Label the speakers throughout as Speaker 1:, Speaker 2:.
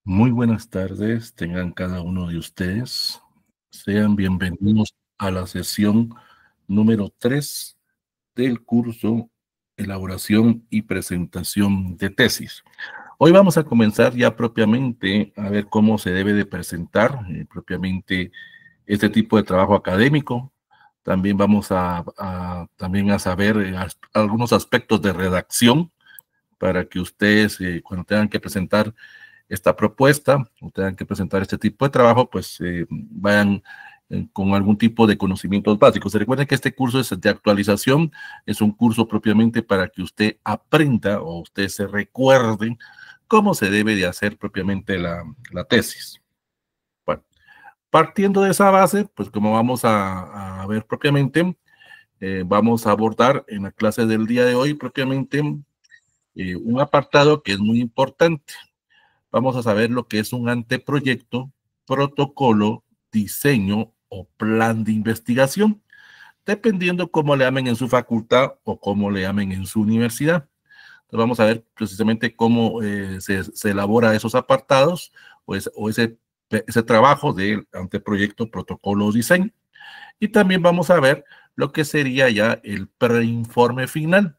Speaker 1: Muy buenas tardes, tengan cada uno de ustedes. Sean bienvenidos a la sesión número 3 del curso Elaboración y Presentación de Tesis. Hoy vamos a comenzar ya propiamente a ver cómo se debe de presentar propiamente este tipo de trabajo académico. También vamos también a saber algunos aspectos de redacción para que ustedes cuando tengan que presentar esta propuesta o tengan que presentar este tipo de trabajo, pues vayan con algún tipo de conocimientos básicos. Se recuerden que este curso es de actualización, es un curso propiamente para que usted aprenda o usted se recuerde cómo se debe de hacer propiamente la tesis. Bueno, partiendo de esa base, pues como vamos a ver propiamente, vamos a abordar en la clase del día de hoy propiamente un apartado que es muy importante. Vamos a saber lo que es un anteproyecto, protocolo, diseño o plan de investigación, dependiendo cómo le llamen en su facultad o cómo le llamen en su universidad. Entonces vamos a ver precisamente cómo se elabora esos apartados o ese trabajo del anteproyecto, protocolo o diseño. Y también vamos a ver lo que sería ya el preinforme final.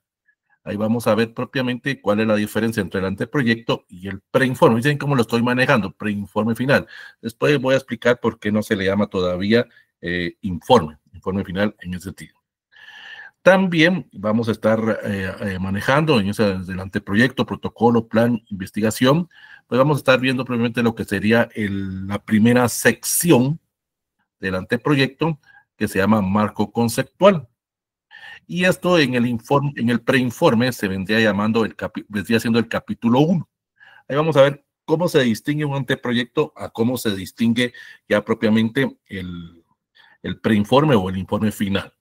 Speaker 1: Ahí vamos a ver propiamente cuál es la diferencia entre el anteproyecto y el preinforme. Dicen cómo lo estoy manejando, preinforme final. Después voy a explicar por qué no se le llama todavía informe final en ese sentido. También vamos a estar manejando en ese del anteproyecto, protocolo, plan, investigación, pues vamos a estar viendo probablemente lo que sería la primera sección del anteproyecto, que se llama marco conceptual. Y esto en el informe, en el preinforme se vendría llamando vendría siendo el capítulo 1. Ahí vamos a ver cómo se distingue un anteproyecto a cómo se distingue ya propiamente el preinforme o el informe final.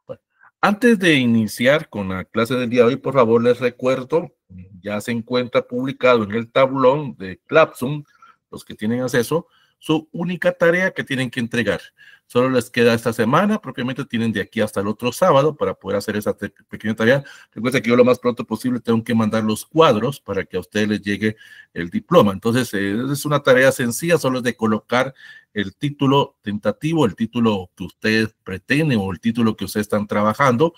Speaker 1: Bueno, antes de iniciar con la clase del día de hoy, por favor, les recuerdo, ya se encuentra publicado en el tablón de Classroom, los que tienen acceso, su única tarea que tienen que entregar. Solo les queda esta semana, propiamente tienen de aquí hasta el otro sábado para poder hacer esa pequeña tarea. Recuerden que yo lo más pronto posible tengo que mandar los cuadros para que a ustedes les llegue el diploma. Entonces, es una tarea sencilla, solo es de colocar el título tentativo, el título que ustedes pretenden o el título que ustedes están trabajando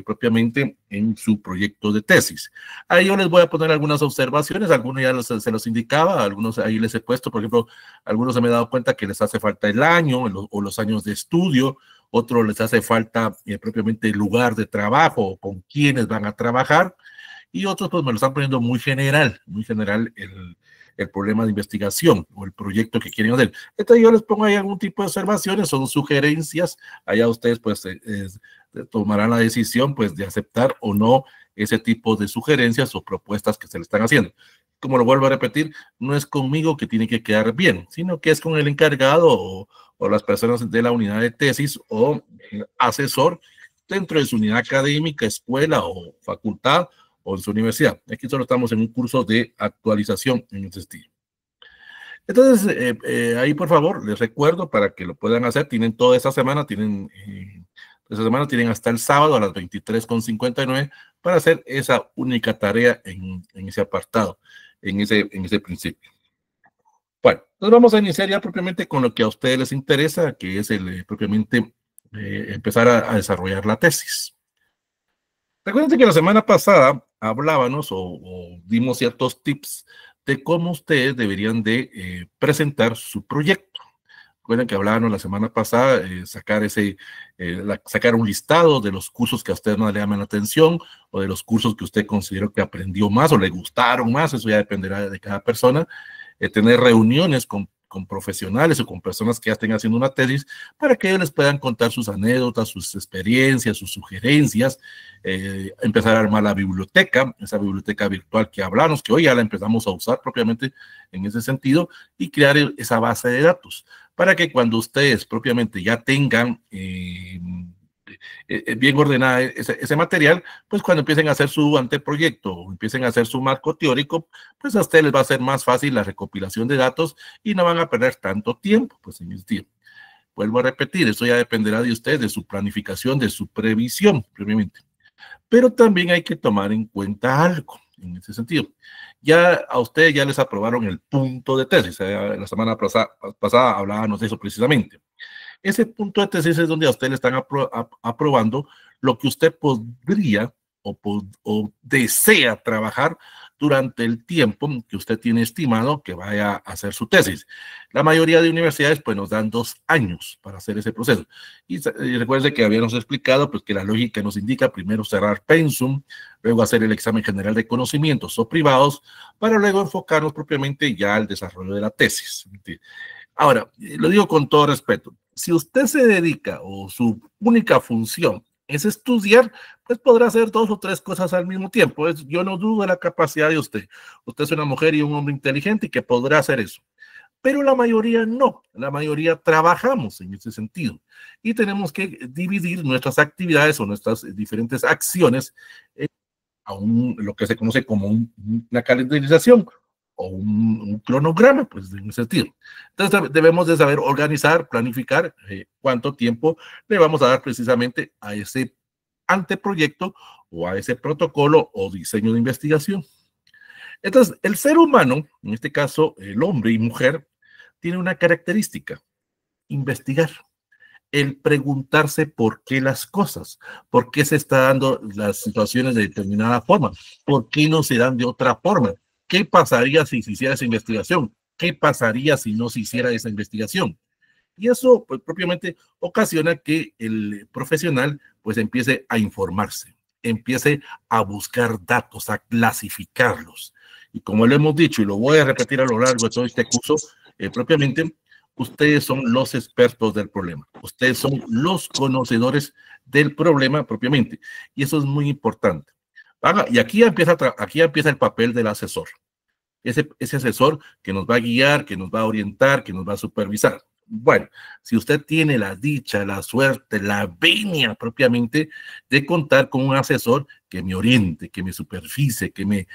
Speaker 1: propiamente en su proyecto de tesis. Ahí yo les voy a poner algunas observaciones, algunos ya se los indicaba, algunos ahí les he puesto, por ejemplo, algunos se me han dado cuenta que les hace falta el año o los años de estudio, otros les hace falta propiamente el lugar de trabajo o con quienes van a trabajar, y otros pues me lo están poniendo muy general el problema de investigación o el proyecto que quieren hacer. Entonces yo les pongo ahí algún tipo de observaciones, son sugerencias, allá ustedes pues tomarán la decisión pues de aceptar o no ese tipo de sugerencias o propuestas que se le están haciendo. Como lo vuelvo a repetir, no es conmigo que tiene que quedar bien, sino que es con el encargado o las personas de la unidad de tesis o el asesor dentro de su unidad académica, escuela o facultad o en su universidad. Aquí solo estamos en un curso de actualización en ese estilo. Entonces, ahí por favor, les recuerdo para que lo puedan hacer, tienen toda esa semana, tienen hasta el sábado a las 23:59 para hacer esa única tarea en ese apartado, en ese principio. Bueno, entonces vamos a iniciar ya propiamente con lo que a ustedes les interesa, que es propiamente empezar a desarrollar la tesis. Recuerden que la semana pasada hablábamos o dimos ciertos tips de cómo ustedes deberían de presentar su proyecto. Recuerden que hablábamos la semana pasada, sacar un listado de los cursos que a usted más le llaman la atención o de los cursos que usted consideró que aprendió más o le gustaron más, eso ya dependerá de cada persona. Tener reuniones con profesionales o con personas que ya estén haciendo una tesis para que ellos les puedan contar sus anécdotas, sus experiencias, sus sugerencias, empezar a armar la biblioteca, esa biblioteca virtual que hablamos, que hoy ya la empezamos a usar propiamente en ese sentido, y crear esa base de datos para que cuando ustedes propiamente ya tengan bien ordenada ese material, pues cuando empiecen a hacer su anteproyecto o empiecen a hacer su marco teórico, pues a ustedes les va a ser más fácil la recopilación de datos y no van a perder tanto tiempo, pues en el tiempo. Vuelvo a repetir, eso ya dependerá de ustedes, de su planificación, de su previsión, previamente. Pero también hay que tomar en cuenta algo. en ese sentido. Ya a ustedes ya les aprobaron el punto de tesis. La semana pasada hablábamos de eso precisamente. Ese punto de tesis es donde a usted le están aprobando lo que usted podría o desea trabajar durante el tiempo que usted tiene estimado que vaya a hacer su tesis. La mayoría de universidades pues nos dan 2 años para hacer ese proceso. Y recuerde que habíamos explicado pues que la lógica nos indica primero cerrar pensum, luego hacer el examen general de conocimientos o privados, para luego enfocarnos propiamente ya al desarrollo de la tesis. Ahora, lo digo con todo respeto, si usted se dedica o su única función es estudiar, pues podrá hacer 2 o 3 cosas al mismo tiempo. Yo no dudo de la capacidad de usted. Usted es una mujer y un hombre inteligente y que podrá hacer eso. Pero la mayoría no, la mayoría trabajamos en ese sentido y tenemos que dividir nuestras actividades o nuestras diferentes acciones a lo que se conoce como una calendarización o un cronograma, pues en ese sentido. Entonces debemos de saber organizar, planificar cuánto tiempo le vamos a dar precisamente a ese anteproyecto o a ese protocolo o diseño de investigación. Entonces, el ser humano, en este caso el hombre y mujer, tiene una característica: investigar, el preguntarse por qué las cosas, por qué se están dando las situaciones de determinada forma, por qué no se dan de otra forma, qué pasaría si se hiciera esa investigación, qué pasaría si no se hiciera esa investigación. Y eso pues, propiamente ocasiona que el profesional pues empiece a informarse, empiece a buscar datos, a clasificarlos. Y como lo hemos dicho y lo voy a repetir a lo largo de todo este curso, propiamente ustedes son los expertos del problema, ustedes son los conocedores del problema propiamente. Y eso es muy importante. Y aquí empieza el papel del asesor. Ese asesor que nos va a guiar, que nos va a orientar, que nos va a supervisar. Bueno, si usted tiene la dicha, la suerte, la venia propiamente de contar con un asesor que me oriente, que me supervise, que me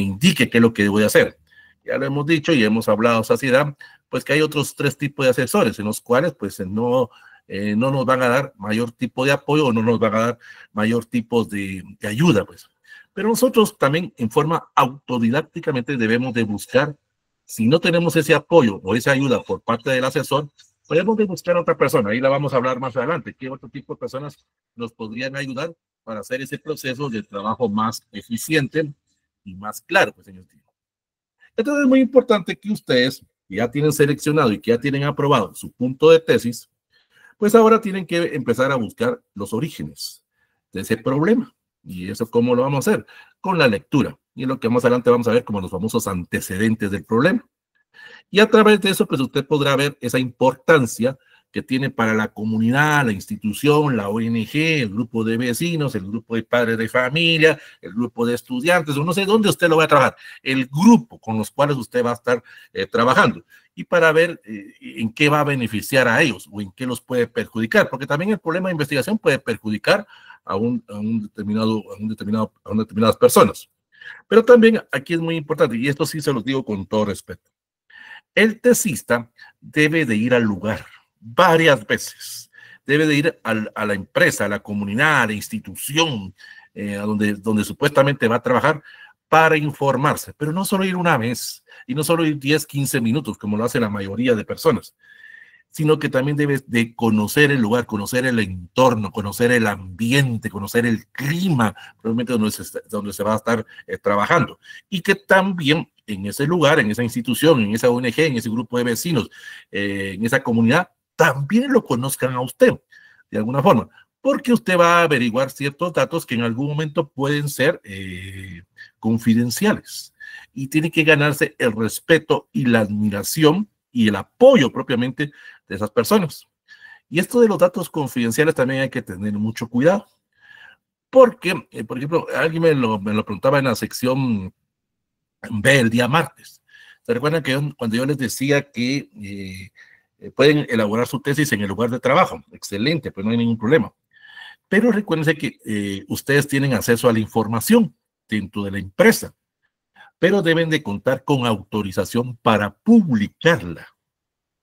Speaker 1: indique qué es lo que voy a hacer. Ya lo hemos dicho y hemos hablado saciedad, pues que hay otros 3 tipos de asesores en los cuales pues no nos van a dar mayor tipo de apoyo o no nos van a dar mayor tipo de ayuda, pues. Pero nosotros también en forma autodidácticamente debemos de buscar, si no tenemos ese apoyo o esa ayuda por parte del asesor, podemos de buscar a otra persona. Ahí la vamos a hablar más adelante. ¿Qué otro tipo de personas nos podrían ayudar para hacer ese proceso de trabajo más eficiente y más claro, pues, señor? Entonces es muy importante que ustedes, que ya tienen seleccionado y que ya tienen aprobado su punto de tesis, pues ahora tienen que empezar a buscar los orígenes de ese problema. ¿Y eso cómo lo vamos a hacer? Con la lectura. Y lo que más adelante vamos a ver como los famosos antecedentes del problema. Y a través de eso, pues usted podrá ver esa importancia que tiene para la comunidad, la institución, la ONG, el grupo de vecinos, el grupo de padres de familia, el grupo de estudiantes, o no sé dónde usted lo va a trabajar, el grupo con los cuales usted va a estar trabajando, y para ver en qué va a beneficiar a ellos o en qué los puede perjudicar, porque también el problema de investigación puede perjudicar a determinadas personas. Pero también aquí es muy importante, y esto sí se los digo con todo respeto, el tesista debe de ir al lugar varias veces, debe de ir a la empresa, a la comunidad, a la institución, a donde supuestamente va a trabajar para informarse, pero no solo ir una vez y no solo ir 10, 15 minutos como lo hace la mayoría de personas, sino que también debes de conocer el lugar, conocer el entorno, conocer el ambiente, conocer el clima, realmente donde se va a estar trabajando. Y que también en ese lugar, en esa institución, en esa ONG, en ese grupo de vecinos, en esa comunidad, también lo conozcan a usted, de alguna forma, porque usted va a averiguar ciertos datos que en algún momento pueden ser confidenciales. Y tiene que ganarse el respeto y la admiración y el apoyo propiamente de esas personas. Y esto de los datos confidenciales también hay que tener mucho cuidado, porque, por ejemplo, alguien me lo preguntaba en la sección B el día martes. ¿Se recuerdan que cuando yo les decía que pueden elaborar su tesis en el lugar de trabajo? Excelente, pues no hay ningún problema. Pero recuérdense que ustedes tienen acceso a la información dentro de la empresa, pero deben de contar con autorización para publicarla.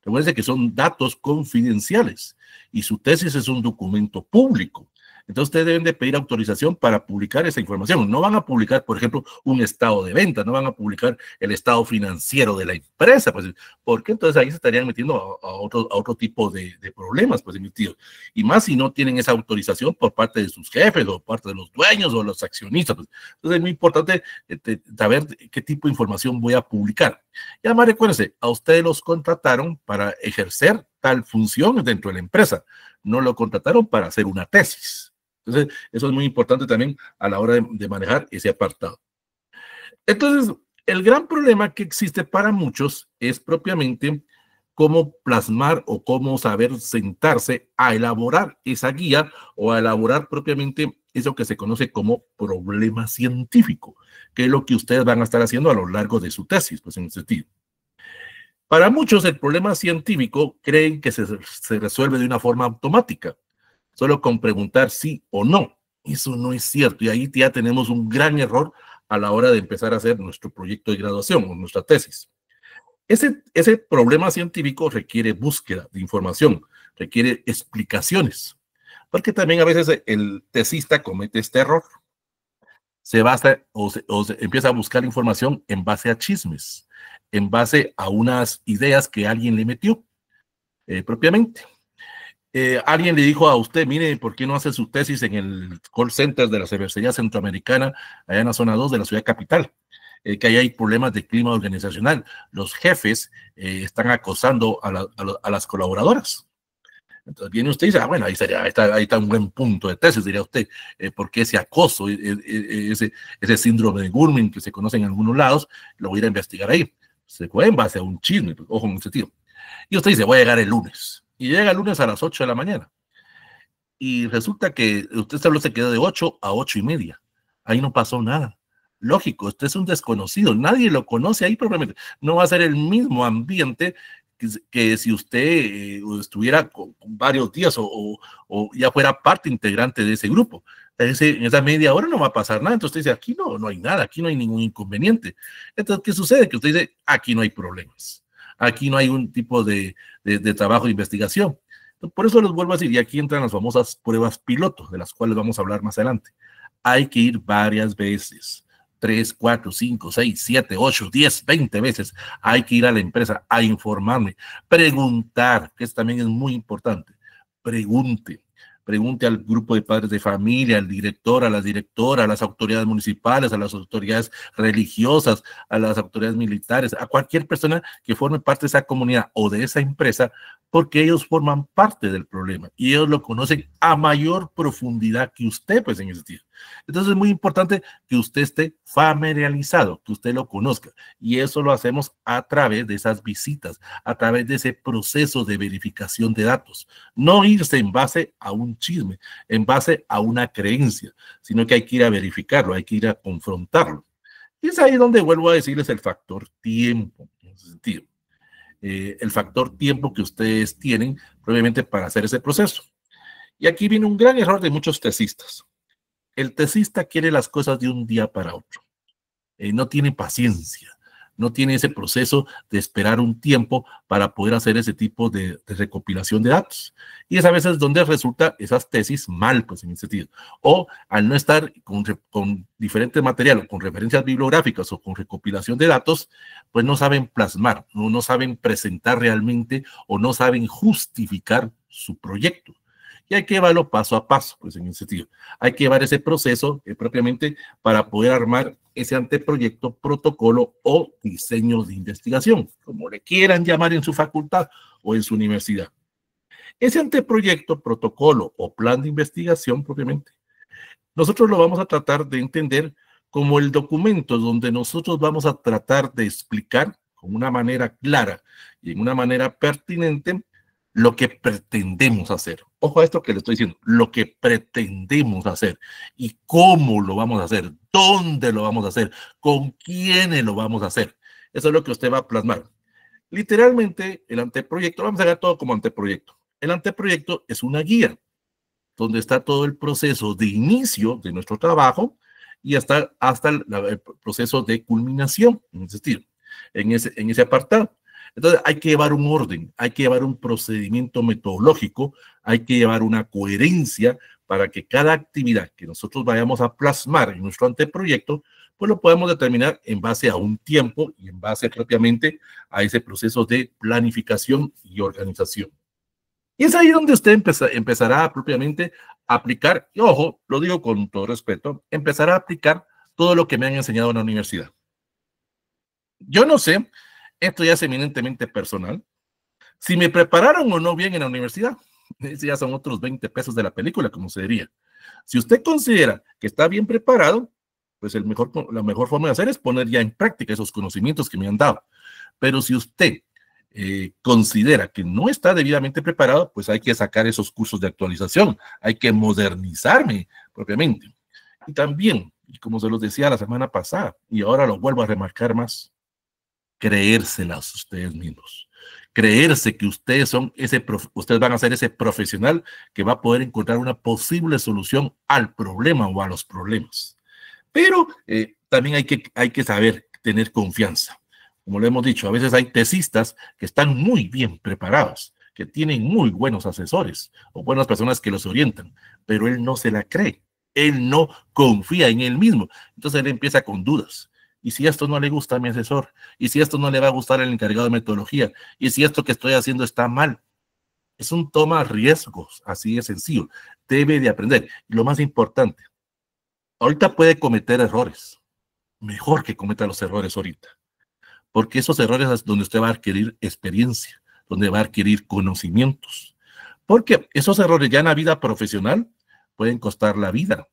Speaker 1: Recuerden que son datos confidenciales y su tesis es un documento público. Entonces ustedes deben de pedir autorización para publicar esa información. No van a publicar, por ejemplo, un estado de venta, no van a publicar el estado financiero de la empresa, pues, porque entonces ahí se estarían metiendo a otro tipo de problemas, pues, emitidos. Y más si no tienen esa autorización por parte de sus jefes o por parte de los dueños o los accionistas. Pues. Entonces es muy importante saber qué tipo de información voy a publicar. Y además recuérdense, a ustedes los contrataron para ejercer tal función dentro de la empresa, no lo contrataron para hacer una tesis. Entonces, eso es muy importante también a la hora de manejar ese apartado. Entonces, el gran problema que existe para muchos es propiamente cómo plasmar o cómo saber sentarse a elaborar esa guía o a elaborar propiamente eso que se conoce como problema científico, que es lo que ustedes van a estar haciendo a lo largo de su tesis, pues en ese sentido. Para muchos, el problema científico creen que se resuelve de una forma automática, solo con preguntar sí o no. Eso no es cierto y ahí ya tenemos un gran error a la hora de empezar a hacer nuestro proyecto de graduación o nuestra tesis. Ese problema científico requiere búsqueda de información, requiere explicaciones, porque también a veces el tesista comete este error. Se basa se empieza a buscar información en base a chismes, en base a unas ideas que alguien le metió propiamente. Alguien le dijo a usted, mire, ¿por qué no hace su tesis en el call center de la Universidad Centroamericana, allá en la zona 2 de la ciudad capital? Que ahí hay problemas de clima organizacional. Los jefes están acosando a las colaboradoras. Entonces viene usted y dice, bueno, ahí está un buen punto de tesis, diría usted, porque ese acoso, ese síndrome de grooming que se conoce en algunos lados, lo voy a ir a investigar ahí. Se fue en base a un chisme, pues, ojo en ese sentido. Y usted dice, voy a llegar el lunes. Y llega el lunes a las 8 de la mañana. Y resulta que usted solo se quedó de 8 a 8:30. Ahí no pasó nada. Lógico, usted es un desconocido, nadie lo conoce ahí probablemente. No va a ser el mismo ambiente que si usted estuviera con varios días o ya fuera parte integrante de ese grupo. En esa media hora no va a pasar nada. Entonces usted dice, aquí no hay nada, aquí no hay ningún inconveniente. Entonces, ¿qué sucede? Que usted dice, aquí no hay problemas. Aquí no hay un tipo de trabajo de investigación. Por eso les vuelvo a decir, y aquí entran las famosas pruebas piloto, de las cuales vamos a hablar más adelante. Hay que ir varias veces, 3, 4, 5, 6, 7, 8, 10, 20 veces. Hay que ir a la empresa a informarme, preguntar, que eso también es muy importante. Pregunte al grupo de padres de familia, al director, a la directora, a las autoridades municipales, a las autoridades religiosas, a las autoridades militares, a cualquier persona que forme parte de esa comunidad o de esa empresa, porque ellos forman parte del problema y ellos lo conocen a mayor profundidad que usted, pues en ese sentido. Entonces es muy importante que usted esté familiarizado, que usted lo conozca y eso lo hacemos a través de esas visitas, a través de ese proceso de verificación de datos. No irse en base a un chisme, en base a una creencia, sino que hay que ir a verificarlo, hay que ir a confrontarlo. Y es ahí donde vuelvo a decirles el factor tiempo, en ese sentido. El factor tiempo que ustedes tienen probablemente para hacer ese proceso. Y aquí viene un gran error de muchos tesistas. El tesista quiere las cosas de un día para otro. No tiene paciencia, no tiene ese proceso de esperar un tiempo para poder hacer ese tipo de recopilación de datos. Y es a veces donde resulta esas tesis mal, pues en ese sentido. O al no estar con diferentes materiales, con referencias bibliográficas o con recopilación de datos, pues no saben plasmar, no saben presentar realmente o no saben justificar su proyecto. Y hay que llevarlo paso a paso, pues en ese sentido. Hay que llevar ese proceso propiamente para poder armar ese anteproyecto, protocolo o diseño de investigación, como le quieran llamar en su facultad o en su universidad. Ese anteproyecto, protocolo o plan de investigación propiamente, nosotros lo vamos a tratar de entender como el documento donde nosotros vamos a tratar de explicar con una manera clara y en una manera pertinente lo que pretendemos hacer. Ojo a esto que le estoy diciendo, lo que pretendemos hacer y cómo lo vamos a hacer, dónde lo vamos a hacer, con quiénes lo vamos a hacer. Eso es lo que usted va a plasmar. Literalmente, el anteproyecto, vamos a ver todo como anteproyecto. El anteproyecto es una guía donde está todo el proceso de inicio de nuestro trabajo y hasta el proceso de culminación, en ese apartado. Entonces hay que llevar un orden, hay que llevar un procedimiento metodológico, hay que llevar una coherencia para que cada actividad que nosotros vayamos a plasmar en nuestro anteproyecto, pues lo podemos determinar en base a un tiempo y en base propiamente a ese proceso de planificación y organización. Y es ahí donde usted empezará propiamente a aplicar, y ojo, lo digo con todo respeto, empezará a aplicar todo lo que me han enseñado en la universidad. Yo no sé, esto ya es eminentemente personal, si me prepararon o no bien en la universidad. Ya son otros 20 pesos de la película, como se diría. Si usted considera que está bien preparado, pues la mejor forma de hacer es poner ya en práctica esos conocimientos que me han dado. Pero si usted considera que no está debidamente preparado, pues hay que sacar esos cursos de actualización, hay que modernizarme propiamente. Y también, y como se los decía la semana pasada, y ahora lo vuelvo a remarcar más, creérselas ustedes mismos. Creerse que ustedes ustedes van a ser ese profesional que va a poder encontrar una posible solución al problema o a los problemas. Pero también hay que saber tener confianza. Como lo hemos dicho, a veces hay tesistas que están muy bien preparados, que tienen muy buenos asesores o buenas personas que los orientan, pero él no se la cree, él no confía en él mismo. Entonces él empieza con dudas. ¿Y si esto no le gusta a mi asesor? ¿Y si esto no le va a gustar al encargado de metodología? ¿Y si esto que estoy haciendo está mal? Es un toma riesgos, así de sencillo. Debe de aprender. Y lo más importante, ahorita puede cometer errores. Mejor que cometa los errores ahorita. Porque esos errores es donde usted va a adquirir experiencia, donde va a adquirir conocimientos. Porque esos errores ya en la vida profesional pueden costar la vida,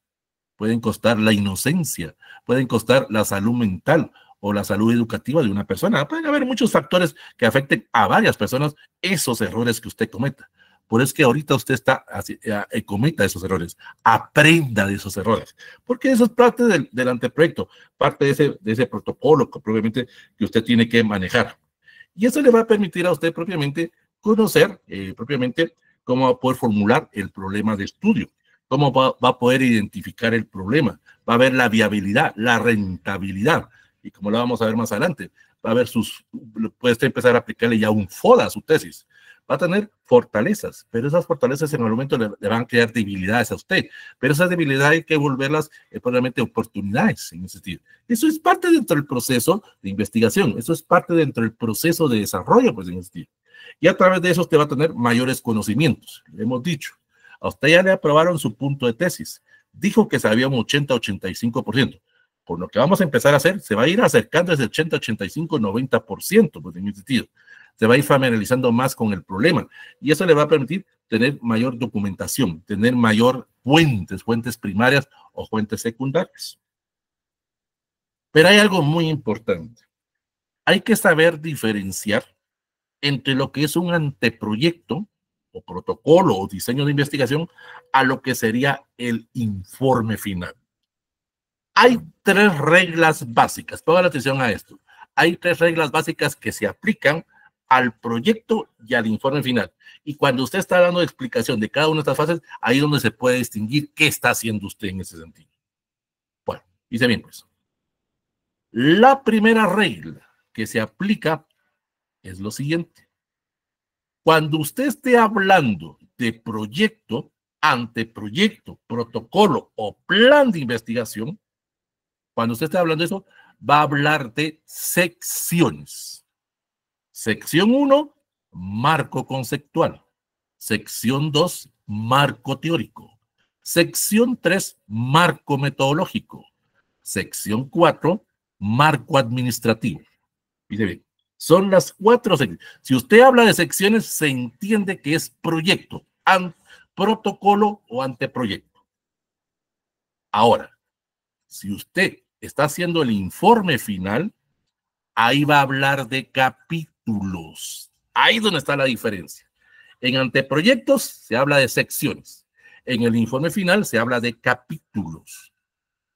Speaker 1: pueden costar la inocencia, pueden costar la salud mental o la salud educativa de una persona. Pueden haber muchos factores que afecten a varias personas esos errores que usted cometa. Por eso es que ahorita usted cometa esos errores, aprenda de esos errores, porque eso es parte del anteproyecto, parte de ese protocolo que probablemente que usted tiene que manejar. Y eso le va a permitir a usted propiamente conocer propiamente cómo va a poder formular el problema de estudio, cómo va a poder identificar el problema, va a ver la viabilidad, la rentabilidad, y como lo vamos a ver más adelante, va a ver puede usted empezar a aplicarle ya un FODA a su tesis, va a tener fortalezas, pero esas fortalezas en el momento le van a crear debilidades a usted, pero esas debilidades hay que volverlas probablemente oportunidades en ese sentido. Eso es parte dentro del proceso de investigación, eso es parte dentro del proceso de desarrollo, pues en ese sentido. Y a través de eso usted va a tener mayores conocimientos, le hemos dicho. A usted ya le aprobaron su punto de tesis, dijo que sabía un 80-85%. Por lo que vamos a empezar a hacer, se va a ir acercando ese 80, 85, 90%, pues en ese sentido. Se va a ir familiarizando más con el problema y eso le va a permitir tener mayor documentación, tener mayor fuentes primarias o fuentes secundarias. Pero hay algo muy importante. Hay que saber diferenciar entre lo que es un anteproyecto o protocolo o diseño de investigación a lo que sería el informe final. Hay tres reglas básicas, pongan atención a esto. Hay tres reglas básicas que se aplican al proyecto y al informe final. Y cuando usted está dando explicación de cada una de estas fases, ahí es donde se puede distinguir qué está haciendo usted en ese sentido. Bueno, dice bien pues. La primera regla que se aplica es lo siguiente. Cuando usted esté hablando de proyecto, anteproyecto, protocolo o plan de investigación, cuando usted esté hablando de eso, va a hablar de secciones. Sección 1, marco conceptual. Sección 2, marco teórico. Sección 3, marco metodológico. Sección 4, marco administrativo. Dice bien, son las 4 secciones. Si usted habla de secciones, se entiende que es proyecto, protocolo o anteproyecto. Ahora, si usted está haciendo el informe final, ahí va a hablar de capítulos. Ahí es donde está la diferencia. En anteproyectos se habla de secciones. En el informe final se habla de capítulos.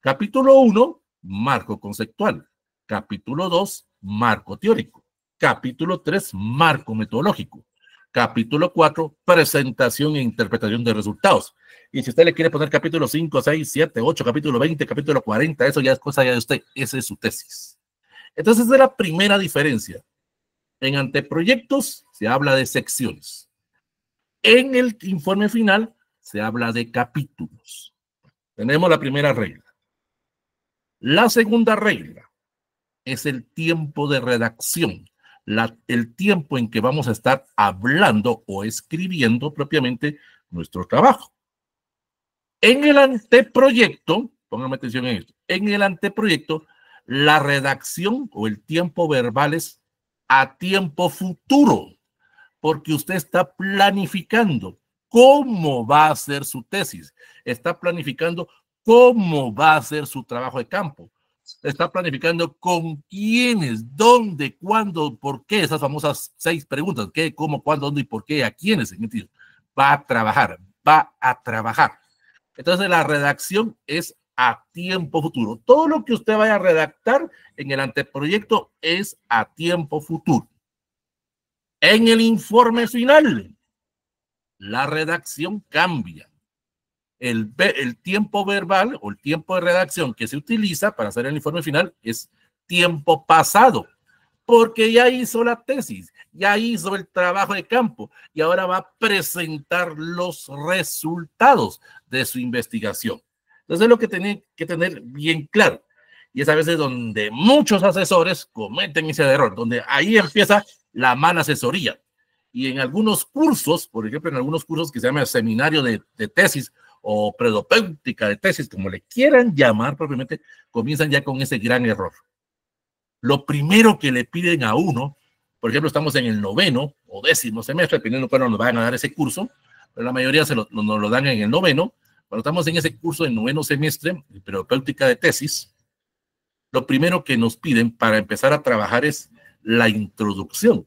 Speaker 1: Capítulo 1, marco conceptual. Capítulo 2, marco teórico. Capítulo 3, marco metodológico. Capítulo 4, presentación e interpretación de resultados. Y si usted le quiere poner capítulo 5, 6, 7, 8, capítulo 20, capítulo 40, eso ya es cosa ya de usted. Esa es su tesis. Entonces, esa es la primera diferencia. En anteproyectos se habla de secciones. En el informe final se habla de capítulos. Tenemos la primera regla. La segunda regla es el tiempo de redacción, el tiempo en que vamos a estar hablando o escribiendo propiamente nuestro trabajo. En el anteproyecto, pónganme atención en esto, en el anteproyecto, la redacción o el tiempo verbal es a tiempo futuro, porque usted está planificando cómo va a ser su tesis, está planificando cómo va a ser su trabajo de campo, está planificando con quiénes, dónde, cuándo, por qué, esas famosas 6 preguntas, qué, cómo, cuándo, dónde y por qué, a quiénes, va a trabajar, va a trabajar. Entonces la redacción es a tiempo futuro. Todo lo que usted vaya a redactar en el anteproyecto es a tiempo futuro. En el informe final, la redacción cambia. El tiempo verbal o el tiempo de redacción que se utiliza para hacer el informe final es tiempo pasado, porque ya hizo la tesis, ya hizo el trabajo de campo y ahora va a presentar los resultados de su investigación. Entonces es lo que tiene que tener bien claro. Y es a veces donde muchos asesores cometen ese error, donde ahí empieza la mala asesoría. Y en algunos cursos, por ejemplo, en algunos cursos que se llama seminario de tesis o predopéutica de tesis, como le quieran llamar propiamente, comienzan ya con ese gran error. Lo primero que le piden a uno, por ejemplo, estamos en el 9º o 10º semestre, dependiendo de cuándo nos van a dar ese curso, pero la mayoría nos lo dan en el 9º. Cuando estamos en ese curso del 9º semestre, de predopéutica de tesis, lo primero que nos piden para empezar a trabajar es la introducción.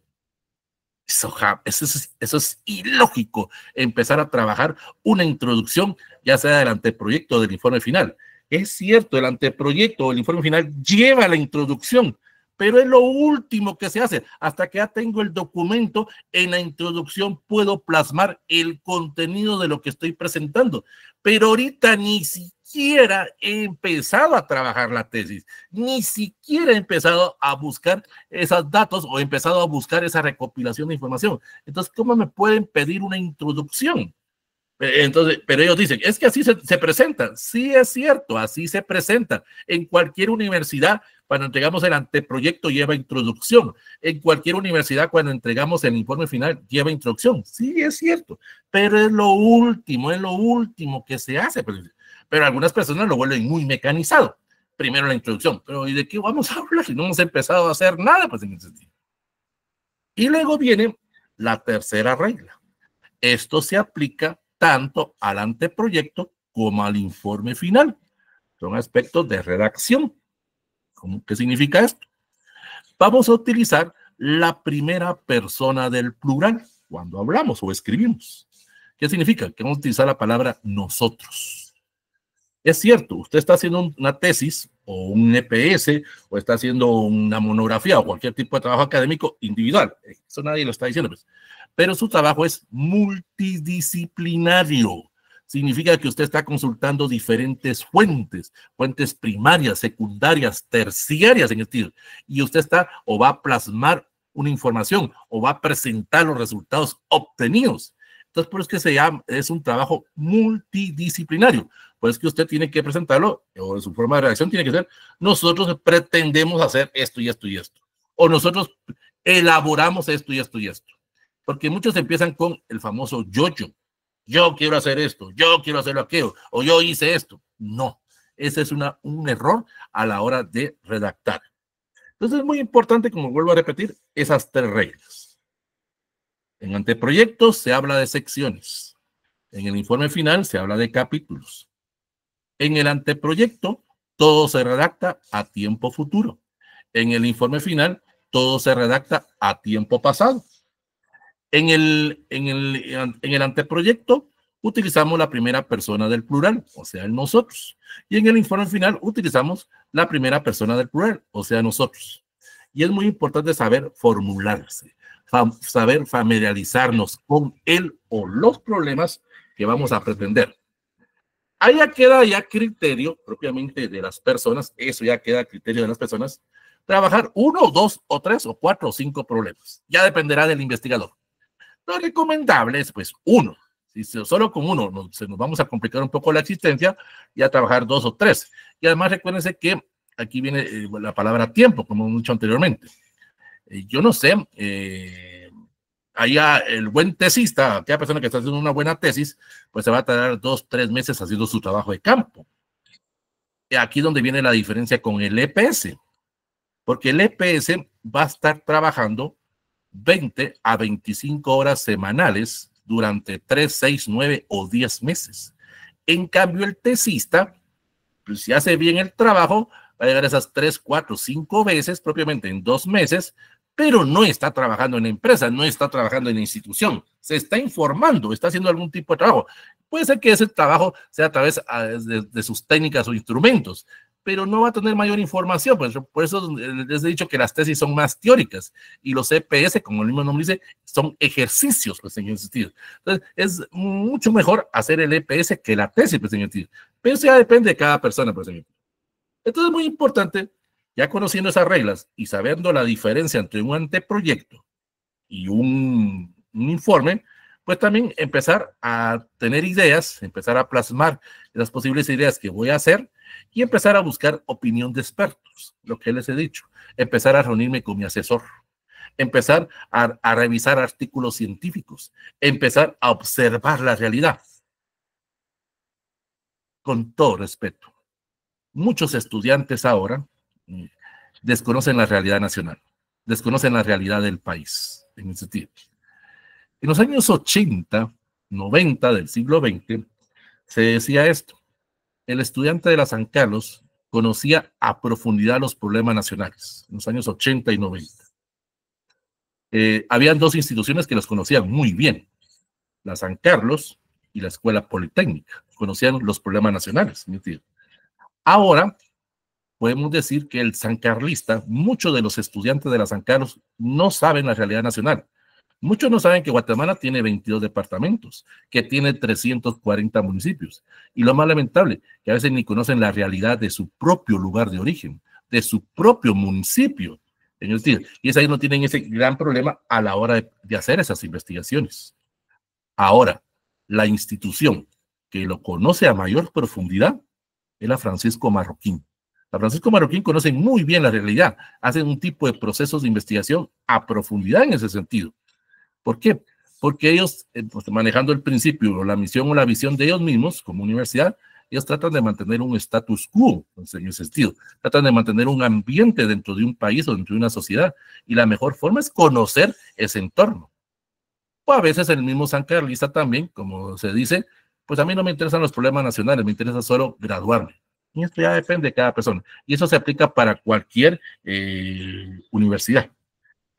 Speaker 1: Eso es ilógico, empezar a trabajar una introducción, ya sea del anteproyecto o del informe final. Es cierto, el anteproyecto o el informe final lleva la introducción, pero es lo último que se hace. Hasta que ya tengo el documento, en la introducción puedo plasmar el contenido de lo que estoy presentando. Pero ahorita ni siquiera he empezado a trabajar la tesis, ni siquiera he empezado a buscar esos datos o he empezado a buscar esa recopilación de información. Entonces, ¿cómo me pueden pedir una introducción? Entonces, pero ellos dicen, es que así se presenta. Sí, es cierto, así se presenta. En cualquier universidad, cuando entregamos el anteproyecto, lleva introducción. En cualquier universidad, cuando entregamos el informe final, lleva introducción. Sí, es cierto, pero es lo último que se hace. Pero algunas personas lo vuelven muy mecanizado. Primero la introducción, pero ¿y de qué vamos a hablar si no hemos empezado a hacer nada? Pues en ese sentido. Y luego viene la tercera regla. Esto se aplica tanto al anteproyecto como al informe final. Son aspectos de redacción. ¿Qué significa esto? Vamos a utilizar la primera persona del plural cuando hablamos o escribimos. ¿Qué significa? Que vamos a utilizar la palabra nosotros. Es cierto, usted está haciendo una tesis o un EPS o está haciendo una monografía o cualquier tipo de trabajo académico individual. Eso nadie lo está diciendo, pues. Pero su trabajo es multidisciplinario. Significa que usted está consultando diferentes fuentes primarias, secundarias, terciarias en el estilo. Y usted está o va a plasmar una información o va a presentar los resultados obtenidos. Entonces, por eso es que se llama, es un trabajo multidisciplinario. Pues que usted tiene que presentarlo, o su forma de redacción tiene que ser, nosotros pretendemos hacer esto y esto y esto. O nosotros elaboramos esto y esto y esto. Porque muchos empiezan con el famoso yo-yo. Yo quiero hacer esto, yo quiero hacer aquello, o yo hice esto. No, ese es un error a la hora de redactar. Entonces es muy importante, como vuelvo a repetir, esas 3 reglas. En anteproyectos se habla de secciones. En el informe final se habla de capítulos. En el anteproyecto, todo se redacta a tiempo futuro. En el informe final, todo se redacta a tiempo pasado. En el anteproyecto, utilizamos la primera persona del plural, o sea, el nosotros. Y en el informe final, utilizamos la primera persona del plural, o sea, nosotros. Y es muy importante saber formularse, saber familiarizarnos con él o los problemas que vamos a pretender. Ahí ya queda ya criterio propiamente de las personas, eso ya queda criterio de las personas, trabajar 1, 2, 3, 4 o 5 problemas. Ya dependerá del investigador. Lo recomendable es, pues, 1, Solo con uno se nos vamos a complicar un poco la existencia y a trabajar 2 o 3. Y además recuérdense que aquí viene la palabra tiempo, como hemos dicho anteriormente. Yo no sé, allá el buen tesista, aquella persona que está haciendo una buena tesis, pues se va a tardar 2, 3 meses haciendo su trabajo de campo. Y aquí es donde viene la diferencia con el EPS, porque el EPS va a estar trabajando 20 a 25 horas semanales durante 3, 6, 9 o 10 meses. En cambio, el tesista, pues, si hace bien el trabajo, va a llegar a esas 3, 4, 5 veces, propiamente en 2 meses, pero no está trabajando en la empresa, no está trabajando en la institución, se está informando, está haciendo algún tipo de trabajo. Puede ser que ese trabajo sea a través de sus técnicas o instrumentos, pero no va a tener mayor información. Pues, por eso les he dicho que las tesis son más teóricas y los EPS, como el mismo nombre dice, son ejercicios, pues, en ese sentido. Entonces, es mucho mejor hacer el EPS que la tesis, pues, en ese sentido. Pero eso ya depende de cada persona, pues, en ese sentido. Entonces, es muy importante, ya conociendo esas reglas y sabiendo la diferencia entre un anteproyecto y un informe, pues también empezar a tener ideas, empezar a plasmar las posibles ideas que voy a hacer y empezar a buscar opinión de expertos, lo que les he dicho, empezar a reunirme con mi asesor, empezar a revisar artículos científicos, empezar a observar la realidad. Con todo respeto, muchos estudiantes ahora desconocen la realidad nacional, desconocen la realidad del país, en ese sentido. En los años 80, 90 del siglo XX, se decía esto: el estudiante de la San Carlos conocía a profundidad los problemas nacionales, en los años 80 y 90. Habían dos instituciones que los conocían muy bien, la San Carlos y la Escuela Politécnica, conocían los problemas nacionales. Ahora, podemos decir que el sancarlista, muchos de los estudiantes de la San Carlos no saben la realidad nacional. Muchos no saben que Guatemala tiene 22 departamentos, que tiene 340 municipios. Y lo más lamentable, que a veces ni conocen la realidad de su propio lugar de origen, de su propio municipio. Y es ahí donde tienen ese gran problema a la hora de hacer esas investigaciones. Ahora, la institución que lo conoce a mayor profundidad es la Francisco Marroquín. La Francisco Marroquín conocen muy bien la realidad, hacen un tipo de procesos de investigación a profundidad en ese sentido. ¿Por qué? Porque ellos, pues, manejando el principio o la misión o la visión de ellos mismos como universidad, ellos tratan de mantener un status quo, en ese sentido. Tratan de mantener un ambiente dentro de un país o dentro de una sociedad. Y la mejor forma es conocer ese entorno. O a veces el mismo San Carlista también, como se dice, pues a mí no me interesan los problemas nacionales, me interesa solo graduarme. Y esto ya depende de cada persona. Y eso se aplica para cualquier universidad.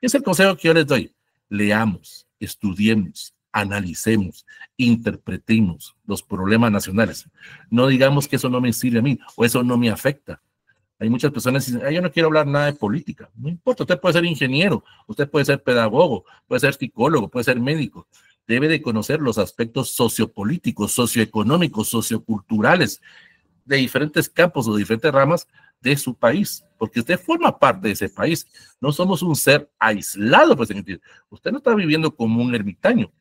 Speaker 1: Es el consejo que yo les doy. Leamos, estudiemos, analicemos, interpretemos los problemas nacionales. No digamos que eso no me sirve a mí o eso no me afecta. Hay muchas personas que dicen: yo no quiero hablar nada de política. No importa, usted puede ser ingeniero, usted puede ser pedagogo, puede ser psicólogo, puede ser médico. Debe de conocer los aspectos sociopolíticos, socioeconómicos, socioculturales de diferentes campos o de diferentes ramas de su país, porque usted forma parte de ese país. No somos un ser aislado, pues, usted no está viviendo como un ermitaño.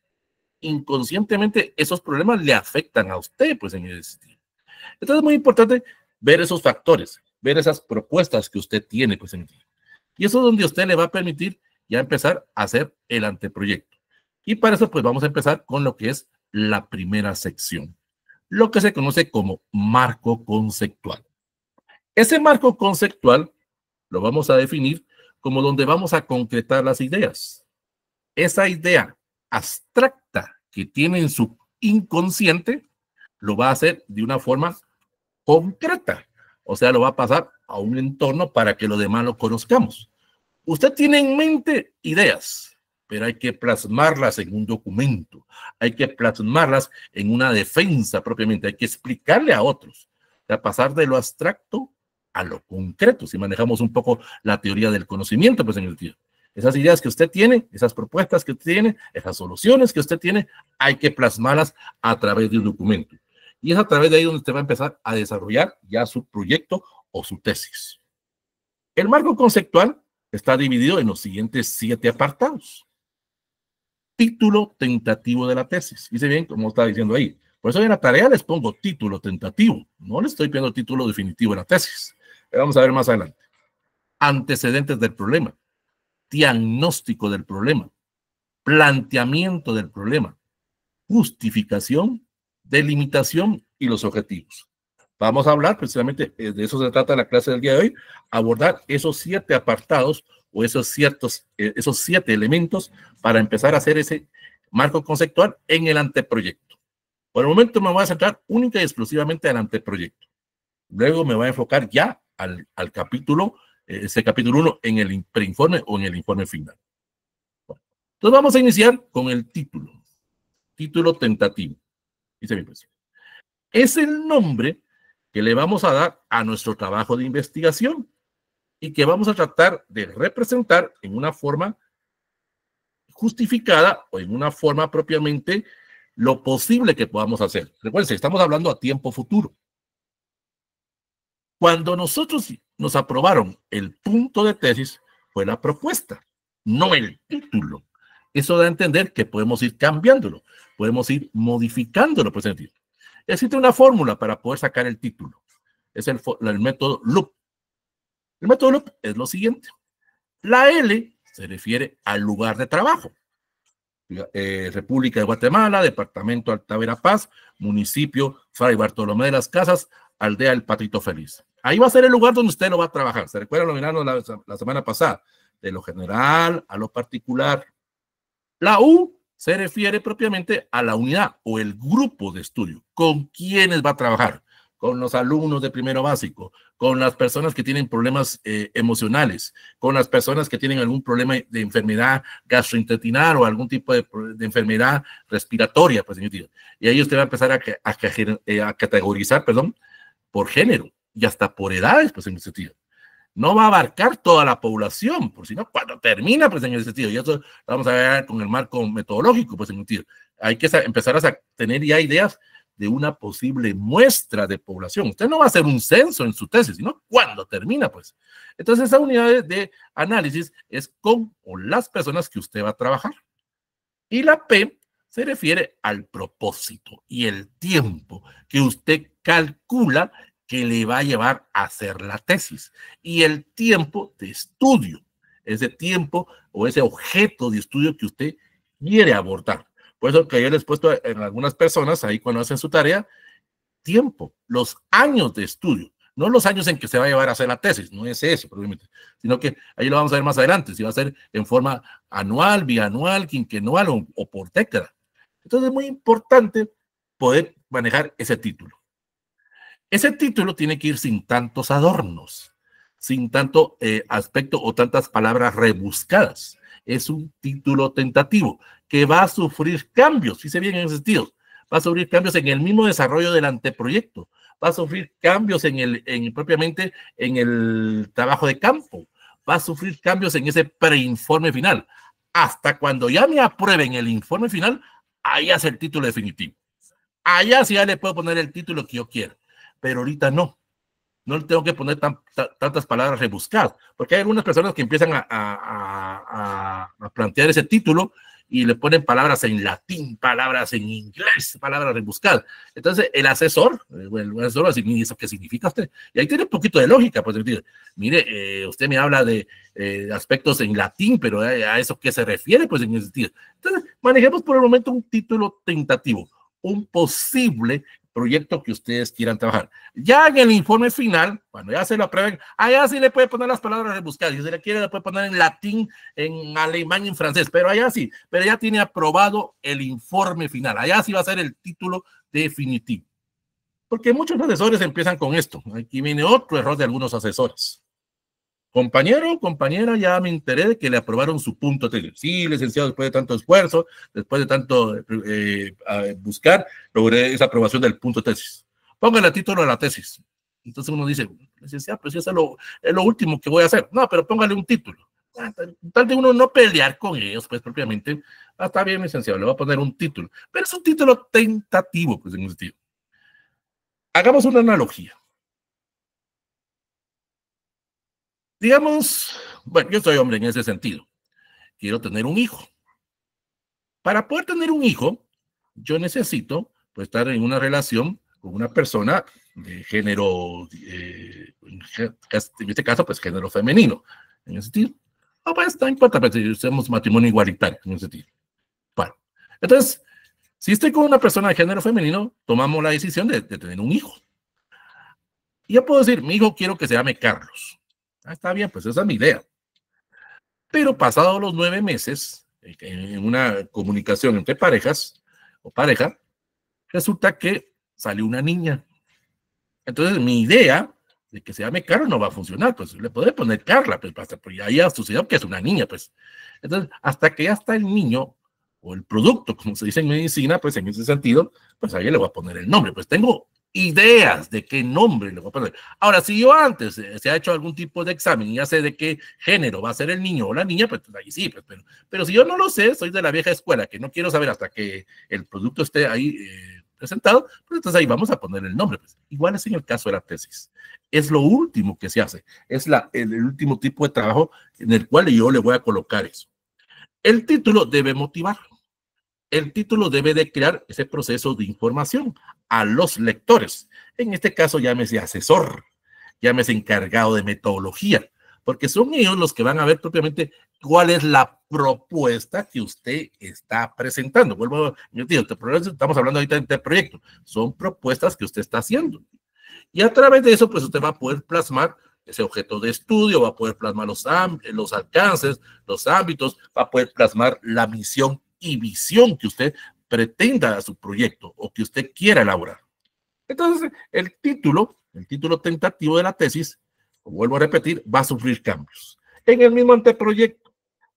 Speaker 1: Inconscientemente esos problemas le afectan a usted, pues, en ese sentido. Entonces es muy importante ver esos factores, ver esas propuestas que usted tiene, pues, y eso es donde usted le va a permitir ya empezar a hacer el anteproyecto. Y para eso, pues, vamos a empezar con lo que es la primera sección, lo que se conoce como marco conceptual. Ese marco conceptual lo vamos a definir como donde vamos a concretar las ideas. Esa idea abstracta que tiene en su inconsciente lo va a hacer de una forma concreta, o sea, lo va a pasar a un entorno para que los demás lo conozcamos. Usted tiene en mente ideas, pero hay que plasmarlas en un documento, hay que plasmarlas en una defensa propiamente, hay que explicarle a otros, o sea, pasar de lo abstracto a lo concreto, si manejamos un poco la teoría del conocimiento, pues, en el tiempo. Esas ideas que usted tiene, esas propuestas que usted tiene, esas soluciones que usted tiene, hay que plasmarlas a través de un documento. Y es a través de ahí donde usted va a empezar a desarrollar ya su proyecto o su tesis. El marco conceptual está dividido en los siguientes 7 apartados. título tentativo de la tesis. Dice bien, como está diciendo ahí. Por eso en la tarea les pongo título tentativo. No les estoy pidiendo título definitivo de la tesis. Vamos a ver más adelante. Antecedentes del problema, diagnóstico del problema, planteamiento del problema, justificación, delimitación y los objetivos. Vamos a hablar precisamente de eso se trata la clase del día de hoy, abordar esos 7 apartados o esos 7 elementos para empezar a hacer ese marco conceptual en el anteproyecto. Por el momento me voy a centrar única y exclusivamente al anteproyecto. Luego me voy a enfocar ya al capítulo, ese capítulo 1 en el preinforme o en el informe final. Bueno, entonces vamos a iniciar con el título tentativo. Dice mi presidente. Es el nombre que le vamos a dar a nuestro trabajo de investigación y que vamos a tratar de representar en una forma justificada o en una forma propiamente lo posible que podamos hacer. Recuerden, estamos hablando a tiempo futuro. Cuando nosotros nos aprobaron el punto de tesis, fue la propuesta, no el título. Eso da a entender que podemos ir cambiándolo, podemos ir modificándolo. Por sentido. Existe una fórmula para poder sacar el título. Es el método Loop. El método Loop es lo siguiente. La L se refiere al lugar de trabajo. República de Guatemala, Departamento Alta Verapaz, Municipio Fray Bartolomé de las Casas, Aldea El Patrito Feliz. Ahí va a ser el lugar donde usted lo va a trabajar. ¿Se recuerda lo mirando la semana pasada? De lo general a lo particular. La U se refiere propiamente a la unidad o el grupo de estudio. ¿Con quiénes va a trabajar? Con los alumnos de primero básico, con las personas que tienen problemas emocionales, con las personas que tienen algún problema de enfermedad gastrointestinal o algún tipo de enfermedad respiratoria, pues, y ahí usted va a empezar a categorizar, por género y hasta por edades, pues, en ese sentido. No va a abarcar toda la población, por si no, cuando termina, pues en ese sentido, y eso vamos a ver con el marco metodológico, pues en ese sentido, hay que empezar a tener ya ideas de una posible muestra de población. Usted no va a hacer un censo en su tesis, sino cuando termina, pues. Entonces, esa unidad de análisis es con o las personas que usted va a trabajar. Y la P se refiere al propósito y el tiempo que usted calcula que le va a llevar a hacer la tesis y el tiempo de estudio, ese tiempo o ese objeto de estudio que usted quiere abordar. Por eso que yo les he puesto en algunas personas, ahí cuando hacen su tarea, tiempo, los años de estudio, no los años en que se va a llevar a hacer la tesis, no es eso, probablemente, sino que ahí lo vamos a ver más adelante, si va a ser en forma anual, bianual, quinquenal o por década. Entonces es muy importante poder manejar ese título. Ese título tiene que ir sin tantos adornos, sin tanto aspecto o tantas palabras rebuscadas. Es un título tentativo que va a sufrir cambios, fíjese bien en ese sentido, va a sufrir cambios en el mismo desarrollo del anteproyecto, va a sufrir cambios propiamente en el trabajo de campo, va a sufrir cambios en ese preinforme final. Hasta cuando ya me aprueben el informe final, ahí hace el título definitivo. Allá sí ya le puedo poner el título que yo quiera, pero ahorita no. No le tengo que poner tantas palabras rebuscadas, porque hay algunas personas que empiezan a plantear ese título y le ponen palabras en latín, palabras en inglés, palabras rebuscadas. Entonces, el asesor va a decir, ¿eso qué significa usted? Y ahí tiene un poquito de lógica, pues, mire, usted me habla de aspectos en latín, pero ¿a eso qué se refiere? Pues, en ese sentido. Entonces, manejemos por el momento un título tentativo, un posible proyecto que ustedes quieran trabajar. Ya en el informe final, cuando ya se lo aprueben, allá sí le puede poner las palabras rebuscadas. Si se le quiere, le puede poner en latín, en alemán, en francés, pero allá sí, pero ya tiene aprobado el informe final. Allá sí va a ser el título definitivo. Porque muchos asesores empiezan con esto. Aquí viene otro error de algunos asesores. Compañero, compañera, ya me enteré de que le aprobaron su punto de tesis. Sí, licenciado, después de tanto esfuerzo, después de tanto buscar, logré esa aprobación del punto de tesis. Póngale el título a la tesis. Entonces uno dice, licenciado, pues eso es lo último que voy a hacer. No, pero póngale un título. Tal de uno no pelear con ellos, pues propiamente, está bien, licenciado, le voy a poner un título. Pero es un título tentativo, pues en ese sentido. Hagamos una analogía. Digamos, bueno, yo soy hombre en ese sentido. Quiero tener un hijo. Para poder tener un hijo, yo necesito pues, estar en una relación con una persona de género, en este caso, pues género femenino, en ese sentido. No, pues no importa, pues, si hacemos matrimonio igualitario, en ese sentido. Bueno, entonces, si estoy con una persona de género femenino, tomamos la decisión de tener un hijo. Y yo puedo decir, mi hijo quiero que se llame Carlos. Ah, está bien, pues esa es mi idea. Pero pasados los 9 meses, en una comunicación entre parejas o pareja, resulta que salió una niña. Entonces, mi idea de que se llame Carlos no va a funcionar, pues le podré poner Carla, pues ya haya sucedido que es una niña, pues. Entonces, hasta que ya está el niño o el producto, como se dice en medicina, pues en ese sentido, pues ahí le voy a poner el nombre. Pues tengo ideas de qué nombre le voy a poner. Ahora, si yo antes se ha hecho algún tipo de examen y ya sé de qué género va a ser el niño o la niña, pues ahí sí, pues, pero si yo no lo sé, soy de la vieja escuela, que no quiero saber hasta que el producto esté ahí presentado, pues entonces ahí vamos a poner el nombre. Pues. Igual es en el caso de la tesis. Es lo último que se hace, es el último tipo de trabajo en el cual yo le voy a colocar eso. El título debe motivar. El título debe de crear ese proceso de información a los lectores. En este caso, llámese asesor, llámese encargado de metodología, porque son ellos los que van a ver propiamente cuál es la propuesta que usted está presentando. Vuelvo, yo digo, estamos hablando ahorita del proyecto, son propuestas que usted está haciendo. Y a través de eso, pues usted va a poder plasmar ese objeto de estudio, va a poder plasmar los alcances, los ámbitos, va a poder plasmar la misión y visión que usted pretenda a su proyecto o que usted quiera elaborar. Entonces, el título tentativo de la tesis, vuelvo a repetir, va a sufrir cambios. En el mismo anteproyecto,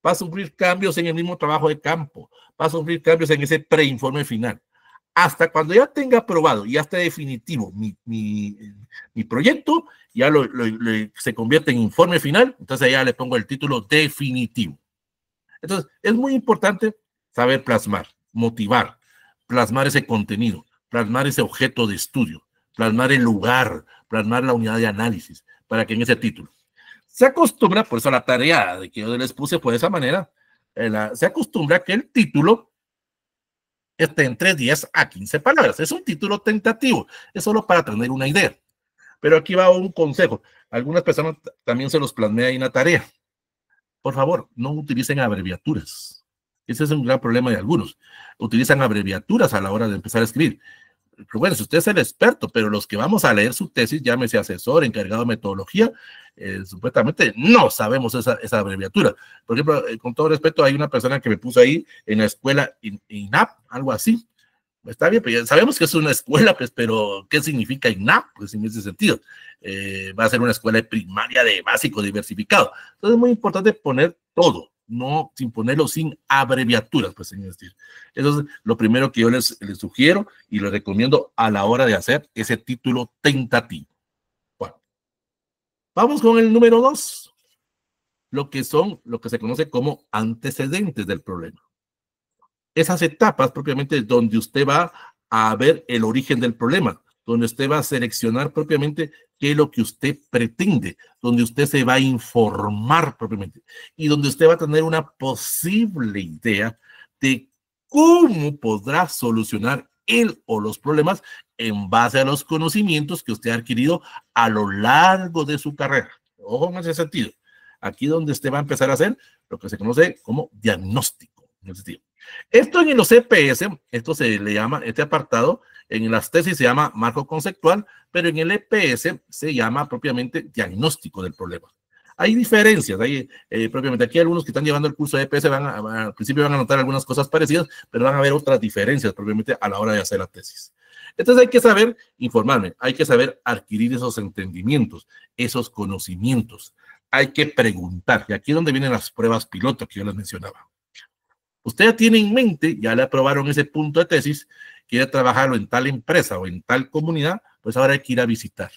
Speaker 1: va a sufrir cambios en el mismo trabajo de campo, va a sufrir cambios en ese preinforme final. Hasta cuando ya tenga aprobado y ya esté definitivo mi proyecto, ya se convierte en informe final, entonces ya le pongo el título definitivo. Entonces, es muy importante saber plasmar, motivar, plasmar ese contenido, plasmar ese objeto de estudio, plasmar el lugar, plasmar la unidad de análisis, para que en ese título se acostumbra, por eso la tarea de que yo les puse fue de esa manera, se acostumbra que el título esté entre 10 a 15 palabras. Es un título tentativo, es solo para tener una idea. Pero aquí va un consejo. Algunas personas también se los plasmea ahí en la tarea. Por favor, no utilicen abreviaturas. Ese es un gran problema de algunos. Utilizan abreviaturas a la hora de empezar a escribir. Pero bueno, si usted es el experto, pero los que vamos a leer su tesis, llámese asesor, encargado de metodología, supuestamente no sabemos esa abreviatura. Por ejemplo, con todo respeto, hay una persona que me puso ahí en la escuela INAP, algo así. Está bien, pero sabemos que es una escuela, pues, pero ¿qué significa INAP? Pues en ese sentido, va a ser una escuela de primaria de básico diversificado. Entonces es muy importante poner todo, no sin ponerlo sin abreviaturas, pues en decir. Eso es lo primero que yo les sugiero y les recomiendo a la hora de hacer ese título tentativo. Bueno, vamos con el número 2, lo que se conoce como antecedentes del problema. Esas etapas propiamente donde usted va a ver el origen del problema, donde usted va a seleccionar propiamente qué es lo que usted pretende, donde usted se va a informar propiamente y donde usted va a tener una posible idea de cómo podrá solucionar él o los problemas en base a los conocimientos que usted ha adquirido a lo largo de su carrera. Ojo en ese sentido. Aquí donde usted va a empezar a hacer lo que se conoce como diagnóstico. En ese sentido. Esto en los EPS, esto se le llama, este apartado, en las tesis se llama marco conceptual, pero en el EPS se llama propiamente diagnóstico del problema. Hay diferencias, propiamente aquí algunos que están llevando el curso de EPS al principio van a notar algunas cosas parecidas, pero van a ver otras diferencias propiamente a la hora de hacer la tesis. Entonces hay que saber informarme, hay que saber adquirir esos entendimientos, esos conocimientos, hay que preguntar, y aquí es donde vienen las pruebas piloto que yo les mencionaba. Usted ya tiene en mente, ya le aprobaron ese punto de tesis, quiere trabajarlo en tal empresa o en tal comunidad, pues ahora hay que ir a visitar.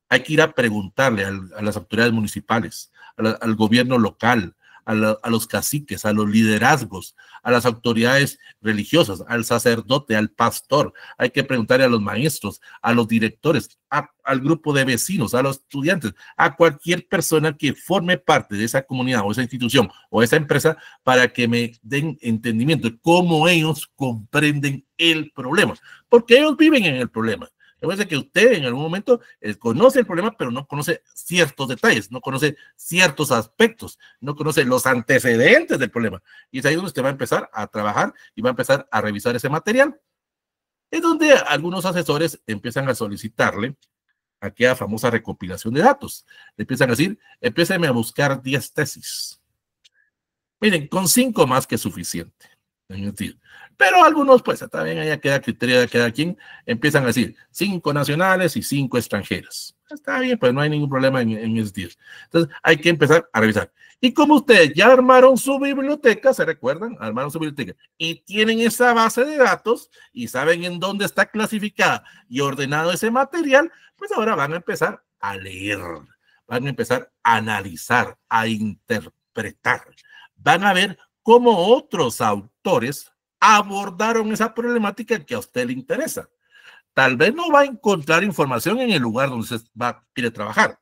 Speaker 1: Hay que ir a preguntarle a las autoridades municipales, al gobierno local, a los caciques, a los liderazgos, a las autoridades religiosas, al sacerdote, al pastor. Hay que preguntarle a los maestros, a los directores, al grupo de vecinos, a los estudiantes, a cualquier persona que forme parte de esa comunidad o esa institución o esa empresa para que me den entendimiento de cómo ellos comprenden el problema, porque ellos viven en el problema. Recuerde que usted en algún momento conoce el problema, pero no conoce ciertos detalles, no conoce ciertos aspectos, no conoce los antecedentes del problema. Y es ahí donde usted va a empezar a trabajar y va a empezar a revisar ese material. Es donde algunos asesores empiezan a solicitarle aquella famosa recopilación de datos. Le empiezan a decir, empiéceme a buscar 10 tesis. Miren, con 5 más que suficiente. Pero algunos, pues también allá queda criterio de cada quien, empiezan a decir 5 nacionales y 5 extranjeras. Está bien, pues no hay ningún problema en ese día. Entonces hay que empezar a revisar. Y como ustedes ya armaron su biblioteca, ¿se recuerdan? Armaron su biblioteca y tienen esa base de datos y saben en dónde está clasificada y ordenado ese material, pues ahora van a empezar a leer, van a empezar a analizar, a interpretar. Van a ver cómo otros autores abordaron esa problemática que a usted le interesa. Tal vez no va a encontrar información en el lugar donde usted quiere trabajar.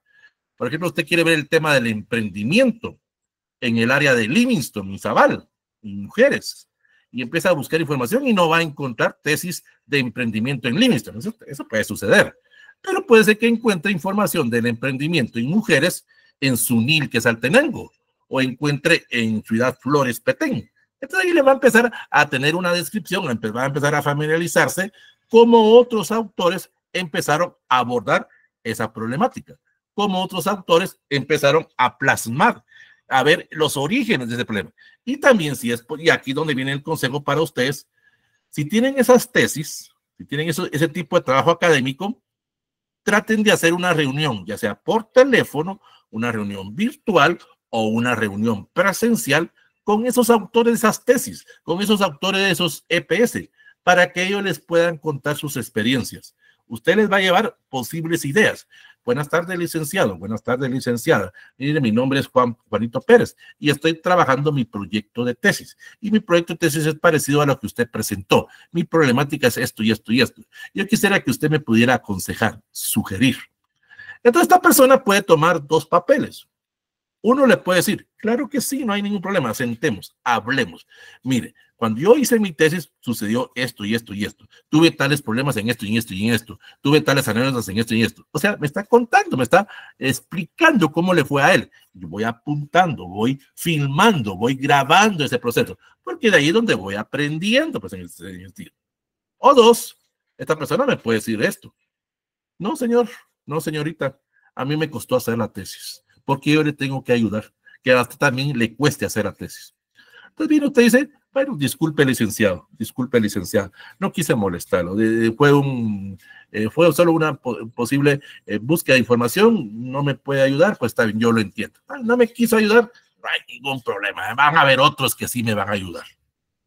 Speaker 1: Por ejemplo, usted quiere ver el tema del emprendimiento en el área de Livingston, Izabal, y mujeres, y empieza a buscar información y no va a encontrar tesis de emprendimiento en Livingston. Eso puede suceder. Pero puede ser que encuentre información del emprendimiento en mujeres en Sunil, que es Altenango, o encuentre en Ciudad Flores, Petén. Entonces ahí le va a empezar a tener una descripción, va a empezar a familiarizarse cómo otros autores empezaron a abordar esa problemática, cómo otros autores empezaron a plasmar, a ver los orígenes de ese problema. Y también si es, y aquí donde viene el consejo para ustedes, si tienen esas tesis, si tienen ese tipo de trabajo académico, traten de hacer una reunión, ya sea por teléfono, una reunión virtual o una reunión presencial con esos autores de esas tesis, con esos autores de esos EPS, para que ellos les puedan contar sus experiencias. Usted les va a llevar posibles ideas. Buenas tardes, licenciado. Buenas tardes, licenciada. Mire, mi nombre es Juanito Pérez y estoy trabajando mi proyecto de tesis. Y mi proyecto de tesis es parecido a lo que usted presentó. Mi problemática es esto y esto y esto. Yo quisiera que usted me pudiera aconsejar, sugerir. Entonces, esta persona puede tomar 2 papeles. Uno le puede decir, claro que sí, no hay ningún problema, sentemos, hablemos. Mire, cuando yo hice mi tesis, sucedió esto y esto y esto. Tuve tales problemas en esto y en esto y en esto. Tuve tales anécdotas en esto y en esto. O sea, me está contando, me está explicando cómo le fue a él. Yo voy apuntando, voy filmando, voy grabando ese proceso, porque de ahí es donde voy aprendiendo, pues, en el tiro. O 2, esta persona me puede decir esto. No, señor, no, señorita, a mí me costó hacer la tesis, porque yo le tengo que ayudar, que a usted también le cueste hacer la tesis. Entonces viene usted y dice, bueno, disculpe, licenciada, no quise molestarlo, fue solo una posible búsqueda de información, no me puede ayudar, pues está bien, yo lo entiendo. No me quiso ayudar, no hay ningún problema, van a haber otros que sí me van a ayudar.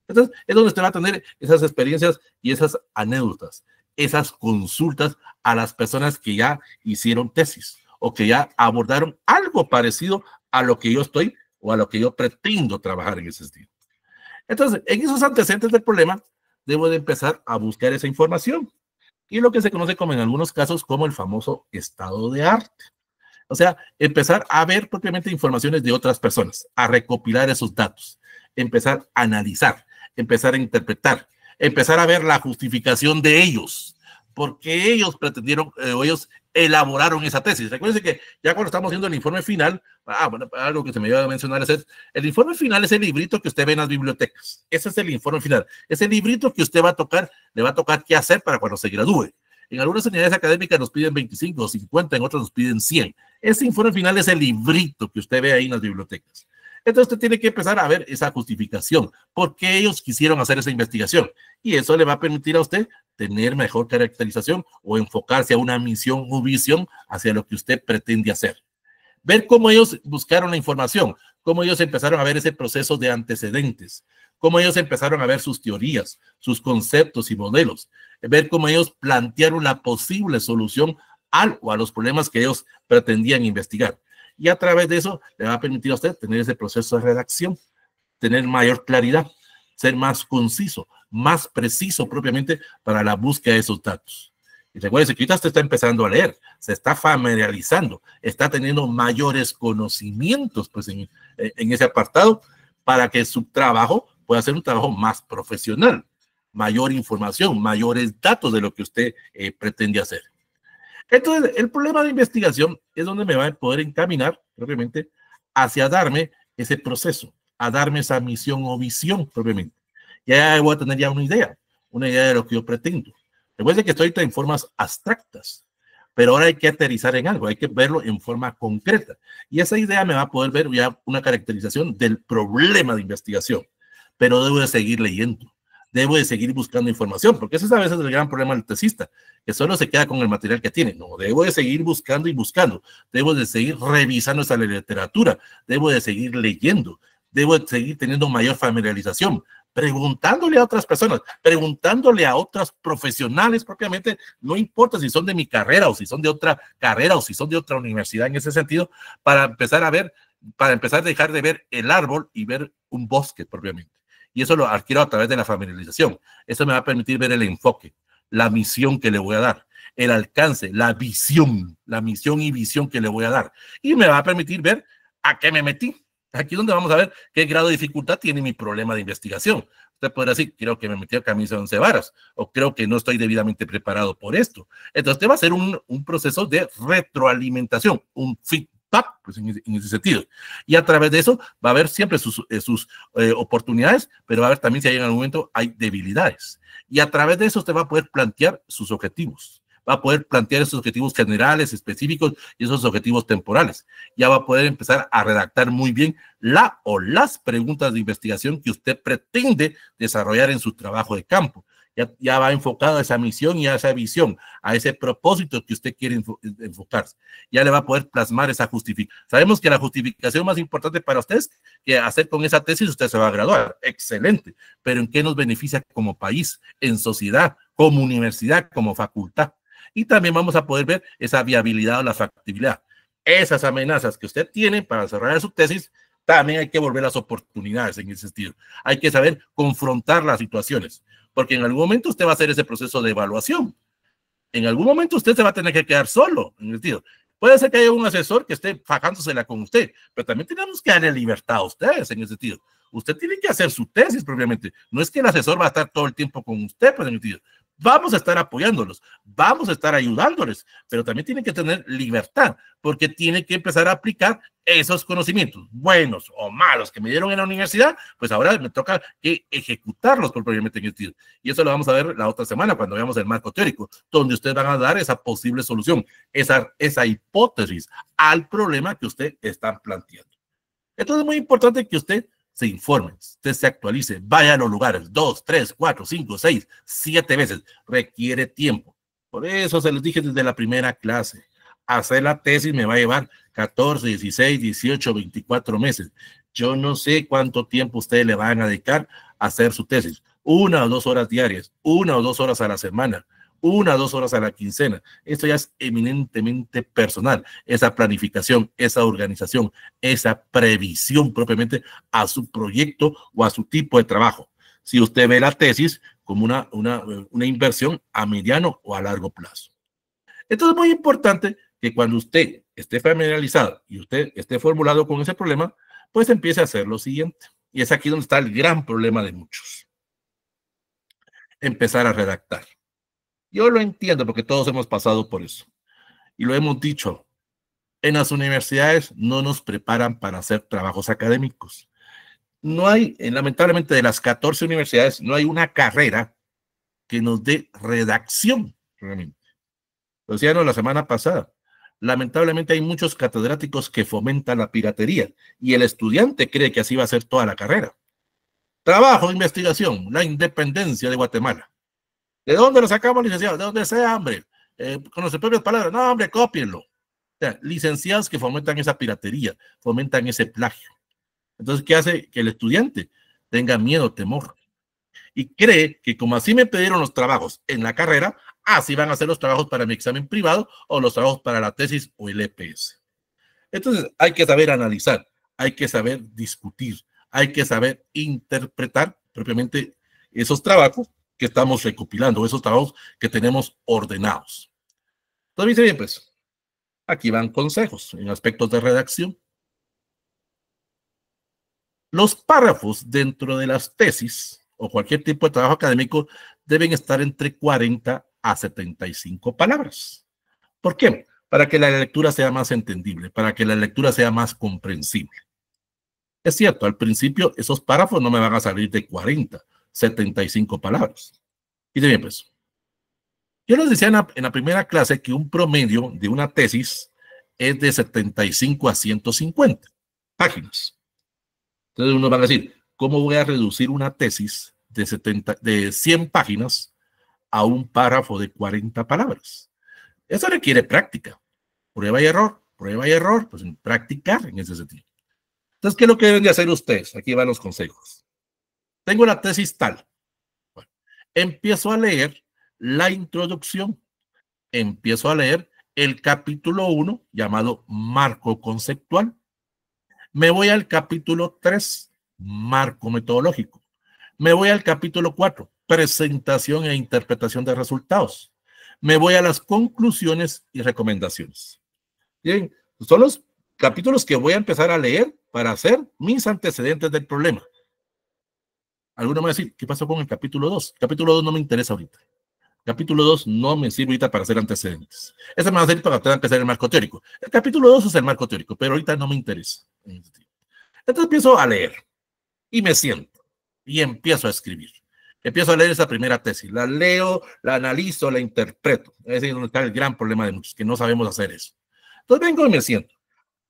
Speaker 1: Entonces es donde usted va a tener esas experiencias y esas anécdotas, esas consultas a las personas que ya hicieron tesis o que ya abordaron algo parecido a lo que yo estoy o a lo que yo pretendo trabajar en ese estilo. Entonces, en esos antecedentes del problema, debo de empezar a buscar esa información y lo que se conoce como en algunos casos como el famoso estado de arte. O sea, empezar a ver propiamente informaciones de otras personas, a recopilar esos datos, empezar a analizar, empezar a interpretar, empezar a ver la justificación de ellos, porque ellos pretendieron, ellos elaboraron esa tesis. Recuerden que ya cuando estamos haciendo el informe final, bueno, algo que se me iba a mencionar es el informe final es el librito que usted ve en las bibliotecas. Ese es el informe final. Es el librito que usted va a tocar, le va a tocar qué hacer para cuando se gradúe. En algunas unidades académicas nos piden 25 o 50, en otras nos piden 100. Ese informe final es el librito que usted ve ahí en las bibliotecas. Entonces usted tiene que empezar a ver esa justificación, por qué ellos quisieron hacer esa investigación. Y eso le va a permitir a usted tener mejor caracterización o enfocarse a una misión o visión hacia lo que usted pretende hacer. Ver cómo ellos buscaron la información, cómo ellos empezaron a ver ese proceso de antecedentes, cómo ellos empezaron a ver sus teorías, sus conceptos y modelos, ver cómo ellos plantearon la posible solución a los problemas que ellos pretendían investigar. Y a través de eso le va a permitir a usted tener ese proceso de redacción, tener mayor claridad, ser más conciso, más preciso propiamente para la búsqueda de esos datos. Y recuerde que ahorita usted está empezando a leer, se está familiarizando, está teniendo mayores conocimientos pues, en ese apartado para que su trabajo pueda ser un trabajo más profesional, mayor información, mayores datos de lo que usted pretende hacer. Entonces, el problema de investigación es donde me va a poder encaminar propiamente hacia darme ese proceso, a darme esa misión o visión propiamente. Ya voy a tener ya una idea de lo que yo pretendo. Recuerden que estoy en formas abstractas, pero ahora hay que aterrizar en algo, hay que verlo en forma concreta. Y esa idea me va a poder ver ya una caracterización del problema de investigación, pero debo de seguir leyendo. Debo de seguir buscando información, porque ese es a veces el gran problema del tesista, que solo se queda con el material que tiene. No, debo de seguir buscando y buscando. Debo de seguir revisando esa literatura. Debo de seguir leyendo. Debo de seguir teniendo mayor familiarización, preguntándole a otras personas, preguntándole a otras profesionales propiamente, no importa si son de mi carrera o si son de otra carrera o si son de otra universidad en ese sentido, para empezar a ver, para empezar a dejar de ver el árbol y ver un bosque propiamente. Y eso lo adquiero a través de la familiarización. Eso me va a permitir ver el enfoque, la misión que le voy a dar, el alcance, la misión y visión que le voy a dar. Y me va a permitir ver a qué me metí. Aquí es donde vamos a ver qué grado de dificultad tiene mi problema de investigación. Usted podrá decir, creo que me metí a camisa de 11 varas, o creo que no estoy debidamente preparado por esto. Entonces, usted va a hacer un proceso de retroalimentación, un feedback, pues en ese sentido. Y a través de eso va a haber siempre sus oportunidades, pero va a haber también si hay en algún momento hay debilidades. Y a través de eso usted va a poder plantear sus objetivos. Va a poder plantear esos objetivos generales, específicos y esos objetivos temporales. Ya va a poder empezar a redactar muy bien la o las preguntas de investigación que usted pretende desarrollar en su trabajo de campo. Ya va enfocado a esa misión y a esa visión, a ese propósito que usted quiere enfocarse. Ya le va a poder plasmar esa justificación. Sabemos que la justificación más importante para usted es que hacer con esa tesis usted se va a graduar. Excelente. Pero ¿en qué nos beneficia como país, en sociedad, como universidad, como facultad? Y también vamos a poder ver esa viabilidad o la factibilidad. Esas amenazas que usted tiene para desarrollar su tesis, también hay que volver las oportunidades en ese sentido. Hay que saber confrontar las situaciones, porque en algún momento usted va a hacer ese proceso de evaluación. En algún momento usted se va a tener que quedar solo, en el sentido. Puede ser que haya un asesor que esté fajándosela con usted, pero también tenemos que darle libertad a ustedes en ese sentido. Usted tiene que hacer su tesis propiamente. No es que el asesor va a estar todo el tiempo con usted, pues en el sentido. Vamos a estar apoyándolos, vamos a estar ayudándoles, pero también tienen que tener libertad, porque tienen que empezar a aplicar esos conocimientos, buenos o malos, que me dieron en la universidad, pues ahora me toca que ejecutarlos propiamente en el sentido. Y eso lo vamos a ver la otra semana, cuando veamos el marco teórico, donde ustedes van a dar esa posible solución, esa hipótesis al problema que usted está planteando. Entonces es muy importante que usted se informe, usted se actualice, vaya a los lugares 2, 3, 4, 5, 6, 7 veces. Requiere tiempo. Por eso se les dije desde la primera clase. Hacer la tesis me va a llevar 14, 16, 18, 24 meses. Yo no sé cuánto tiempo ustedes le van a dedicar a hacer su tesis. 1 o 2 horas diarias, 1 o 2 horas a la semana, 1 o 2 horas a la quincena. Esto ya es eminentemente personal. Esa planificación, esa organización, esa previsión propiamente a su proyecto o a su tipo de trabajo. Si usted ve la tesis como una inversión a mediano o a largo plazo. Entonces es muy importante que cuando usted esté familiarizado y usted esté formulado con ese problema, pues empiece a hacer lo siguiente. Y es aquí donde está el gran problema de muchos. Empezar a redactar. Yo lo entiendo porque todos hemos pasado por eso. Y lo hemos dicho, en las universidades no nos preparan para hacer trabajos académicos. No hay, lamentablemente, de las 14 universidades, no hay una carrera que nos dé redacción, realmente. Lo decíamos la semana pasada. Lamentablemente hay muchos catedráticos que fomentan la piratería y el estudiante cree que así va a ser toda la carrera. Trabajo, investigación, la independencia de Guatemala. ¿De dónde lo sacamos, licenciado? De donde sea, hombre. Con las propias palabras. No, hombre, cópienlo. O sea, licenciados que fomentan esa piratería, fomentan ese plagio. Entonces, ¿qué hace? Que el estudiante tenga miedo, temor. Y cree que como así me pidieron los trabajos en la carrera, así van a ser los trabajos para mi examen privado o los trabajos para la tesis o el EPS. Entonces, hay que saber analizar, hay que saber discutir, hay que saber interpretar propiamente esos trabajos que estamos recopilando, esos trabajos que tenemos ordenados. Entonces, dice bien, pues, aquí van consejos en aspectos de redacción. Los párrafos dentro de las tesis o cualquier tipo de trabajo académico deben estar entre 40 a 75 palabras. ¿Por qué? Para que la lectura sea más entendible, para que la lectura sea más comprensible. Es cierto, al principio esos párrafos no me van a salir de 40, 75 palabras. Y bien, pues, yo les decía en la primera clase que un promedio de una tesis es de 75 a 150 páginas. Entonces uno va a decir, ¿cómo voy a reducir una tesis de 100 páginas a un párrafo de 40 palabras? Eso requiere práctica, prueba y error, pues practicar en ese sentido. Entonces, ¿qué es lo que deben de hacer ustedes? Aquí van los consejos. Tengo la tesis tal. Bueno, empiezo a leer la introducción, empiezo a leer el capítulo 1 llamado marco conceptual. Me voy al capítulo 3, marco metodológico. Me voy al capítulo 4, presentación e interpretación de resultados. Me voy a las conclusiones y recomendaciones. Bien, son los capítulos que voy a empezar a leer para hacer mis antecedentes del problema. Alguno me va a decir, ¿qué pasó con el capítulo 2? El capítulo 2 no me interesa ahorita. El capítulo 2 no me sirve ahorita para hacer antecedentes. Ese me va a servir para que tengan que hacer el marco teórico. El capítulo 2 es el marco teórico, pero ahorita no me interesa. Entonces empiezo a leer y me siento y empiezo a escribir. Empiezo a leer esa primera tesis. La leo, la analizo, la interpreto. Es donde está el gran problema de muchos, que no sabemos hacer eso. Entonces vengo y me siento.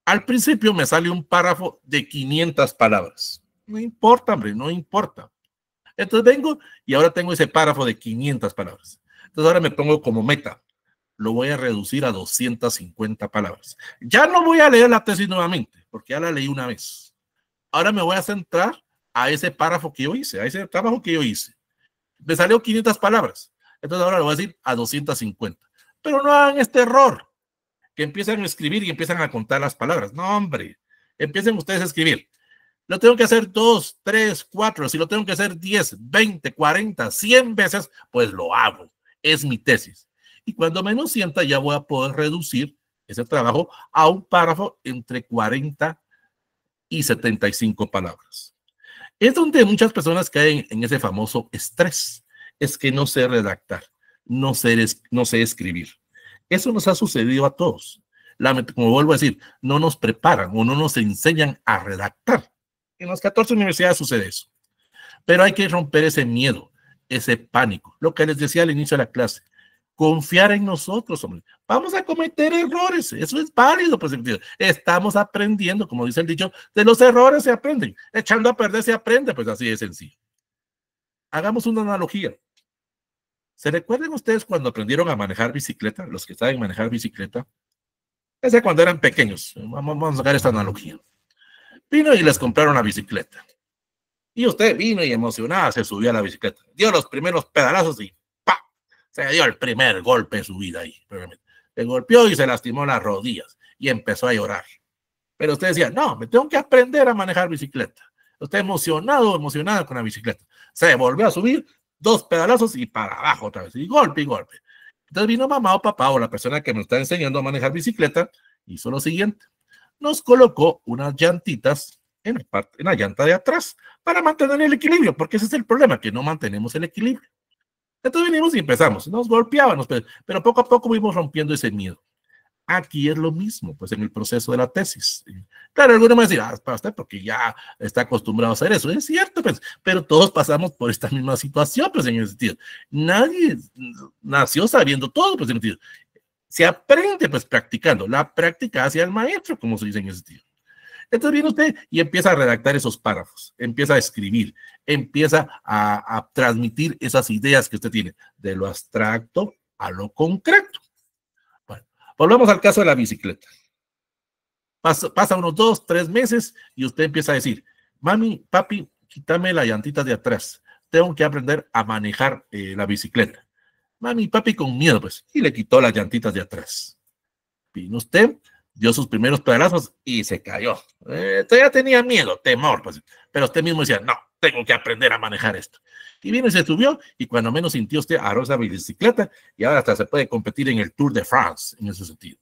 Speaker 1: Al principio me sale un párrafo de 500 palabras. No importa, hombre, no importa. Entonces vengo y ahora tengo ese párrafo de 500 palabras. Entonces ahora me pongo como meta. Lo voy a reducir a 250 palabras. Ya no voy a leer la tesis nuevamente, porque ya la leí una vez. Ahora me voy a centrar a ese párrafo que yo hice, a ese trabajo que yo hice. Me salió 500 palabras. Entonces ahora lo voy a decir a 250. Pero no hagan este error, que empiezan a escribir y empiezan a contar las palabras. No, hombre, empiecen ustedes a escribir. Lo tengo que hacer 2, 3, 4. Si lo tengo que hacer 10, 20, 40, 100 veces, pues lo hago. Es mi tesis. Y cuando menos sienta, ya voy a poder reducir ese trabajo a un párrafo entre 40 y 75 palabras. Es donde muchas personas caen en ese famoso estrés. Es que no sé redactar, no sé escribir. Eso nos ha sucedido a todos. Como vuelvo a decir, no nos preparan o no nos enseñan a redactar. En las 14 universidades sucede eso. Pero hay que romper ese miedo, ese pánico. Lo que les decía al inicio de la clase. Confiar en nosotros, hombre. Vamos a cometer errores. Eso es válido, pues. Estamos aprendiendo, como dice el dicho, de los errores se aprenden. Echando a perder se aprende, pues así de sencillo. Hagamos una analogía. ¿Se recuerdan ustedes cuando aprendieron a manejar bicicleta? Los que saben manejar bicicleta. Ese cuando eran pequeños. Vamos a sacar esta analogía. Vino y les compraron la bicicleta. Y usted vino y emocionada se subió a la bicicleta. Dio los primeros pedalazos y ¡pa! Se dio el primer golpe de su vida ahí. Se golpeó y se lastimó las rodillas y empezó a llorar. Pero usted decía, no, me tengo que aprender a manejar bicicleta. Usted emocionado, emocionada con la bicicleta. Se volvió a subir, 2 pedalazos y para abajo otra vez. Y golpe y golpe. Entonces vino mamá o papá o la persona que me está enseñando a manejar bicicleta, hizo lo siguiente. Nos colocó unas llantitas en la llanta de atrás para mantener el equilibrio, porque ese es el problema, que no mantenemos el equilibrio. Entonces venimos y empezamos, nos golpeábamos, pero poco a poco fuimos rompiendo ese miedo. Aquí es lo mismo, pues en el proceso de la tesis. Claro, alguno me va a decir, para usted porque ya está acostumbrado a hacer eso. Es cierto, pues, pero todos pasamos por esta misma situación, pues en ese sentido. Nadie nació sabiendo todo, pues en ese sentido. Se aprende, pues practicando. La práctica hacia el maestro, como se dice en ese sentido. Entonces viene usted y empieza a redactar esos párrafos, empieza a escribir, empieza a transmitir esas ideas que usted tiene, de lo abstracto a lo concreto. Bueno, volvamos al caso de la bicicleta. Pasa unos 2, 3 meses y usted empieza a decir, mami, papi, quítame la llantita de atrás. Tengo que aprender a manejar la bicicleta. Mami, papi con miedo, pues, y le quitó las llantitas de atrás. Vino usted, dio sus primeros pedazos y se cayó. Todavía tenía miedo, temor, pues, pero usted mismo decía, no, tengo que aprender a manejar esto. Y vino y se subió, y cuando menos sintió usted, agarró esa bicicleta, y ahora hasta se puede competir en el Tour de France, en ese sentido.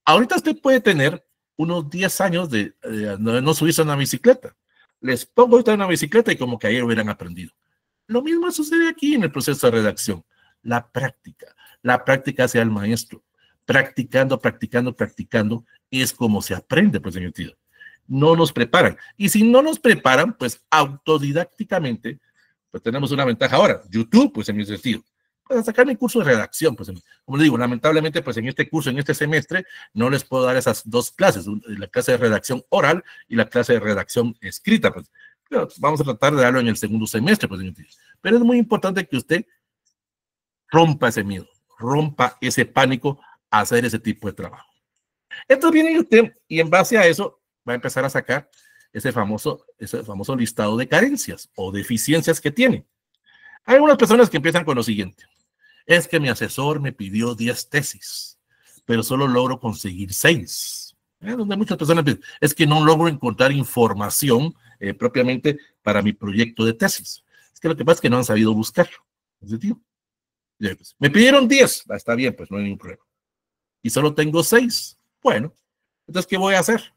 Speaker 1: Ahorita usted puede tener unos 10 años de no subirse a una bicicleta. Les pongo ahorita una bicicleta y como que ayer hubieran aprendido. Lo mismo sucede aquí en el proceso de redacción. La práctica hacia el maestro. Practicando, practicando, practicando, es como se aprende, pues, en el sentido. No nos preparan. Y si no nos preparan, pues, autodidácticamente, pues, tenemos una ventaja ahora. YouTube, pues, en mi sentido. Para sacar mi curso de redacción, pues, como le digo, lamentablemente, pues, en este curso, en este semestre, no les puedo dar esas dos clases, la clase de redacción oral y la clase de redacción escrita, pues. Pero vamos a tratar de darlo en el segundo semestre, pues, pero es muy importante que usted rompa ese miedo, rompa ese pánico a hacer ese tipo de trabajo. Entonces viene usted y en base a eso va a empezar a sacar ese famoso listado de carencias o deficiencias que tiene. Hay algunas personas que empiezan con lo siguiente. Es que mi asesor me pidió 10 tesis, pero solo logro conseguir 6. Donde muchas personas dicen, es que no logro encontrar información propiamente para mi proyecto de tesis. Es que lo que pasa es que no han sabido buscarlo. Me pidieron 10, está bien, pues no hay ningún problema. Y solo tengo 6. Bueno, entonces, ¿qué voy a hacer?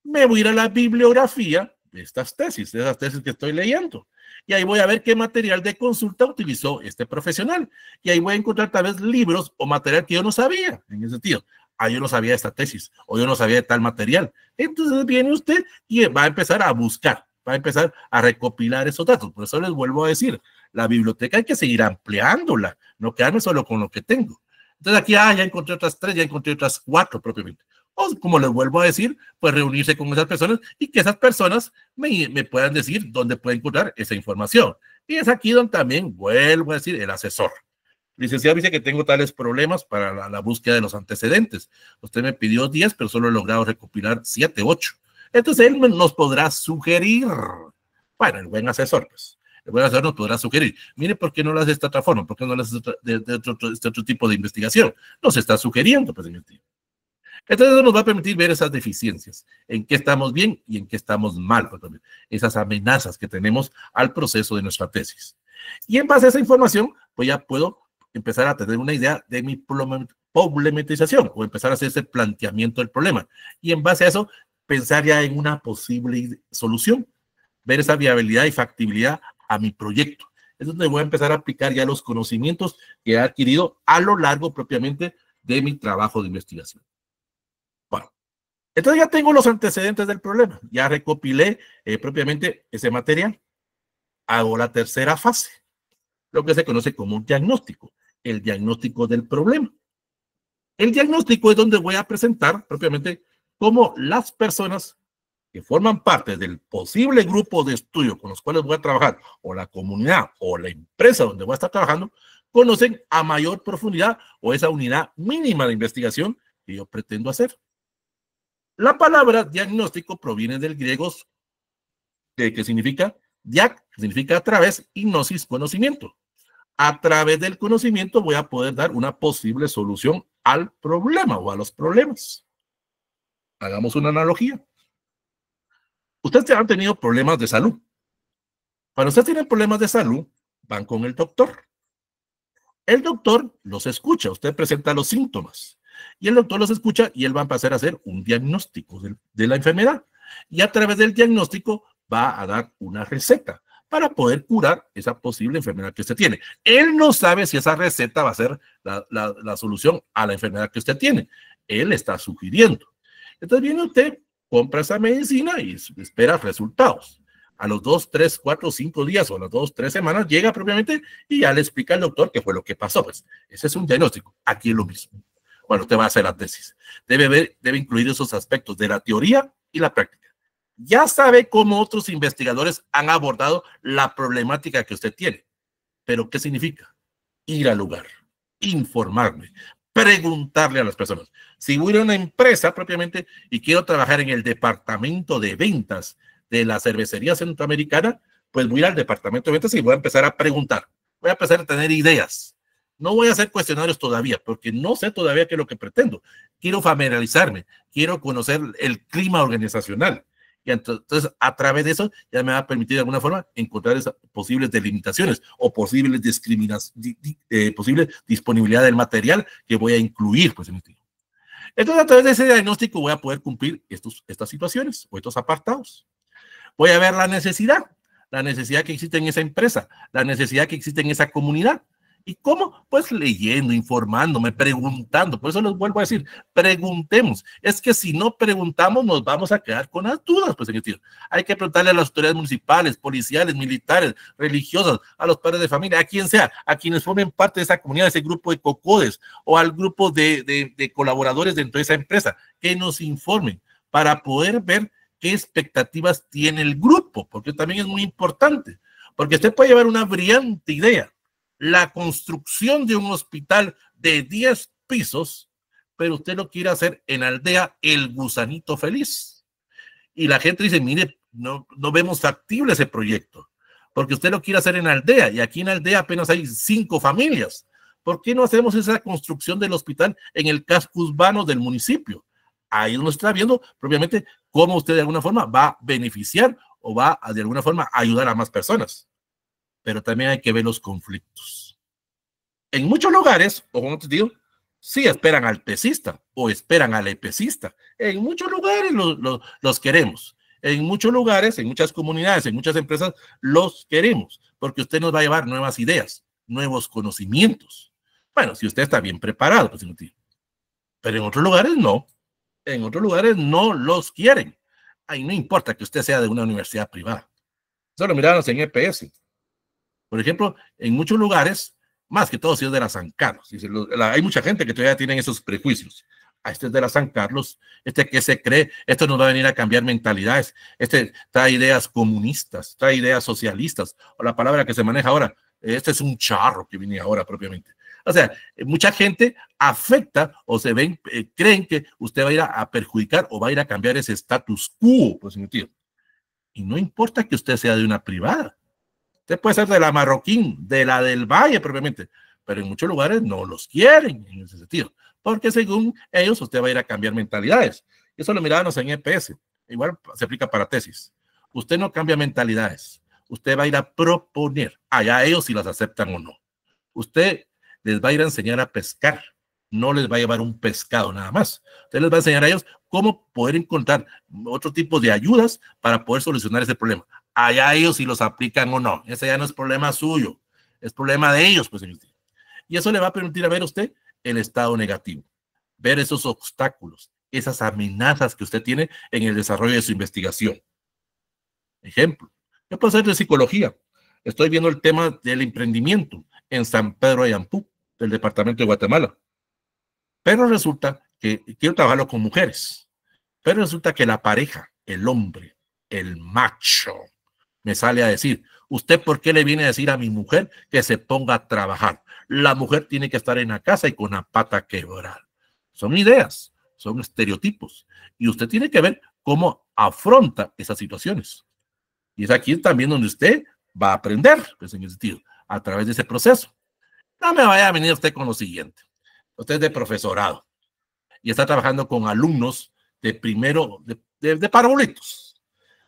Speaker 1: Me voy a ir a la bibliografía de estas tesis, de esas tesis que estoy leyendo. Y ahí voy a ver qué material de consulta utilizó este profesional. Y ahí voy a encontrar tal vez libros o material que yo no sabía, en ese sentido. Yo no sabía de esta tesis, o yo no sabía de tal material. Entonces viene usted y va a empezar a buscar, va a empezar a recopilar esos datos. Por eso les vuelvo a decir, la biblioteca hay que seguir ampliándola, no quedarme solo con lo que tengo. Entonces aquí, ya encontré otras 3, ya encontré otras 4 propiamente. O como les vuelvo a decir, pues reunirse con esas personas y que esas personas me puedan decir dónde pueden encontrar esa información. Y es aquí donde también vuelvo a decir el asesor. Licenciado, dice que tengo tales problemas para la búsqueda de los antecedentes. Usted me pidió 10, pero solo he logrado recopilar 7, 8. Entonces él nos podrá sugerir. Bueno, el buen asesor, pues. El buen asesor nos podrá sugerir. Mire, ¿por qué no lo hace de esta otra forma? ¿Por qué no lo hace de otro tipo de investigación? Nos está sugiriendo, pues, en el tiempo. Entonces eso nos va a permitir ver esas deficiencias, en qué estamos bien y en qué estamos mal, esas amenazas que tenemos al proceso de nuestra tesis. Y en base a esa información, pues ya puedo empezar a tener una idea de mi problematización o empezar a hacer ese planteamiento del problema. Y en base a eso, pensar ya en una posible solución, ver esa viabilidad y factibilidad a mi proyecto. Es donde voy a empezar a aplicar ya los conocimientos que he adquirido a lo largo propiamente de mi trabajo de investigación. Bueno, entonces ya tengo los antecedentes del problema, ya recopilé propiamente ese material. Hago la tercera fase, lo que se conoce como un diagnóstico, el diagnóstico del problema. El diagnóstico es donde voy a presentar propiamente cómo las personas que forman parte del posible grupo de estudio con los cuales voy a trabajar, o la comunidad o la empresa donde voy a estar trabajando, conocen a mayor profundidad o esa unidad mínima de investigación que yo pretendo hacer. La palabra diagnóstico proviene del griego que significa diag, que significa a través, y gnosis, conocimiento. A través del conocimiento voy a poder dar una posible solución al problema o a los problemas. Hagamos una analogía. Ustedes han tenido problemas de salud. Cuando ustedes tienen problemas de salud, van con el doctor. El doctor los escucha, usted presenta los síntomas. Y el doctor los escucha y él va a empezar a hacer un diagnóstico de la enfermedad. Y a través del diagnóstico va a dar una receta para poder curar esa posible enfermedad que usted tiene. Él no sabe si esa receta va a ser la solución a la enfermedad que usted tiene. Él está sugiriendo. Entonces viene usted, compra esa medicina y espera resultados. A los 2, 3, 4, 5 días o a las 2, 3 semanas llega propiamente y ya le explica al doctor qué fue lo que pasó. Pues ese es un diagnóstico. Aquí es lo mismo. Bueno, usted va a hacer la tesis. Debe incluir esos aspectos de la teoría y la práctica. Ya sabe cómo otros investigadores han abordado la problemática que usted tiene. Pero, ¿qué significa? Ir al lugar, informarme, preguntarle a las personas. Si voy a una empresa propiamente y quiero trabajar en el departamento de ventas de la cervecería centroamericana, pues voy a ir al departamento de ventas y voy a empezar a preguntar. Voy a empezar a tener ideas. No voy a hacer cuestionarios todavía, porque no sé todavía qué es lo que pretendo. Quiero familiarizarme, quiero conocer el clima organizacional. Y entonces, a través de eso, ya me va a permitir de alguna forma encontrar esas posibles delimitaciones o posibles posible disponibilidad del material que voy a incluir, pues, en el título. Entonces, a través de ese diagnóstico voy a poder cumplir estas situaciones o estos apartados. Voy a ver la necesidad que existe en esa empresa, la necesidad que existe en esa comunidad. ¿Y cómo? Pues leyendo, informándome, preguntando. Por eso les vuelvo a decir, preguntemos. Es que si no preguntamos, nos vamos a quedar con las dudas. Pues, hay que preguntarle a las autoridades municipales, policiales, militares, religiosas, a los padres de familia, a quien sea, a quienes formen parte de esa comunidad, de ese grupo de cocodes o al grupo de colaboradores dentro de esa empresa, que nos informen para poder ver qué expectativas tiene el grupo, porque también es muy importante, porque usted puede llevar una brillante idea, la construcción de un hospital de 10 pisos, pero usted lo quiere hacer en Aldea El Gusanito Feliz. Y la gente dice, mire, no vemos factible ese proyecto, porque usted lo quiere hacer en Aldea, y aquí en Aldea apenas hay 5 familias. ¿Por qué no hacemos esa construcción del hospital en el casco urbano del municipio? Ahí uno está viendo propiamente cómo usted de alguna forma va a beneficiar o va a de alguna forma ayudar a más personas. Pero también hay que ver los conflictos. En muchos lugares, o como te digo, sí esperan al pesista o esperan al epecista. En muchos lugares los queremos. En muchos lugares, en muchas comunidades, en muchas empresas, los queremos, porque usted nos va a llevar nuevas ideas, nuevos conocimientos. Bueno, si usted está bien preparado, pues, pero en otros lugares no. En otros lugares no los quieren. Ahí no importa que usted sea de una universidad privada. Eso lo miramos en EPS. Por ejemplo, en muchos lugares, más que todo si es de la San Carlos, hay mucha gente que todavía tiene esos prejuicios. Este es de la San Carlos, este que se cree, esto nos va a venir a cambiar mentalidades, este trae ideas comunistas, trae ideas socialistas, o la palabra que se maneja ahora, este es un charro que viene ahora propiamente. O sea, mucha gente afecta o se ven, creen que usted va a ir a perjudicar o va a ir a cambiar ese status quo, pues, sentido. Y no importa que usted sea de una privada. Usted puede ser de la Marroquín, de la del Valle propiamente, pero en muchos lugares no los quieren en ese sentido, porque según ellos usted va a ir a cambiar mentalidades. Eso lo mirábamos en EPS. Igual se aplica para tesis. Usted no cambia mentalidades. Usted va a ir a proponer. Allá ellos si las aceptan o no. Usted les va a ir a enseñar a pescar. No les va a llevar un pescado nada más. Usted les va a enseñar a ellos cómo poder encontrar otro tipo de ayudas para poder solucionar ese problema. Allá ellos si los aplican o no. Ese ya no es problema suyo. Es problema de ellos, pues. Y eso le va a permitir a ver a usted el estado negativo. Ver esos obstáculos, esas amenazas que usted tiene en el desarrollo de su investigación. Ejemplo, yo puedo hacer de psicología. Estoy viendo el tema del emprendimiento en San Pedro de Ayampú, del departamento de Guatemala. Pero resulta que quiero trabajarlo con mujeres. Pero resulta que la pareja, el hombre, el macho, me sale a decir, ¿usted por qué le viene a decir a mi mujer que se ponga a trabajar? La mujer tiene que estar en la casa y con la pata quebrada. Son ideas, son estereotipos. Y usted tiene que ver cómo afronta esas situaciones. Y es aquí también donde usted va a aprender, pues, en ese sentido, a través de ese proceso. No me vaya a venir usted con lo siguiente. Usted es de profesorado y está trabajando con alumnos de primero, de parvulitos.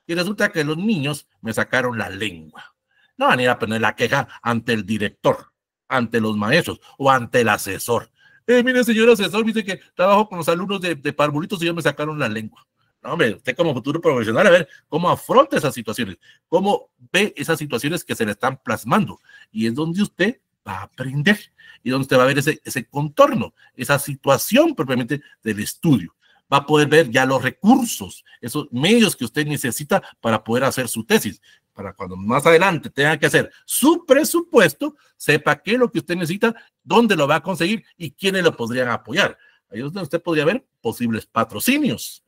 Speaker 1: Y resulta que los niños me sacaron la lengua. No van a ir a poner la queja ante el director, ante los maestros o ante el asesor. Mire, señor asesor, dice que trabajo con los alumnos de parvulitos y ellos me sacaron la lengua. No, hombre, usted como futuro profesional, a ver cómo afronta esas situaciones, cómo ve esas situaciones que se le están plasmando. Y es donde usted va a aprender y donde usted va a ver ese contorno, esa situación propiamente del estudio. Va a poder ver ya los recursos, esos medios que usted necesita para poder hacer su tesis, para cuando más adelante tenga que hacer su presupuesto, sepa qué es lo que usted necesita, dónde lo va a conseguir y quiénes lo podrían apoyar. Ahí es donde usted podría ver posibles patrocinios,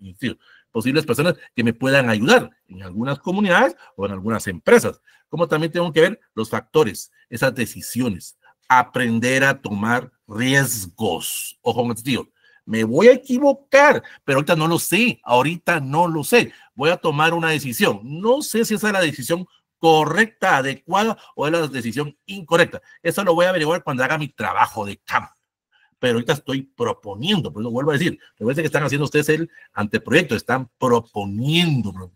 Speaker 1: posibles personas que me puedan ayudar en algunas comunidades o en algunas empresas. Como también tengo que ver los factores, esas decisiones, aprender a tomar riesgos. Ojo, me voy a equivocar, pero ahorita no lo sé, Voy a tomar una decisión. No sé si esa es la decisión correcta, adecuada o es la decisión incorrecta. Eso lo voy a averiguar cuando haga mi trabajo de campo. Pero ahorita estoy proponiendo, pues lo vuelvo a decir, me parece que están haciendo ustedes el anteproyecto, están proponiendo, bro.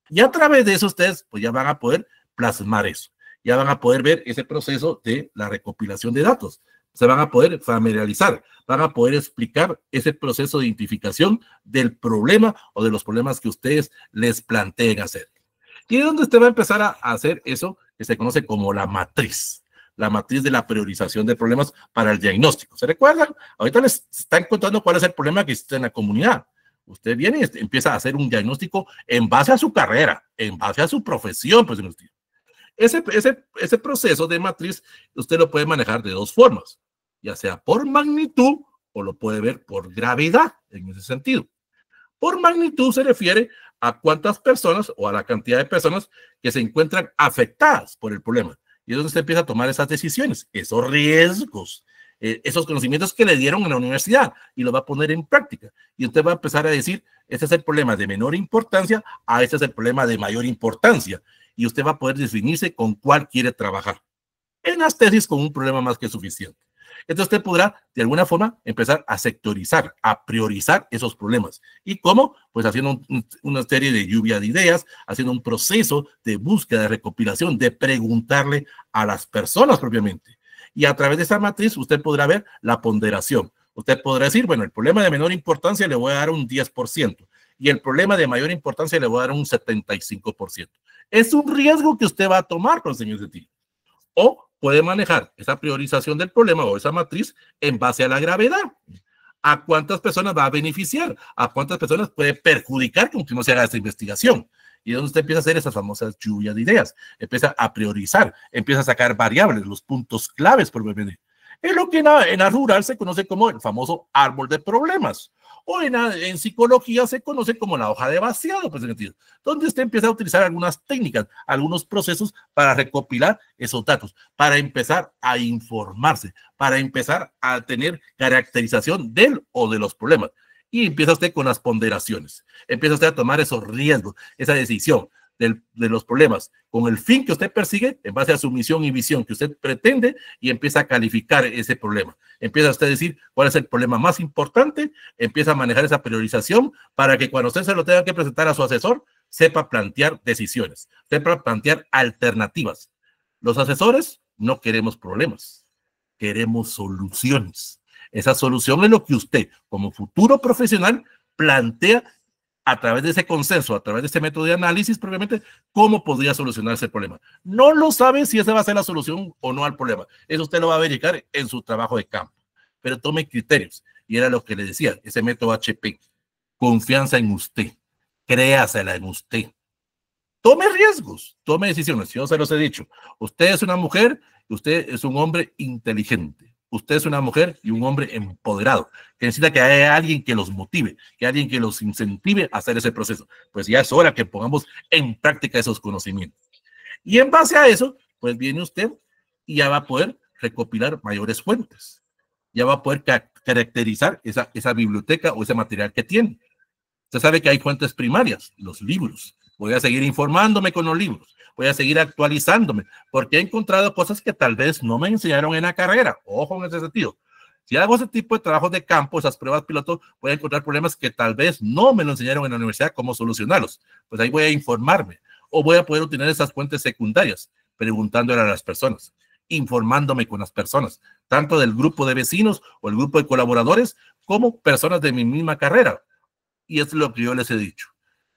Speaker 1: Y a través de eso ustedes pues ya van a poder plasmar eso, ya van a poder ver ese proceso de la recopilación de datos, se van a poder familiarizar, van a poder explicar ese proceso de identificación del problema o de los problemas que ustedes les planteen hacer. Y es donde usted va a empezar a hacer eso que se conoce como la matriz de la priorización de problemas para el diagnóstico. ¿Se recuerdan? Ahorita les están contando cuál es el problema que existe en la comunidad. Usted viene y empieza a hacer un diagnóstico en base a su carrera, en base a su profesión. Pues, ese proceso de matriz usted lo puede manejar de dos formas, ya sea por magnitud o lo puede ver por gravedad en ese sentido. Por magnitud se refiere a cuántas personas o a la cantidad de personas que se encuentran afectadas por el problema. Y es donde usted empieza a tomar esas decisiones, esos riesgos, esos conocimientos que le dieron en la universidad y los va a poner en práctica. Y usted va a empezar a decir, este es el problema de menor importancia, este es el problema de mayor importancia. Y usted va a poder definirse con cuál quiere trabajar. En las tesis con un problema más que suficiente. Entonces usted podrá, de alguna forma, empezar a sectorizar, a priorizar esos problemas. ¿Y cómo? Pues haciendo una serie de lluvia de ideas, haciendo un proceso de búsqueda, de recopilación, de preguntarle a las personas propiamente. Y a través de esa matriz usted podrá ver la ponderación. Usted podrá decir, bueno, el problema de menor importancia le voy a dar un 10% y el problema de mayor importancia le voy a dar un 75%. Es un riesgo que usted va a tomar con el señor de ti. O puede manejar esa priorización del problema o esa matriz en base a la gravedad. ¿A cuántas personas va a beneficiar? ¿A cuántas personas puede perjudicar que no se haga esta investigación? Y es donde usted empieza a hacer esas famosas lluvias de ideas. Empieza a priorizar, empieza a sacar variables, los puntos claves probablemente. Es lo que en la rural se conoce como el famoso árbol de problemas. O en psicología se conoce como la hoja de vaciado, pues, donde usted empieza a utilizar algunas técnicas, algunos procesos para recopilar esos datos, para empezar a informarse, para empezar a tener caracterización del o de los problemas. Y empieza usted con las ponderaciones, empieza usted a tomar esos riesgos, esa decisión de los problemas, con el fin que usted persigue, en base a su misión y visión que usted pretende, y empieza a calificar ese problema. Empieza usted a decir cuál es el problema más importante, empieza a manejar esa priorización para que cuando usted se lo tenga que presentar a su asesor, sepa plantear decisiones, sepa plantear alternativas. Los asesores no queremos problemas, queremos soluciones. Esa solución es lo que usted, como futuro profesional, plantea a través de ese consenso, a través de ese método de análisis, previamente, cómo podría solucionarse el problema. No lo sabe si esa va a ser la solución o no al problema. Eso usted lo va a verificar en su trabajo de campo. Pero tome criterios. Y era lo que le decía, ese método HP. Confianza en usted. Créasela en usted. Tome riesgos, tome decisiones. Yo se los he dicho. Usted es una mujer, usted es un hombre inteligente. Usted es una mujer y un hombre empoderado, que necesita que haya alguien que los motive, que haya alguien que los incentive a hacer ese proceso. Pues ya es hora que pongamos en práctica esos conocimientos. Y en base a eso, pues viene usted y ya va a poder recopilar mayores fuentes. Ya va a poder caracterizar esa biblioteca o ese material que tiene. Usted sabe que hay fuentes primarias, los libros. Voy a seguir informándome con los libros. Voy a seguir actualizándome, porque he encontrado cosas que tal vez no me enseñaron en la carrera. Ojo en ese sentido. Si hago ese tipo de trabajos de campo, esas pruebas piloto, voy a encontrar problemas que tal vez no me lo enseñaron en la universidad, cómo solucionarlos. Pues ahí voy a informarme. O voy a poder obtener esas fuentes secundarias, preguntándole a las personas, informándome con las personas, tanto del grupo de vecinos o el grupo de colaboradores, como personas de mi misma carrera. Y es lo que yo les he dicho.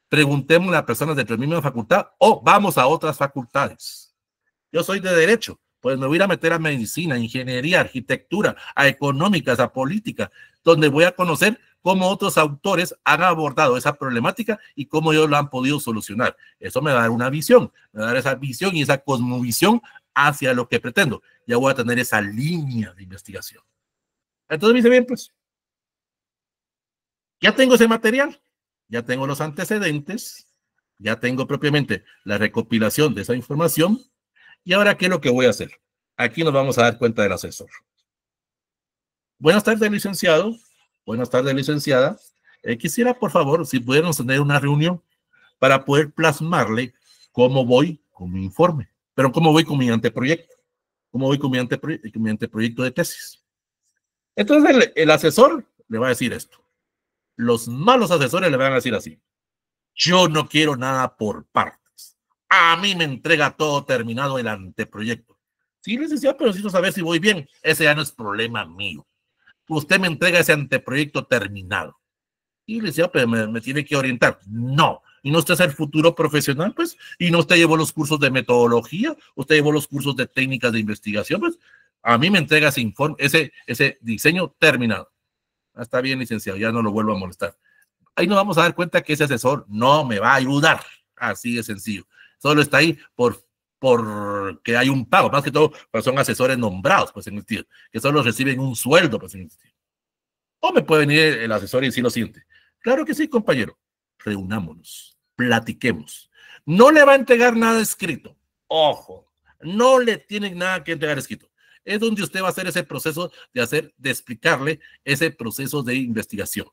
Speaker 1: Preguntémosle a personas de la misma facultad o vamos a otras facultades. Yo soy de derecho, pues me voy a ir a meter a medicina, ingeniería, arquitectura, a económicas, a política, donde voy a conocer cómo otros autores han abordado esa problemática y cómo ellos lo han podido solucionar. Eso me va a dar una visión, me va a dar esa visión y esa cosmovisión hacia lo que pretendo. Ya voy a tener esa línea de investigación. Entonces me dice, bien, pues, ya tengo ese material. Ya tengo los antecedentes, ya tengo propiamente la recopilación de esa información. ¿Y ahora qué es lo que voy a hacer? Aquí nos vamos a dar cuenta del asesor. Buenas tardes, licenciado. Buenas tardes, licenciada. Quisiera, por favor, si pudiéramos tener una reunión para poder plasmarle cómo voy con mi informe. Pero ¿cómo voy con mi anteproyecto? ¿Cómo voy con mi anteproyecto de tesis? Entonces el asesor le va a decir esto. Los malos asesores le van a decir así. Yo no quiero nada por partes. A mí me entrega todo terminado el anteproyecto. Sí, licenciado, pero necesito saber si voy bien. Ese ya no es problema mío. Usted me entrega ese anteproyecto terminado. Y le decía, pero me tiene que orientar. No. ¿Y no usted es el futuro profesional, pues? ¿Y no usted llevó los cursos de metodología? ¿Usted llevó los cursos de técnicas de investigación? Pues a mí me entrega ese informe, ese diseño terminado. Está bien, licenciado, ya no lo vuelvo a molestar. Ahí nos vamos a dar cuenta que ese asesor no me va a ayudar. Así de sencillo. Solo está ahí porque hay un pago. Más que todo, pues son asesores nombrados, pues en el sentido, que solo reciben un sueldo, pues en el sentido. O me puede venir el asesor y decir lo siguiente. Claro que sí, compañero. Reunámonos, platiquemos. No le va a entregar nada escrito. Ojo, no le tienen nada que entregar escrito. Es donde usted va a hacer ese proceso de explicarle ese proceso de investigación.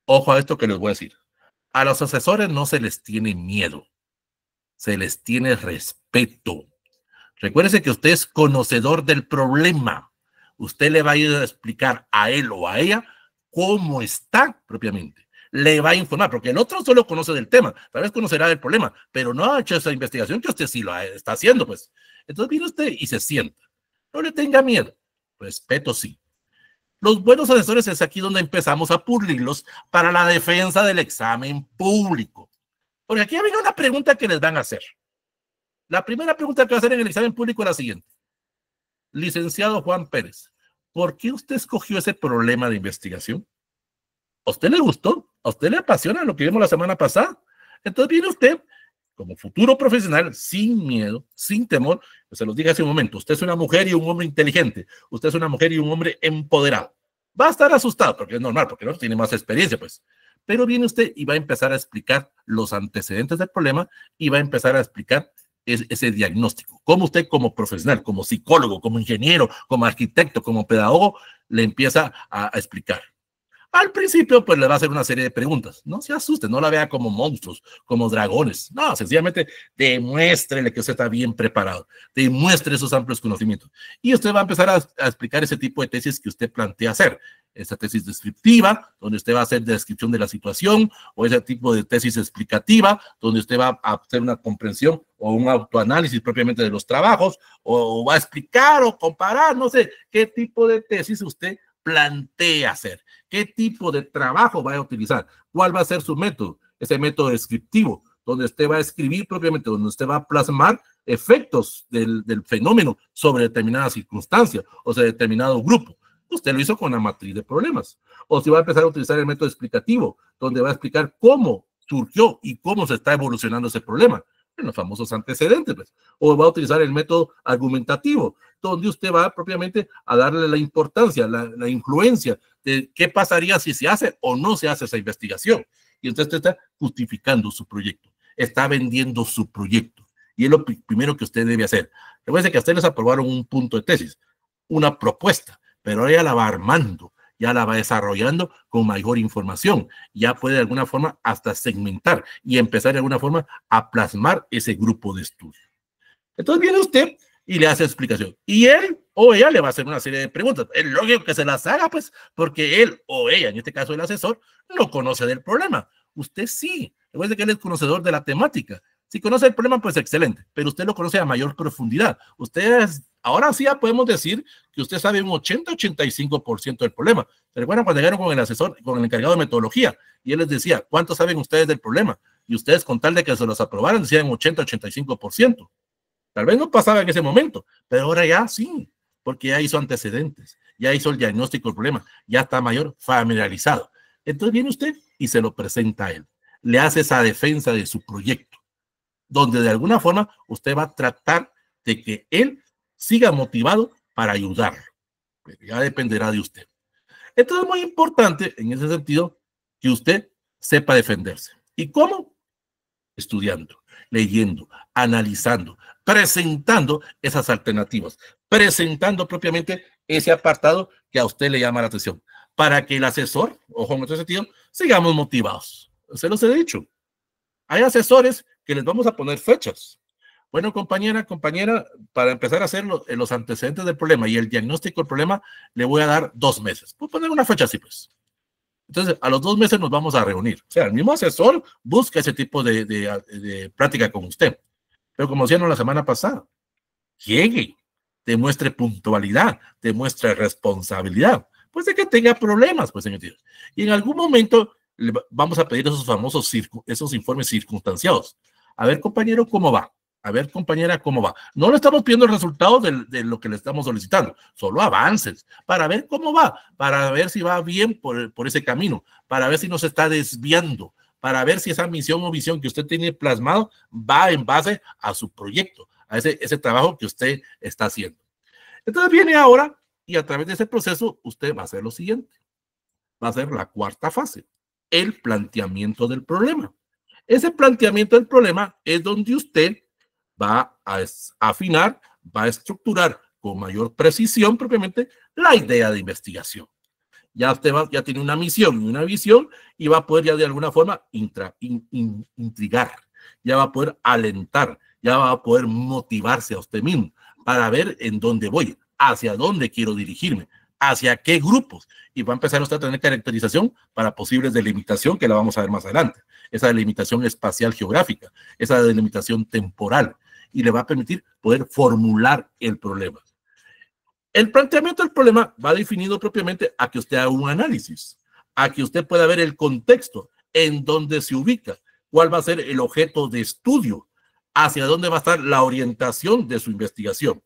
Speaker 1: Ojo a esto que les voy a decir. A los asesores no se les tiene miedo, se les tiene respeto. Recuérdese que usted es conocedor del problema. Usted le va a ir a explicar a él o a ella cómo está propiamente. Le va a informar, porque el otro solo conoce del tema, tal vez conocerá del problema, pero no ha hecho esa investigación que usted sí lo está haciendo, pues. Entonces viene usted y se sienta. No le tenga miedo. Respeto sí. Los buenos asesores es aquí donde empezamos a pulirlos para la defensa del examen público. Porque aquí viene una pregunta que les van a hacer. La primera pregunta que va a hacer en el examen público es la siguiente. Licenciado Juan Pérez, ¿por qué usted escogió ese problema de investigación? ¿A usted le gustó? ¿A usted le apasiona lo que vimos la semana pasada? Entonces viene usted, como futuro profesional, sin miedo, sin temor, pues se los dije hace un momento, usted es una mujer y un hombre inteligente, usted es una mujer y un hombre empoderado. Va a estar asustado, porque es normal, porque no tiene más experiencia, pues. Pero viene usted y va a empezar a explicar los antecedentes del problema y va a empezar a explicar ese diagnóstico. Cómo usted como profesional, como psicólogo, como ingeniero, como arquitecto, como pedagogo, le empieza a explicar. Al principio, pues le va a hacer una serie de preguntas. No se asuste, no la vea como monstruos, como dragones. No, sencillamente demuéstrele que usted está bien preparado, demuestre esos amplios conocimientos. Y usted va a empezar a explicar ese tipo de tesis que usted plantea hacer. Esa tesis descriptiva, donde usted va a hacer descripción de la situación, o ese tipo de tesis explicativa, donde usted va a hacer una comprensión o un autoanálisis propiamente de los trabajos, o va a explicar o comparar, no sé, qué tipo de tesis usted plantea hacer, qué tipo de trabajo va a utilizar, cuál va a ser su método, ese método descriptivo, donde usted va a escribir propiamente, donde usted va a plasmar efectos del fenómeno sobre determinada circunstancia o sobre determinado grupo. Usted lo hizo con la matriz de problemas. O si va a empezar a utilizar el método explicativo, donde va a explicar cómo surgió y cómo se está evolucionando ese problema, en los famosos antecedentes, pues. O va a utilizar el método argumentativo, donde usted va propiamente a darle la importancia, la influencia de qué pasaría si se hace o no se hace esa investigación. Y entonces usted está justificando su proyecto, está vendiendo su proyecto. Y es lo primero que usted debe hacer. Recuerden que a ustedes les aprobaron un punto de tesis, una propuesta, pero ella la va armando, ya la va desarrollando con mayor información, ya puede de alguna forma hasta segmentar y empezar de alguna forma a plasmar ese grupo de estudio. Entonces viene usted y le hace explicación, y él o ella le va a hacer una serie de preguntas. Es lógico que se las haga, pues, porque él o ella, en este caso el asesor, no conoce del problema. Usted sí, recuerde que él es conocedor de la temática. Si conoce el problema, pues excelente, pero usted lo conoce a mayor profundidad. Ahora sí ya podemos decir que usted sabe un 80-85% del problema. ¿Se recuerdan cuando llegaron con el asesor, con el encargado de metodología? Y él les decía, ¿cuánto saben ustedes del problema? Y ustedes, con tal de que se los aprobaran, decían 80-85%. Tal vez no pasaba en ese momento, pero ahora ya sí, porque ya hizo antecedentes, ya hizo el diagnóstico del problema, ya está mayor familiarizado. Entonces viene usted y se lo presenta a él. Le hace esa defensa de su proyecto, donde de alguna forma usted va a tratar de que él siga motivado para ayudarlo. Pero ya dependerá de usted. Entonces es muy importante en ese sentido que usted sepa defenderse. ¿Y cómo? Estudiando, leyendo, analizando, presentando esas alternativas, presentando propiamente ese apartado que a usted le llama la atención, para que el asesor, ojo en ese sentido, sigamos motivados. Se los he dicho. Hay asesores que les vamos a poner fechas. Bueno, compañera, para empezar a hacer los antecedentes del problema y el diagnóstico del problema, le voy a dar 2 meses. Puedo poner una fecha así, pues. Entonces, a los 2 meses nos vamos a reunir. O sea, el mismo asesor busca ese tipo de práctica con usted. Pero como decíamos la semana pasada, llegue, demuestre puntualidad, demuestre responsabilidad, pues de que tenga problemas, pues sentido. Y en algún momento vamos a pedir esos famosos esos informes circunstanciados. A ver, compañero, ¿cómo va? A ver, compañera, ¿cómo va? No le estamos pidiendo el resultado de lo que le estamos solicitando, solo avances, para ver cómo va, para ver si va bien por ese camino, para ver si no se está desviando, para ver si esa misión o visión que usted tiene plasmado va en base a su proyecto, a ese trabajo que usted está haciendo. Entonces viene ahora y a través de ese proceso usted va a hacer lo siguiente. Va a ser la cuarta fase, el planteamiento del problema. Ese planteamiento del problema es donde usted va a afinar, va a estructurar con mayor precisión propiamente la idea de investigación. Ya usted ya tiene una misión y una visión y va a poder ya de alguna forma intrigar, ya va a poder alentar, ya va a poder motivarse a usted mismo para ver en dónde voy, hacia dónde quiero dirigirme, hacia qué grupos. Y va a empezar usted a tener caracterización para posibles delimitación que la vamos a ver más adelante. Esa delimitación espacial geográfica, esa delimitación temporal, y le va a permitir poder formular el problema. El planteamiento del problema va definido propiamente a que usted haga un análisis, a que usted pueda ver el contexto, en dónde se ubica, cuál va a ser el objeto de estudio, hacia dónde va a estar la orientación de su investigación.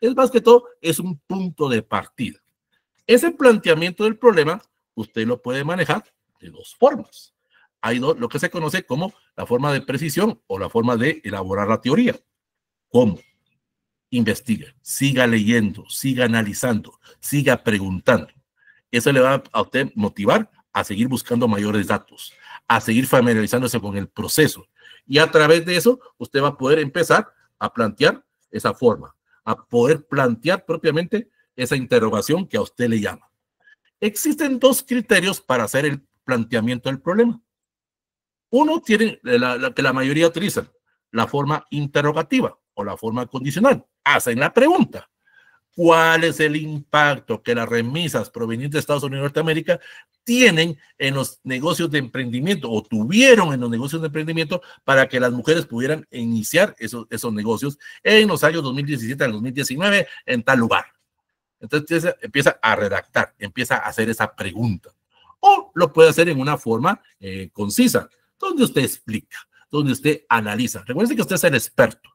Speaker 1: Es más que todo, es un punto de partida. Ese planteamiento del problema, usted lo puede manejar de 2 formas. Hay lo que se conoce como la forma de precisión o la forma de elaborar la teoría. ¿Cómo? Investiga, siga leyendo, siga analizando, siga preguntando. Eso le va a usted motivar a seguir buscando mayores datos, a seguir familiarizándose con el proceso. Y a través de eso, usted va a poder empezar a plantear esa forma, a poder plantear propiamente esa interrogación que a usted le llama. Existen 2 criterios para hacer el planteamiento del problema. Uno tiene la que la mayoría utiliza, la forma interrogativa o la forma condicional. Hacen la pregunta: ¿cuál es el impacto que las remesas provenientes de Estados Unidos y Norteamérica tienen en los negocios de emprendimiento o tuvieron en los negocios de emprendimiento para que las mujeres pudieran iniciar esos negocios en los años 2017 al 2019 en tal lugar? Entonces empieza a redactar, empieza a hacer esa pregunta. O lo puede hacer en una forma concisa, donde usted explica, donde usted analiza. Recuerde que usted es el experto.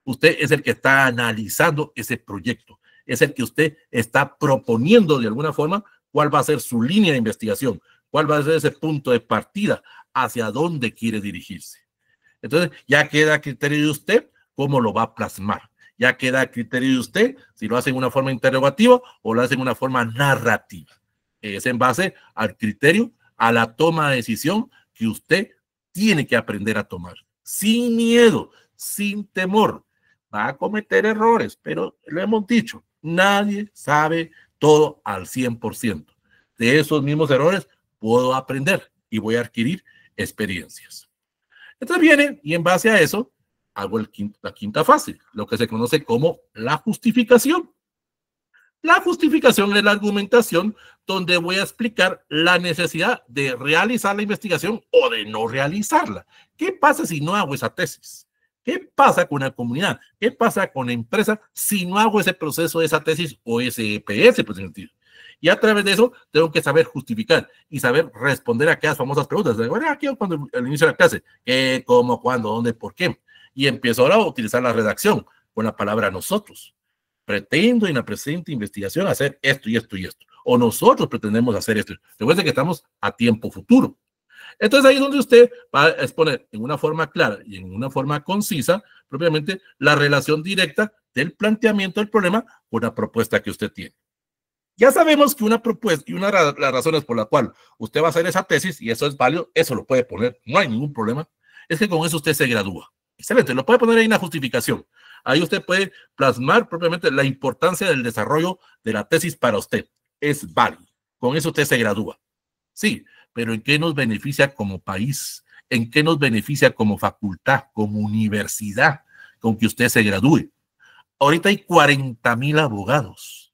Speaker 1: Usted es el que está analizando ese proyecto. Es el que usted está proponiendo de alguna forma cuál va a ser su línea de investigación, cuál va a ser ese punto de partida, hacia dónde quiere dirigirse. Entonces, ya queda a criterio de usted cómo lo va a plasmar. Ya queda a criterio de usted si lo hace en una forma interrogativa o lo hace en una forma narrativa. Es en base al criterio, a la toma de decisión que usted tiene que aprender a tomar. Sin miedo, sin temor. Va a cometer errores, pero lo hemos dicho, nadie sabe todo al 100%. De esos mismos errores puedo aprender y voy a adquirir experiencias. Entonces viene y en base a eso hago la quinta fase, lo que se conoce como la justificación. La justificación es la argumentación donde voy a explicar la necesidad de realizar la investigación o de no realizarla. ¿Qué pasa si no hago esa tesis? ¿Qué pasa con la comunidad? ¿Qué pasa con la empresa si no hago ese proceso, esa tesis o ese EPS? Pues, y a través de eso tengo que saber justificar y saber responder a aquellas famosas preguntas. Bueno, aquí cuando al inicio de la clase, ¿qué, cómo, cuándo, dónde, por qué? Y empiezo ahora a utilizar la redacción con la palabra nosotros. Pretendo en la presente investigación hacer esto y esto y esto. O nosotros pretendemos hacer esto. Recuerden que estamos a tiempo futuro. Entonces ahí es donde usted va a exponer en una forma clara y en una forma concisa, propiamente, la relación directa del planteamiento del problema con la propuesta que usted tiene. Ya sabemos que una propuesta y una de las razones por la cual usted va a hacer esa tesis, y eso es válido, eso lo puede poner, no hay ningún problema, es que con eso usted se gradúa. Excelente, lo puede poner ahí en la justificación. Ahí usted puede plasmar propiamente la importancia del desarrollo de la tesis para usted. Es válido. Con eso usted se gradúa. Sí, pero ¿en qué nos beneficia como país? ¿En qué nos beneficia como facultad, como universidad? con que usted se gradúe. Ahorita hay 40,000 abogados.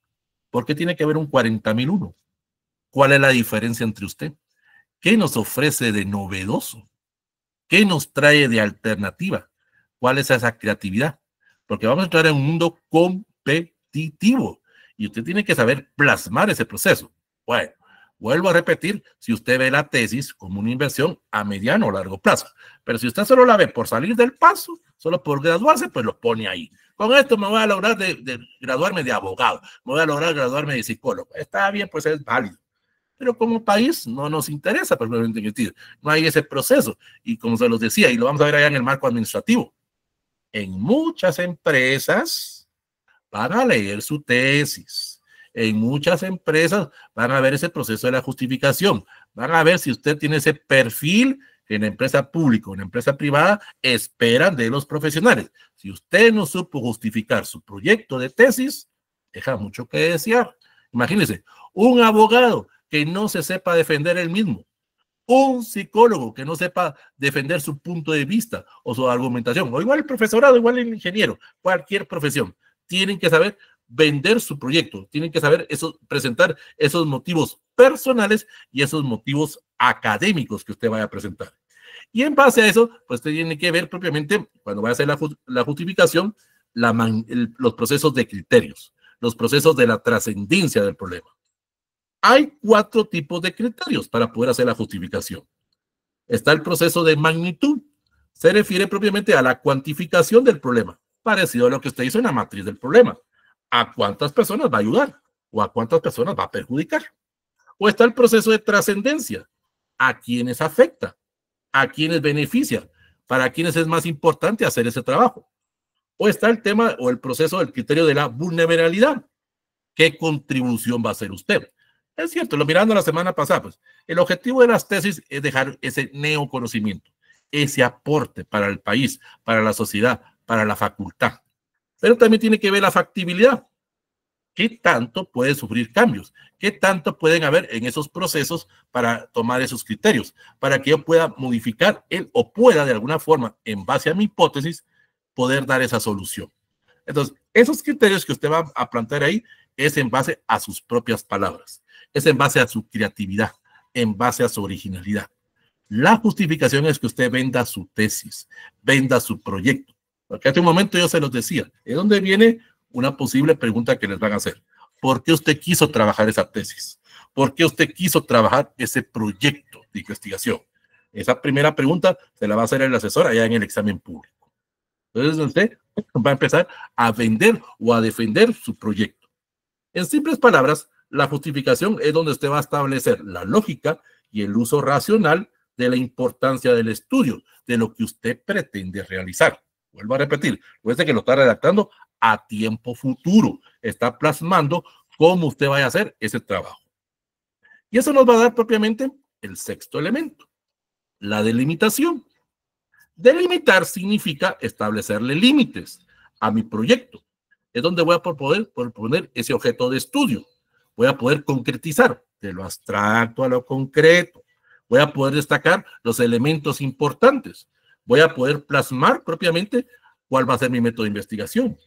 Speaker 1: ¿Por qué tiene que haber un 40,001? ¿Cuál es la diferencia entre usted? ¿Qué nos ofrece de novedoso? ¿Qué nos trae de alternativa? ¿Cuál es esa creatividad? Porque vamos a entrar en un mundo competitivo y usted tiene que saber plasmar ese proceso. Bueno, vuelvo a repetir, si usted ve la tesis como una inversión a mediano o largo plazo, pero si usted solo la ve por salir del paso, solo por graduarse, pues lo pone ahí. Con esto me voy a lograr de graduarme de abogado, me voy a lograr graduarme de psicólogo. Está bien, pues es válido. Pero como país no nos interesa, probablemente decir, no hay ese proceso. Y como se los decía, y lo vamos a ver allá en el marco administrativo, en muchas empresas van a leer su tesis. En muchas empresas van a ver ese proceso de la justificación. Van a ver si usted tiene ese perfil que en la empresa pública o en la empresa privada esperan de los profesionales. Si usted no supo justificar su proyecto de tesis, deja mucho que desear. Imagínese, un abogado que no se sepa defender él mismo, un psicólogo que no sepa defender su punto de vista o su argumentación, o igual el profesorado, igual el ingeniero, cualquier profesión, tienen que saber vender su proyecto, tienen que saber presentar esos motivos personales y esos motivos académicos que usted vaya a presentar. Y en base a eso, pues usted tiene que ver propiamente, cuando vaya a hacer la justificación, los procesos de criterios, los procesos de la trascendencia del problema. Hay 4 tipos de criterios para poder hacer la justificación. Está el proceso de magnitud. Se refiere propiamente a la cuantificación del problema, parecido a lo que usted hizo en la matriz del problema. ¿A cuántas personas va a ayudar? ¿O a cuántas personas va a perjudicar? O está el proceso de trascendencia. ¿A quiénes afecta? ¿A quiénes beneficia? ¿Para quiénes es más importante hacer ese trabajo? O está el tema o el proceso del criterio de la vulnerabilidad. ¿Qué contribución va a hacer usted? Es cierto, lo mirando la semana pasada, pues el objetivo de las tesis es dejar ese neoconocimiento, ese aporte para el país, para la sociedad, para la facultad. Pero también tiene que ver la factibilidad. ¿Qué tanto puede sufrir cambios? ¿Qué tanto pueden haber en esos procesos para tomar esos criterios? Para que yo pueda modificar él o pueda de alguna forma, en base a mi hipótesis, poder dar esa solución. Entonces, esos criterios que usted va a plantear ahí es en base a sus propias palabras. Es en base a su creatividad, en base a su originalidad. La justificación es que usted venda su tesis, venda su proyecto. Porque hace un momento yo se los decía, ¿de dónde viene una posible pregunta que les van a hacer? ¿Por qué usted quiso trabajar esa tesis? ¿Por qué usted quiso trabajar ese proyecto de investigación? Esa primera pregunta se la va a hacer el asesor allá en el examen público. Entonces usted va a empezar a vender o a defender su proyecto. En simples palabras, la justificación es donde usted va a establecer la lógica y el uso racional de la importancia del estudio, de lo que usted pretende realizar. Vuelvo a repetir, recuerde que lo está redactando a tiempo futuro, está plasmando cómo usted vaya a hacer ese trabajo. Y eso nos va a dar propiamente el sexto elemento, la delimitación. Delimitar significa establecerle límites a mi proyecto. Es donde voy a poder poner ese objeto de estudio. Voy a poder concretizar de lo abstracto a lo concreto. Voy a poder destacar los elementos importantes. Voy a poder plasmar propiamente cuál va a ser mi método de investigación.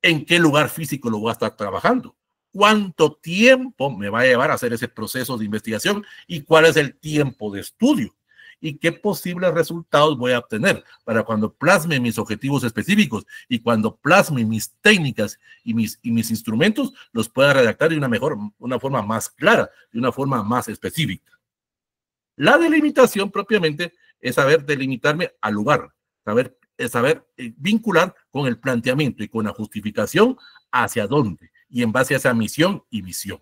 Speaker 1: En qué lugar físico lo voy a estar trabajando. Cuánto tiempo me va a llevar a hacer ese proceso de investigación y cuál es el tiempo de estudio. Y qué posibles resultados voy a obtener para cuando plasme mis objetivos específicos y cuando plasme mis técnicas y mis instrumentos, los pueda redactar de una forma más clara, de una forma más específica. La delimitación propiamente es saber delimitarme al lugar, saber vincular con el planteamiento y con la justificación hacia dónde y en base a esa misión y visión.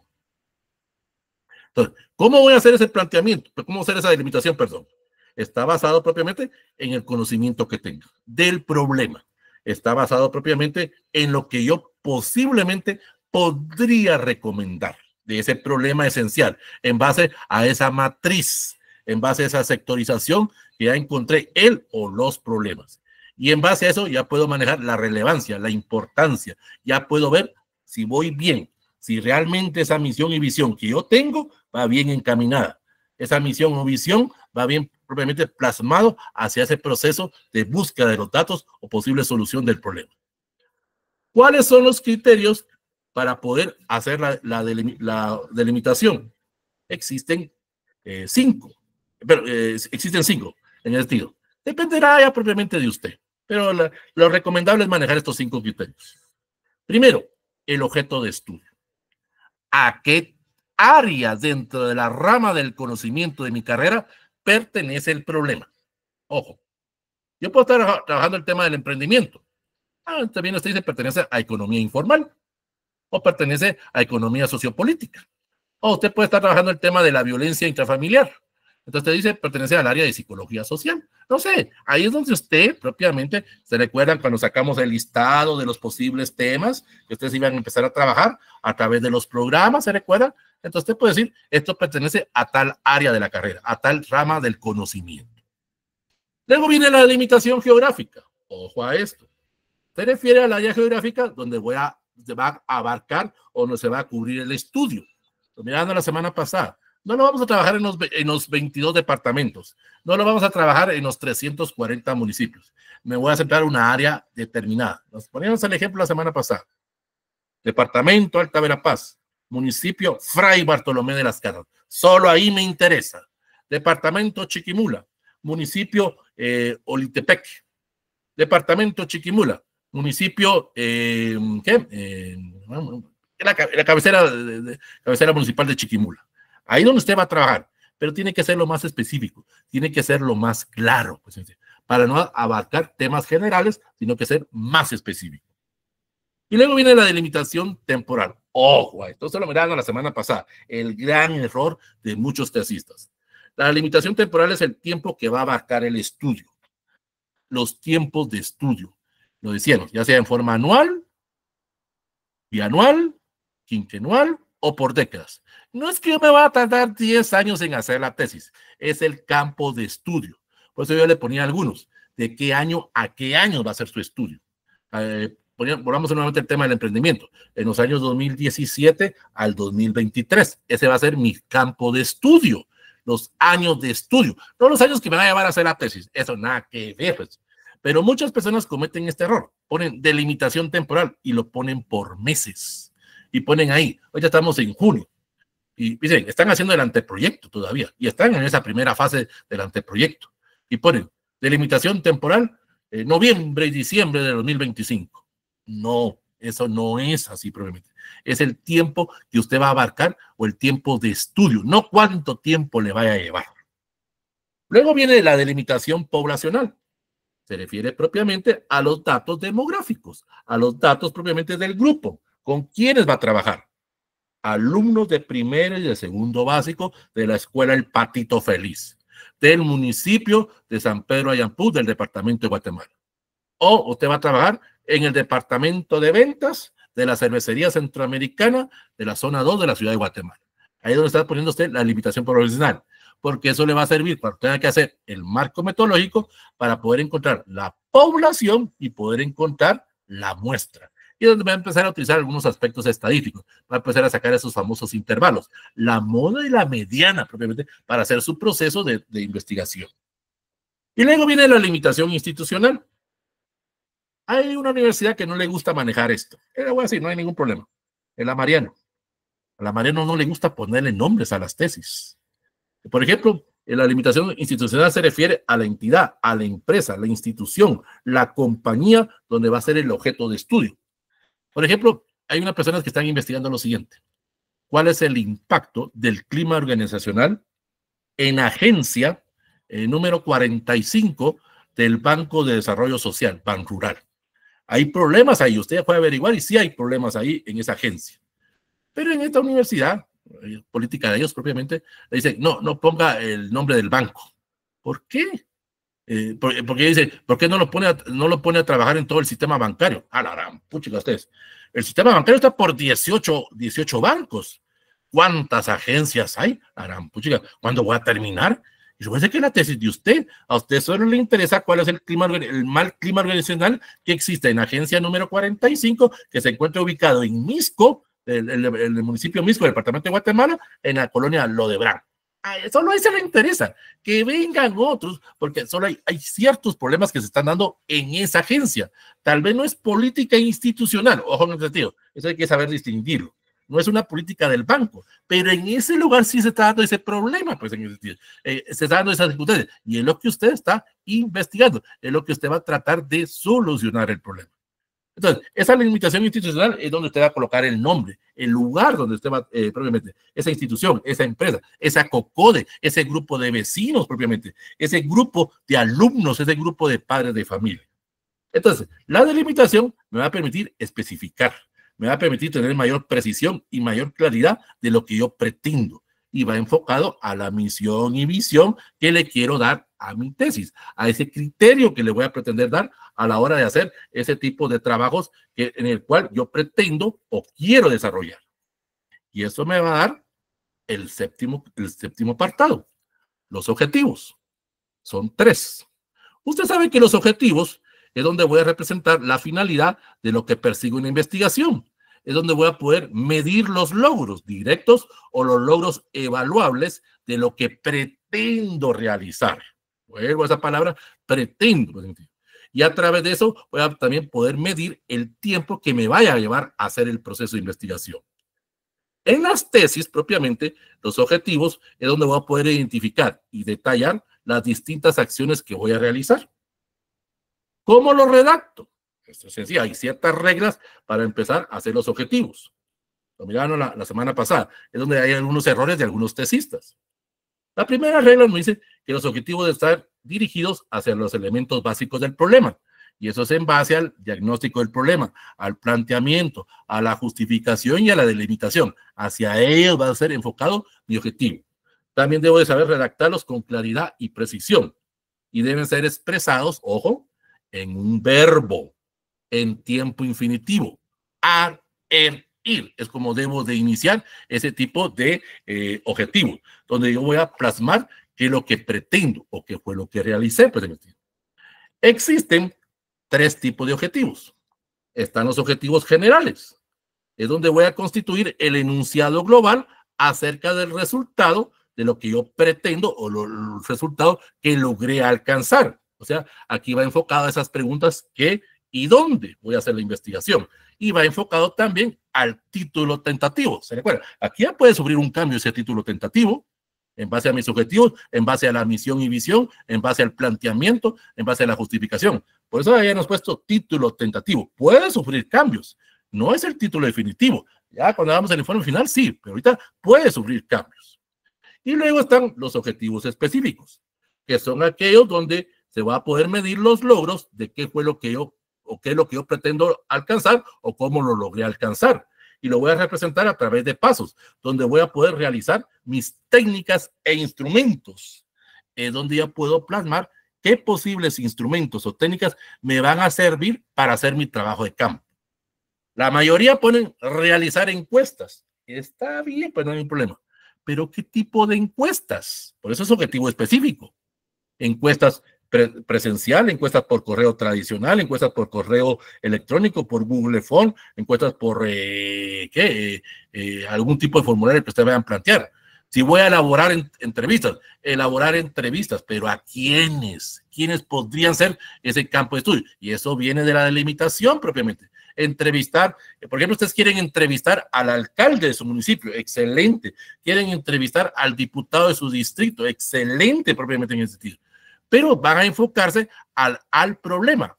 Speaker 1: Entonces, ¿cómo voy a hacer ese planteamiento? ¿Cómo hacer esa delimitación? Perdón. Está basado propiamente en el conocimiento que tenga del problema. Está basado propiamente en lo que yo posiblemente podría recomendar de ese problema esencial, en base a esa matriz, en base a esa sectorización que ya encontré él o los problemas. Y en base a eso ya puedo manejar la relevancia, la importancia, ya puedo ver si voy bien, si realmente esa misión y visión que yo tengo va bien encaminada. Esa misión o visión va bien propiamente plasmado hacia ese proceso de búsqueda de los datos o posible solución del problema. ¿Cuáles son los criterios para poder hacer la delimitación? Existen cinco, pero existen cinco en el sentido. Dependerá ya propiamente de usted, pero lo recomendable es manejar estos 5 criterios. Primero, el objeto de estudio. ¿A qué área dentro de la rama del conocimiento de mi carrera pertenece el problema? Ojo, yo puedo estar trabajando el tema del emprendimiento. También usted dice pertenece a economía informal o pertenece a economía sociopolítica. O usted puede estar trabajando el tema de la violencia intrafamiliar. Entonces te dice pertenece al área de psicología social. No sé, ahí es donde usted propiamente, se recuerdan cuando sacamos el listado de los posibles temas que ustedes iban a empezar a trabajar a través de los programas, ¿se recuerdan? Entonces usted puede decir, esto pertenece a tal área de la carrera, a tal rama del conocimiento. Luego viene la delimitación geográfica. Ojo a esto. Se refiere al área geográfica donde se va a abarcar o donde se va a cubrir el estudio. Mirando la semana pasada, no lo vamos a trabajar en los 22 departamentos, no lo vamos a trabajar en los 340 municipios. Me voy a centrar en una área determinada. Nos poníamos el ejemplo la semana pasada. Departamento Alta Verapaz, municipio Fray Bartolomé de las Casas. Solo ahí me interesa. Departamento Chiquimula, municipio Olitepec. Departamento Chiquimula, municipio la cabecera, cabecera municipal de Chiquimula. Ahí donde usted va a trabajar, pero tiene que ser lo más específico, tiene que ser lo más claro, pues, para no abarcar temas generales, sino que ser más específico. Y luego viene la delimitación temporal. Ojo, esto se lo miraron la semana pasada, el gran error de muchos tesistas. La delimitación temporal es el tiempo que va a abarcar el estudio, los tiempos de estudio. Lo decíamos, ya sea en forma anual, bianual, quinquenal o por décadas. No es que yo me vaya a tardar 10 años en hacer la tesis, es el campo de estudio. Por eso yo le ponía algunos, de qué año a qué año va a ser su estudio. Volvamos nuevamente el tema del emprendimiento. En los años 2017 al 2023, ese va a ser mi campo de estudio, los años de estudio, no los años que me van a llevar a hacer la tesis, eso nada que ver, pues. Pero muchas personas cometen este error, ponen delimitación temporal y lo ponen por meses. Y ponen ahí, hoy ya estamos en junio, y dicen, están haciendo el anteproyecto todavía, y están en esa primera fase del anteproyecto. Y ponen delimitación temporal, noviembre y diciembre de 2025. No, eso no es así probablemente. Es el tiempo que usted va a abarcar o el tiempo de estudio, no cuánto tiempo le vaya a llevar. Luego viene la delimitación poblacional. Se refiere propiamente a los datos demográficos, a los datos propiamente del grupo, con quienes va a trabajar. Alumnos de primero y de segundo básico de la escuela El Patito Feliz, del municipio de San Pedro Ayampú, del departamento de Guatemala. O usted va a trabajar en el departamento de ventas de la cervecería centroamericana de la zona 2 de la ciudad de Guatemala. Ahí es donde está poniendo usted la limitación profesional, porque eso le va a servir para tener que hacer el marco metodológico para poder encontrar la población y poder encontrar la muestra. Y donde va a empezar a utilizar algunos aspectos estadísticos, va a empezar a sacar esos famosos intervalos, la moda y la mediana propiamente, para hacer su proceso de investigación. Y luego viene la limitación institucional. Hay una universidad que no le gusta manejar esto. Le voy a decir, no hay ningún problema. Es la Mariano. A la Mariano no le gusta ponerle nombres a las tesis. Por ejemplo, la limitación institucional se refiere a la entidad, a la empresa, la institución, la compañía donde va a ser el objeto de estudio. Por ejemplo, hay unas personas que están investigando lo siguiente. ¿Cuál es el impacto del clima organizacional en agencia número 45 del Banco de Desarrollo Social, Banrural? Hay problemas ahí, usted puede averiguar y sí hay problemas ahí en esa agencia. Pero en esta universidad, política de ellos propiamente, le dicen, no ponga el nombre del banco. ¿Por qué? Porque dice, ¿por qué no lo pone a trabajar en todo el sistema bancario? Ah, la gran puchica ustedes. El sistema bancario está por 18 bancos. ¿Cuántas agencias hay? La gran puchica. ¿Cuándo voy a terminar? Y supone que la tesis de usted, a usted solo le interesa cuál es el mal clima organizacional que existe en agencia número 45, que se encuentra ubicado en Misco, el municipio Misco, del departamento de Guatemala, en la colonia Lodebrán. Solo a ese le interesa, que vengan otros, porque solo hay ciertos problemas que se están dando en esa agencia. Tal vez no es política institucional, ojo en el sentido, eso hay que saber distinguirlo. No es una política del banco, pero en ese lugar sí se está dando ese problema, pues en ese sentido, se está dando esas dificultades, y es lo que usted está investigando, es lo que usted va a tratar de solucionar el problema. Entonces, esa limitación institucional es donde usted va a colocar el nombre, el lugar donde usted va, propiamente, esa institución, esa empresa, esa COCODE, ese grupo de vecinos propiamente, ese grupo de alumnos, ese grupo de padres de familia. Entonces, la delimitación me va a permitir especificar, me va a permitir tener mayor precisión y mayor claridad de lo que yo pretendo. Y va enfocado a la misión y visión que le quiero dar a mi tesis, a ese criterio que le voy a pretender dar a la hora de hacer ese tipo de trabajos en el cual yo pretendo o quiero desarrollar. Y eso me va a dar el séptimo apartado, los objetivos. Son 3. Usted sabe que los objetivos es donde voy a representar la finalidad de lo que persigo en la investigación. Es donde voy a poder medir los logros directos o los logros evaluables de lo que pretendo realizar. Vuelvo a esa palabra, pretendo. Y a través de eso voy a también poder medir el tiempo que me vaya a llevar a hacer el proceso de investigación. En las tesis, propiamente, los objetivos es donde voy a poder identificar y detallar las distintas acciones que voy a realizar. ¿Cómo lo redacto? Esto es sencillo, hay ciertas reglas para empezar a hacer los objetivos. Lo miraron la semana pasada, es donde hay algunos errores de algunos tesistas. La primera regla nos dice que los objetivos deben estar dirigidos hacia los elementos básicos del problema. Y eso es en base al diagnóstico del problema, al planteamiento, a la justificación y a la delimitación. Hacia ellos va a ser enfocado mi objetivo. También debo de saber redactarlos con claridad y precisión. Y deben ser expresados, ojo, en un verbo, en tiempo infinitivo. Ar, ir. Es como debo de iniciar ese tipo de objetivo, donde yo voy a plasmar qué es lo que pretendo o qué fue lo que realicé. Pues, existen 3 tipos de objetivos. Están los objetivos generales. Es donde voy a constituir el enunciado global acerca del resultado de lo que yo pretendo o los resultados que logré alcanzar. O sea, aquí va enfocado a esas preguntas qué y dónde voy a hacer la investigación. Y va enfocado también al título tentativo. ¿Se recuerda? Aquí ya puede sufrir un cambio ese título tentativo en base a mis objetivos, en base a la misión y visión, en base al planteamiento, en base a la justificación. Por eso ya hemos puesto título tentativo. Puede sufrir cambios. No es el título definitivo. Ya cuando hagamos el informe final, sí, pero ahorita puede sufrir cambios. Y luego están los objetivos específicos, que son aquellos donde se va a poder medir los logros de qué fue lo que yo, o qué es lo que yo pretendo alcanzar, o cómo lo logré alcanzar. Y lo voy a representar a través de pasos, donde voy a poder realizar mis técnicas e instrumentos, donde ya puedo plasmar qué posibles instrumentos o técnicas me van a servir para hacer mi trabajo de campo. La mayoría ponen realizar encuestas. Está bien, pues no hay problema. Pero ¿qué tipo de encuestas? Por eso es objetivo específico. Encuestas presencial, encuestas por correo tradicional, encuestas por correo electrónico, por Google Phone, encuestas por algún tipo de formulario que ustedes vayan a plantear. Si voy a elaborar elaborar entrevistas, pero ¿a quiénes? ¿Quiénes podrían ser ese campo de estudio? Y eso viene de la delimitación propiamente. Entrevistar, por ejemplo, ustedes quieren entrevistar al alcalde de su municipio, excelente. Quieren entrevistar al diputado de su distrito, excelente propiamente en ese sentido. Pero van a enfocarse al problema.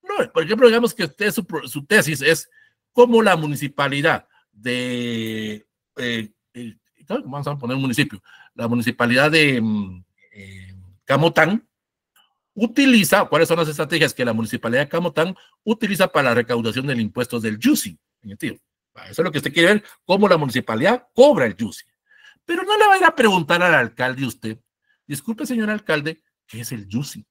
Speaker 1: No, por ejemplo, digamos que usted, su tesis es cómo la municipalidad de, vamos a poner un municipio, la municipalidad de Camotán, utiliza, ¿cuáles son las estrategias que la municipalidad de Camotán utiliza para la recaudación del impuesto del YUSI? Eso es lo que usted quiere ver, cómo la municipalidad cobra el YUSI. Pero no le va a ir a preguntar al alcalde usted, disculpe señor alcalde, ¿qué es el YUSI?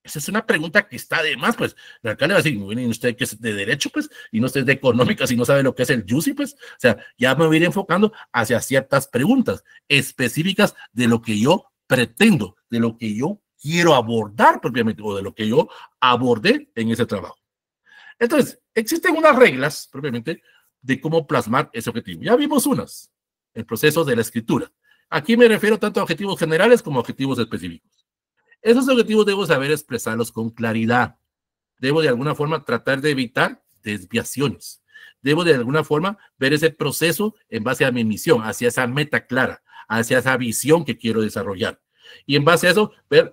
Speaker 1: Esa es una pregunta que está de más, pues. El alcalde va a decir, bueno, ¿y usted que es de derecho, pues? Y no usted es de económica, si no sabe lo que es el YUSI, pues. O sea, ya me voy a ir enfocando hacia ciertas preguntas específicas de lo que yo pretendo, de lo que yo quiero abordar propiamente, o de lo que yo abordé en ese trabajo. Entonces, existen unas reglas, propiamente, de cómo plasmar ese objetivo. Ya vimos unas, el proceso de la escritura. Aquí me refiero tanto a objetivos generales como a objetivos específicos. Esos objetivos debo saber expresarlos con claridad. Debo de alguna forma tratar de evitar desviaciones. Debo de alguna forma ver ese proceso en base a mi misión, hacia esa meta clara, hacia esa visión que quiero desarrollar. Y en base a eso, ver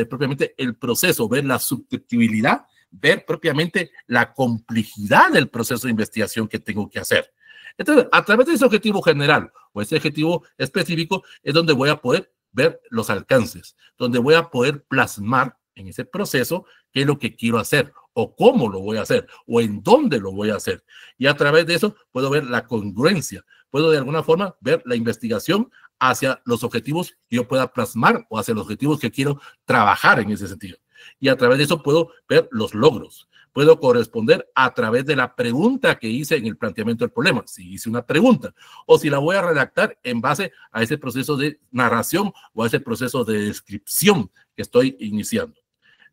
Speaker 1: propiamente el proceso, ver la susceptibilidad, ver propiamente la complejidad del proceso de investigación que tengo que hacer. Entonces, a través de ese objetivo general o ese objetivo específico es donde voy a poder ver los alcances, donde voy a poder plasmar en ese proceso qué es lo que quiero hacer o cómo lo voy a hacer o en dónde lo voy a hacer. Y a través de eso puedo ver la congruencia, puedo de alguna forma ver la investigación hacia los objetivos que yo pueda plasmar o hacia los objetivos que quiero trabajar en ese sentido. Y a través de eso puedo ver los logros. Puedo corresponder a través de la pregunta que hice en el planteamiento del problema, si hice una pregunta, o si la voy a redactar en base a ese proceso de narración o a ese proceso de descripción que estoy iniciando.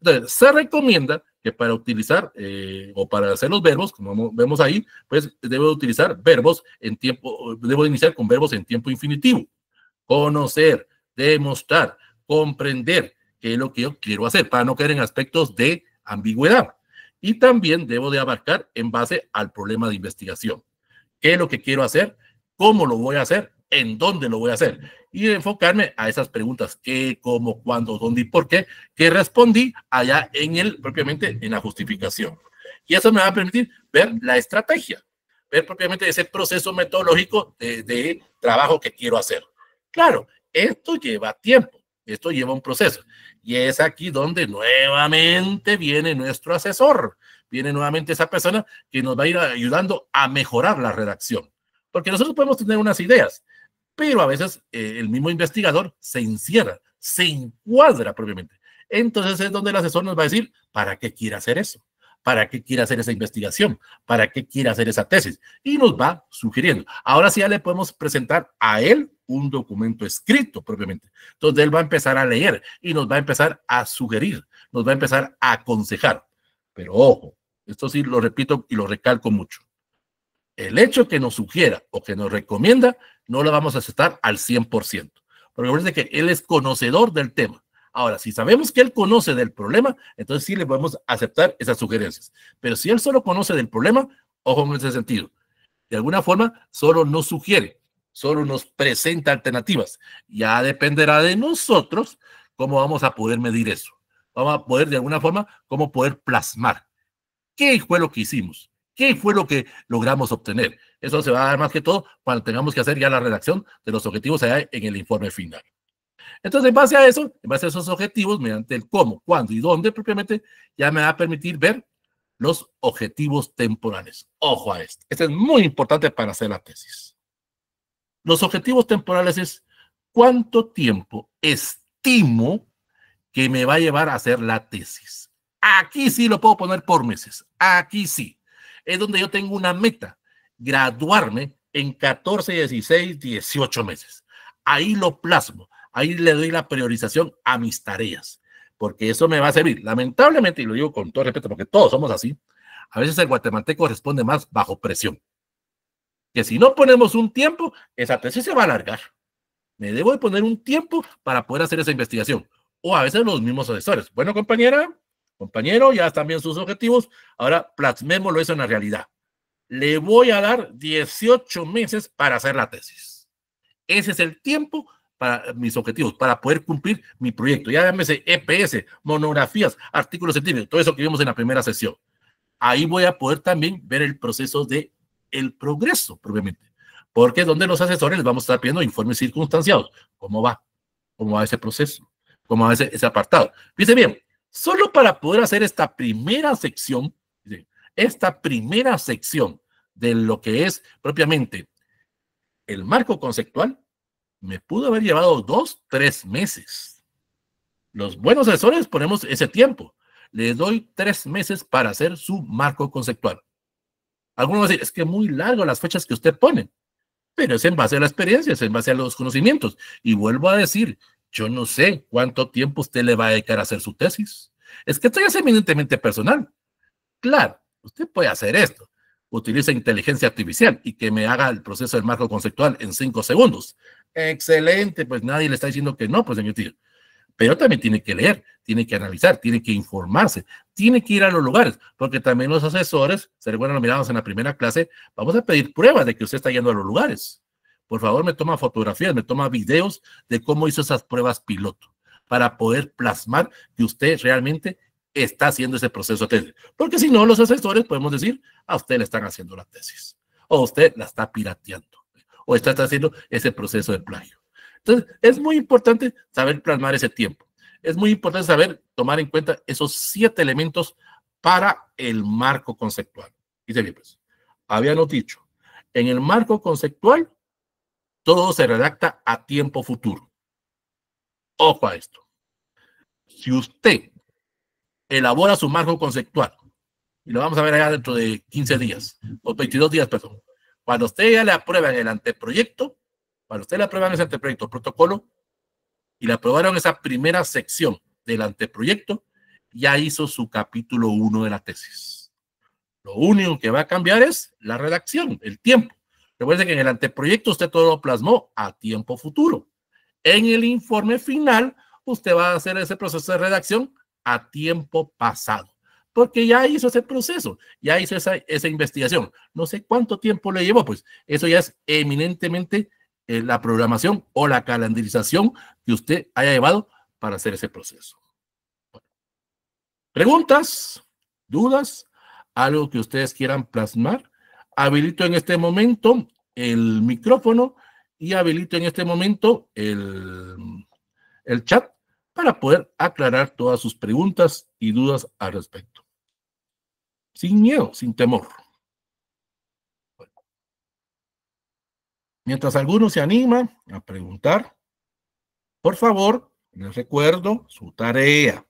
Speaker 1: Entonces, se recomienda que para utilizar o para hacer los verbos, como vemos ahí, pues debo utilizar verbos en tiempo, debo iniciar con verbos en tiempo infinitivo. Conocer, demostrar, comprender qué es lo que yo quiero hacer para no caer en aspectos de ambigüedad. Y también debo de abarcar en base al problema de investigación. ¿Qué es lo que quiero hacer? ¿Cómo lo voy a hacer? ¿En dónde lo voy a hacer? Y enfocarme a esas preguntas, qué, cómo, cuándo, dónde y por qué, que respondí allá propiamente en la justificación. Y eso me va a permitir ver la estrategia, ver propiamente ese proceso metodológico de trabajo que quiero hacer. Claro, esto lleva tiempo, esto lleva un proceso. Y es aquí donde nuevamente viene nuestro asesor, viene nuevamente esa persona que nos va a ir ayudando a mejorar la redacción. Porque nosotros podemos tener unas ideas, pero a veces el mismo investigador se encierra, se encuadra propiamente. Entonces es donde el asesor nos va a decir, ¿para qué quiere hacer eso? ¿Para qué quiere hacer esa investigación? ¿Para qué quiere hacer esa tesis? Y nos va sugiriendo. Ahora sí ya le podemos presentar a él un documento escrito propiamente, donde él va a empezar a leer y nos va a empezar a sugerir, nos va a empezar a aconsejar. Pero ojo, esto sí lo repito y lo recalco mucho. El hecho que nos sugiera o que nos recomienda, no lo vamos a aceptar al 100%. Porque parece que él es conocedor del tema. Ahora, si sabemos que él conoce del problema, entonces sí le podemos aceptar esas sugerencias. Pero si él solo conoce del problema, ojo en ese sentido. De alguna forma, solo nos sugiere, solo nos presenta alternativas. Ya dependerá de nosotros cómo vamos a poder medir eso. Vamos a poder, de alguna forma, cómo poder plasmar. ¿Qué fue lo que hicimos? ¿Qué fue lo que logramos obtener? Eso se va a dar más que todo cuando tengamos que hacer ya la redacción de los objetivos allá en el informe final. Entonces, en base a eso, en base a esos objetivos, mediante el cómo, cuándo y dónde, propiamente, ya me va a permitir ver los objetivos temporales. Ojo a esto. Esto es muy importante para hacer la tesis. Los objetivos temporales es cuánto tiempo estimo que me va a llevar a hacer la tesis. Aquí sí lo puedo poner por meses. Aquí sí. Es donde yo tengo una meta, graduarme en 14, 16, 18 meses. Ahí lo plasmo. Ahí le doy la priorización a mis tareas, porque eso me va a servir. Lamentablemente, y lo digo con todo respeto, porque todos somos así, a veces el guatemalteco responde más bajo presión. Que si no ponemos un tiempo, esa tesis se va a alargar. Me debo de poner un tiempo para poder hacer esa investigación. O a veces los mismos asesores. Bueno, compañera, compañero, ya están bien sus objetivos. Ahora plasmémoslo eso en la realidad. Le voy a dar 18 meses para hacer la tesis. Ese es el tiempo para mis objetivos, para poder cumplir mi proyecto. Ya llámese EPS, monografías, artículos científicos, todo eso que vimos en la primera sesión. Ahí voy a poder también ver el proceso de el progreso, propiamente. Porque es donde los asesores les vamos a estar pidiendo informes circunstanciados. ¿Cómo va? ¿Cómo va ese proceso? ¿Cómo va ese apartado? Fíjense bien, solo para poder hacer esta primera sección de lo que es propiamente el marco conceptual, me pudo haber llevado 2, 3 meses. Los buenos asesores ponemos ese tiempo. Le doy 3 meses para hacer su marco conceptual. Algunos van a decir, es que muy largo las fechas que usted pone, pero es en base a la experiencia, es en base a los conocimientos. Y vuelvo a decir, yo no sé cuánto tiempo usted le va a dedicar a hacer su tesis. Es que esto es eminentemente personal. Claro, usted puede hacer esto. Utiliza inteligencia artificial y que me haga el proceso del marco conceptual en 5 segundos. excelente, pues nadie le está diciendo que no, pues señor tío. Pero también tiene que leer, tiene que analizar, tiene que informarse, tiene que ir a los lugares, porque también los asesores, se recuerdan, lo miramos en la primera clase, vamos a pedir pruebas de que usted está yendo a los lugares. Por favor, me toma fotografías, me toma videos de cómo hizo esas pruebas piloto, para poder plasmar que usted realmente está haciendo ese proceso de tesis. Porque si no, los asesores podemos decir, a usted le están haciendo la tesis, o usted la está pirateando, o está haciendo ese proceso de plagio. Entonces, es muy importante saber plasmar ese tiempo. Es muy importante saber tomar en cuenta esos 7 elementos para el marco conceptual. Dice bien, pues, habíamos dicho, en el marco conceptual, todo se redacta a tiempo futuro. Ojo a esto. Si usted elabora su marco conceptual, y lo vamos a ver allá dentro de 15 días, o 22 días, perdón, cuando usted ya le aprueba el anteproyecto, cuando usted le aprueban ese anteproyecto, protocolo, y le aprobaron esa primera sección del anteproyecto, ya hizo su capítulo 1 de la tesis. Lo único que va a cambiar es la redacción, el tiempo. Recuerden que en el anteproyecto usted todo lo plasmó a tiempo futuro. En el informe final, usted va a hacer ese proceso de redacción a tiempo pasado, porque ya hizo ese proceso, ya hizo esa investigación. No sé cuánto tiempo le llevó, pues eso ya es eminentemente la programación o la calendarización que usted haya llevado para hacer ese proceso. Bueno, ¿preguntas? ¿Dudas? ¿Algo que ustedes quieran plasmar? Habilito en este momento el micrófono y habilito en este momento el chat para poder aclarar todas sus preguntas y dudas al respecto. Sin miedo, sin temor. Bueno, mientras alguno se anima a preguntar, por favor, les recuerdo su tarea.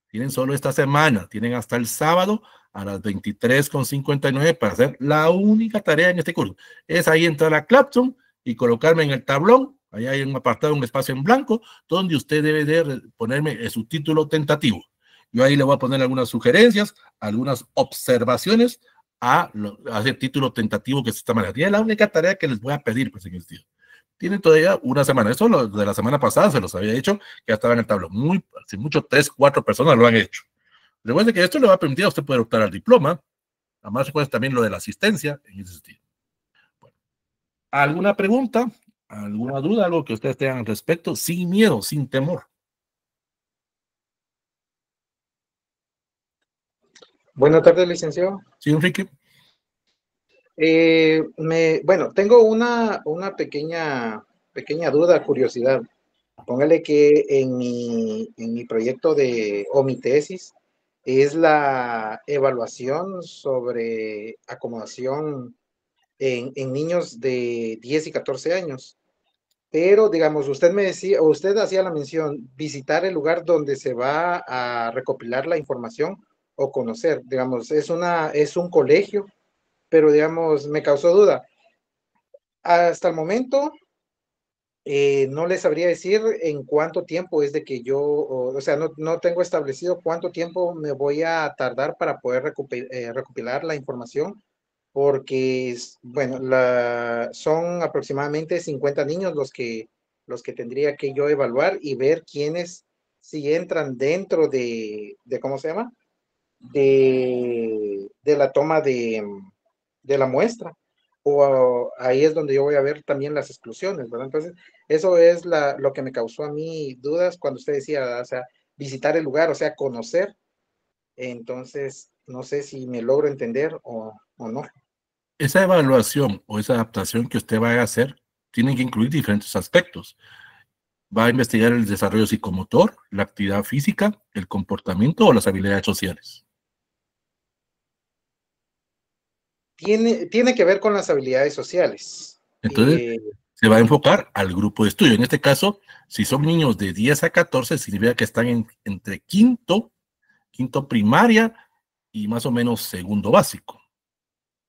Speaker 1: Tienen solo esta semana, tienen hasta el sábado a las 23:59 para hacer la única tarea en este curso. Es ahí entrar a Classroom y colocarme en el tablón. Ahí hay un apartado, un espacio en blanco, donde usted debe de ponerme su título tentativo. Yo ahí le voy a poner algunas sugerencias, algunas observaciones a ese título tentativo que se está manejando. Y es la única tarea que les voy a pedir, pues, en este día. Tienen todavía una semana. Eso lo de la semana pasada se los había dicho, que ya estaba en el tablón. Sin mucho, 3, 4 personas lo han hecho. Recuerde que esto le va a permitir a usted poder optar al diploma. Además, recuerda también lo de la asistencia en ese sentido. Bueno, ¿alguna pregunta? ¿Alguna duda? ¿Algo que ustedes tengan al respecto? Sin miedo, sin temor.
Speaker 2: Buenas tardes, licenciado.
Speaker 1: Sí, Enrique.
Speaker 2: Bueno, tengo una pequeña duda, curiosidad. Póngale que en mi proyecto o mi tesis es la evaluación sobre acomodación en niños de 10 y 14 años. Pero, digamos, usted hacía la mención, visitar el lugar donde se va a recopilar la información o conocer, digamos, es un colegio, pero digamos, me causó duda. Hasta el momento, no les sabría decir en cuánto tiempo es de que o sea, no tengo establecido cuánto tiempo me voy a tardar para poder recopilar la información, porque, bueno, son aproximadamente 50 niños los que tendría que yo evaluar y ver quiénes si entran dentro ¿cómo se llama? De la toma de la muestra. O ahí es donde yo voy a ver también las exclusiones, ¿verdad? Entonces, eso es lo que me causó a mí dudas cuando usted decía, o sea, visitar el lugar, o sea, conocer. Entonces, no sé si me logro entender o no.
Speaker 1: Esa evaluación o esa adaptación que usted vaya a hacer tiene que incluir diferentes aspectos. Va a investigar el desarrollo psicomotor, la actividad física, el comportamiento o las habilidades sociales.
Speaker 2: Tiene que ver con las habilidades sociales.
Speaker 1: Entonces, se va a enfocar al grupo de estudio. En este caso, si son niños de 10 a 14, significa que están entre quinto primaria y más o menos segundo básico.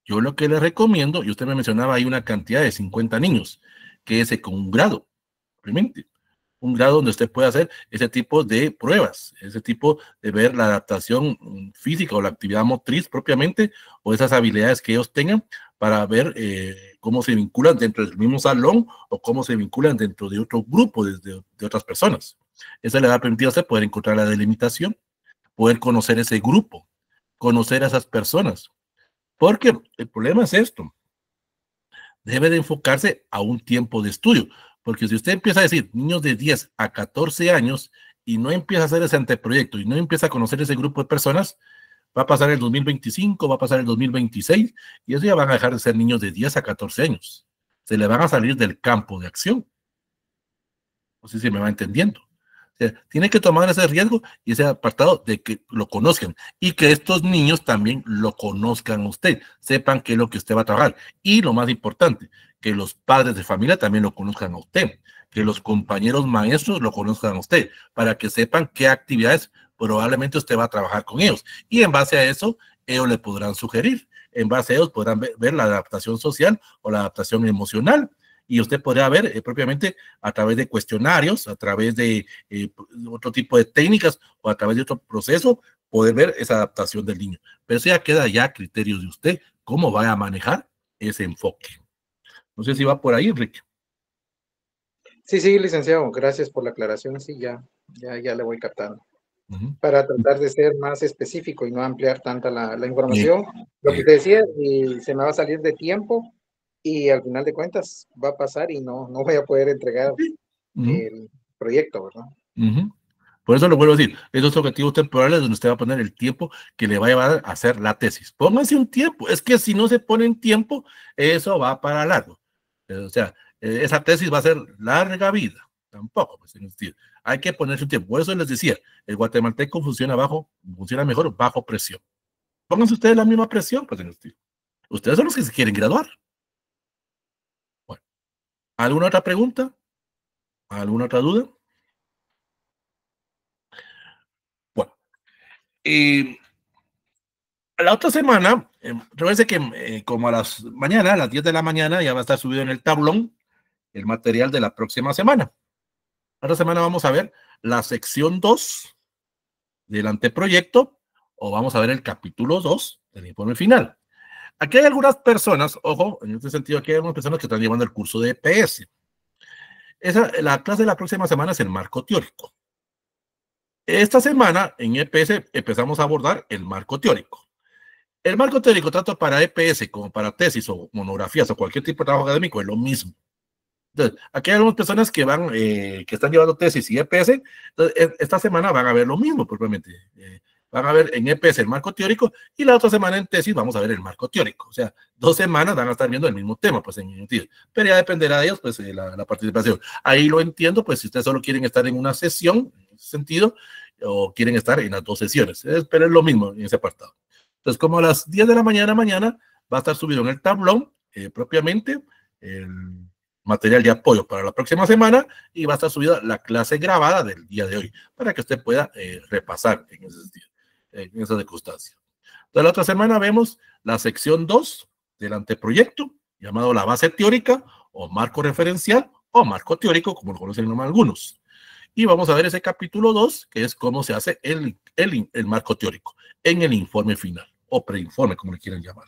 Speaker 1: Yo lo que les recomiendo, y usted me mencionaba, hay una cantidad de 50 niños, que es con un grado, realmente. Un grado donde usted puede hacer ese tipo de pruebas, ese tipo de ver la adaptación física o la actividad motriz propiamente, o esas habilidades que ellos tengan para ver cómo se vinculan dentro del mismo salón o cómo se vinculan dentro de otro grupo de otras personas. Eso le va a permitir a usted poder encontrar la delimitación, poder conocer ese grupo, conocer a esas personas. Porque el problema es esto, debe de enfocarse a un tiempo de estudio, porque si usted empieza a decir niños de 10 a 14 años y no empieza a hacer ese anteproyecto y no empieza a conocer ese grupo de personas, va a pasar el 2025, va a pasar el 2026 y eso ya van a dejar de ser niños de 10 a 14 años. Se le van a salir del campo de acción. No sé si me va entendiendo. O sea, tiene que tomar ese riesgo y ese apartado de que lo conozcan y que estos niños también lo conozcan a usted, sepan qué es lo que usted va a trabajar. Y lo más importante, que los padres de familia también lo conozcan a usted, que los compañeros maestros lo conozcan a usted, para que sepan qué actividades probablemente usted va a trabajar con ellos. Y en base a eso, ellos le podrán sugerir. En base a ellos podrán ver la adaptación social o la adaptación emocional. Y usted podrá ver propiamente a través de cuestionarios, a través de otro tipo de técnicas o a través de otro proceso, poder ver esa adaptación del niño. Pero eso ya queda ya a criterio de usted, cómo va a manejar ese enfoque. No sé si va por ahí, Enrique.
Speaker 2: Sí, sí, licenciado, gracias por la aclaración. Sí, ya le voy captando.
Speaker 1: Uh-huh.
Speaker 2: Para tratar de ser más específico y no ampliar tanta la información. Lo que te decía, y se me va a salir de tiempo y al final de cuentas va a pasar y no voy a poder entregar el proyecto, ¿verdad?
Speaker 1: Por eso lo vuelvo a decir, esos objetivos temporales donde usted va a poner el tiempo que le va a llevar a hacer la tesis. Pónganse un tiempo, es que si no se pone en tiempo, eso va para largo. O sea, esa tesis va a ser larga vida, tampoco, pues, hay que ponerse un tiempo. Por eso les decía, el guatemalteco funciona mejor bajo presión. Pónganse ustedes la misma presión, pues, ustedes son los que se quieren graduar. Bueno, ¿alguna otra pregunta? ¿Alguna otra duda? Bueno, la otra semana, recuerden que como a las 10 de la mañana, ya va a estar subido en el tablón el material de la próxima semana. Esta semana vamos a ver la sección 2 del anteproyecto o vamos a ver el capítulo 2 del informe final. Aquí hay algunas personas, ojo, en este sentido, aquí hay algunas personas que están llevando el curso de EPS. La clase de la próxima semana es el marco teórico. Esta semana en EPS empezamos a abordar el marco teórico. El marco teórico, tanto para EPS como para tesis o monografías o cualquier tipo de trabajo académico, es lo mismo. Entonces, aquí hay algunas personas que que están llevando tesis y EPS. Entonces, esta semana van a ver lo mismo, propiamente. Van a ver en EPS el marco teórico y la otra semana en tesis vamos a ver el marco teórico. O sea, 2 semanas van a estar viendo el mismo tema, pues en sentido. Pero ya dependerá de ellos, pues, la participación. Ahí lo entiendo, pues, si ustedes solo quieren estar en una sesión, en ese sentido, o quieren estar en las 2 sesiones. Pero es lo mismo en ese apartado. Entonces, como a las 10 de la mañana va a estar subido en el tablón propiamente el material de apoyo para la próxima semana y va a estar subida la clase grabada del día de hoy para que usted pueda repasar en esa circunstancia. Entonces, la otra semana vemos la sección 2 del anteproyecto llamado la base teórica o marco referencial o marco teórico, como lo conocen algunos. Y vamos a ver ese capítulo 2, que es cómo se hace el marco teórico en el informe final o preinforme, como le quieran llamar.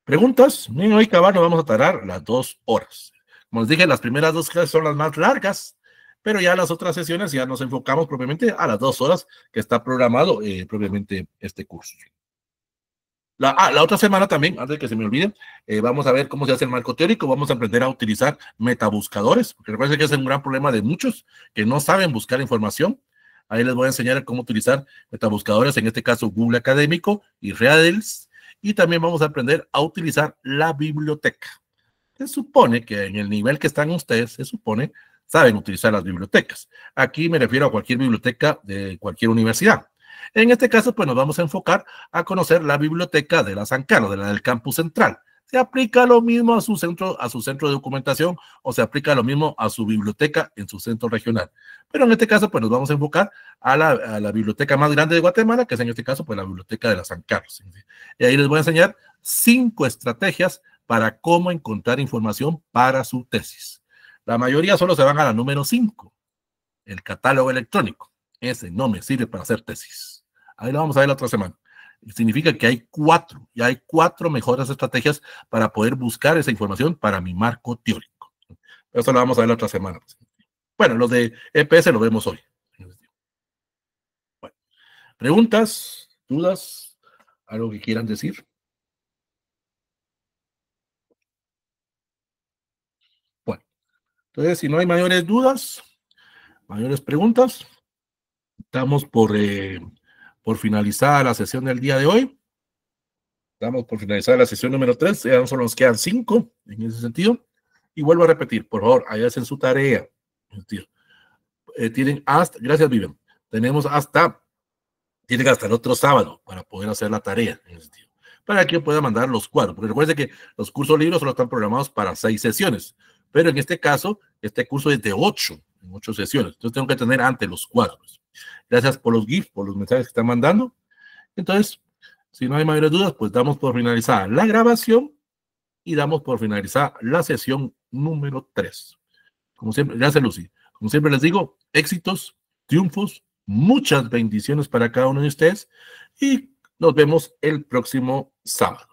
Speaker 1: ¿Preguntas? Bien, hoy cabal nos vamos a tardar las 2 horas. Como les dije, las primeras 2 clases son las más largas, pero ya las otras sesiones ya nos enfocamos propiamente a las 2 horas que está programado propiamente este curso. La otra semana también, antes de que se me olvide, vamos a ver cómo se hace el marco teórico, vamos a aprender a utilizar metabuscadores, porque recuerden que es un gran problema de muchos que no saben buscar información. Ahí les voy a enseñar cómo utilizar metabuscadores, en este caso Google Académico y Readels, y también vamos a aprender a utilizar la biblioteca. Se supone que en el nivel que están ustedes, saben utilizar las bibliotecas. Aquí me refiero a cualquier biblioteca de cualquier universidad. En este caso, pues nos vamos a enfocar a conocer la biblioteca de la San Carlos, de la del campus central. Se aplica lo mismo a su centro de documentación o se aplica lo mismo a su biblioteca en su centro regional. Pero en este caso, pues nos vamos a enfocar a la biblioteca más grande de Guatemala, que es en este caso, pues la biblioteca de la San Carlos. Y ahí les voy a enseñar 5 estrategias para cómo encontrar información para su tesis. La mayoría solo se van a la número 5, el catálogo electrónico. Ese no me sirve para hacer tesis. Ahí lo vamos a ver la otra semana. significa que hay cuatro mejores estrategias para poder buscar esa información para mi marco teórico. Eso lo vamos a ver la otra semana. Bueno, los de EPS lo vemos hoy. Bueno, preguntas, dudas, algo que quieran decir. Bueno, entonces, si no hay mayores dudas, mayores preguntas, estamos por finalizar la sesión del día de hoy. Estamos por finalizar la sesión número 3. Ya solo nos quedan 5 en ese sentido. Y vuelvo a repetir, por favor, ahí hacen su tarea. Tienen hasta, gracias Vivian, tienen hasta el otro sábado para poder hacer la tarea en ese sentido, para que pueda mandar los cuadros, porque recuerden que los cursos libros solo están programados para 6 sesiones, pero en este caso, este curso es de 8 sesiones, entonces tengo que tener antes los cuadros. Gracias por los GIFs, por los mensajes que están mandando. Entonces, si no hay mayores dudas, pues damos por finalizada la grabación y damos por finalizada la sesión número 3. Como siempre, gracias Lucy. Como siempre les digo, éxitos, triunfos, muchas bendiciones para cada uno de ustedes y nos vemos el próximo sábado.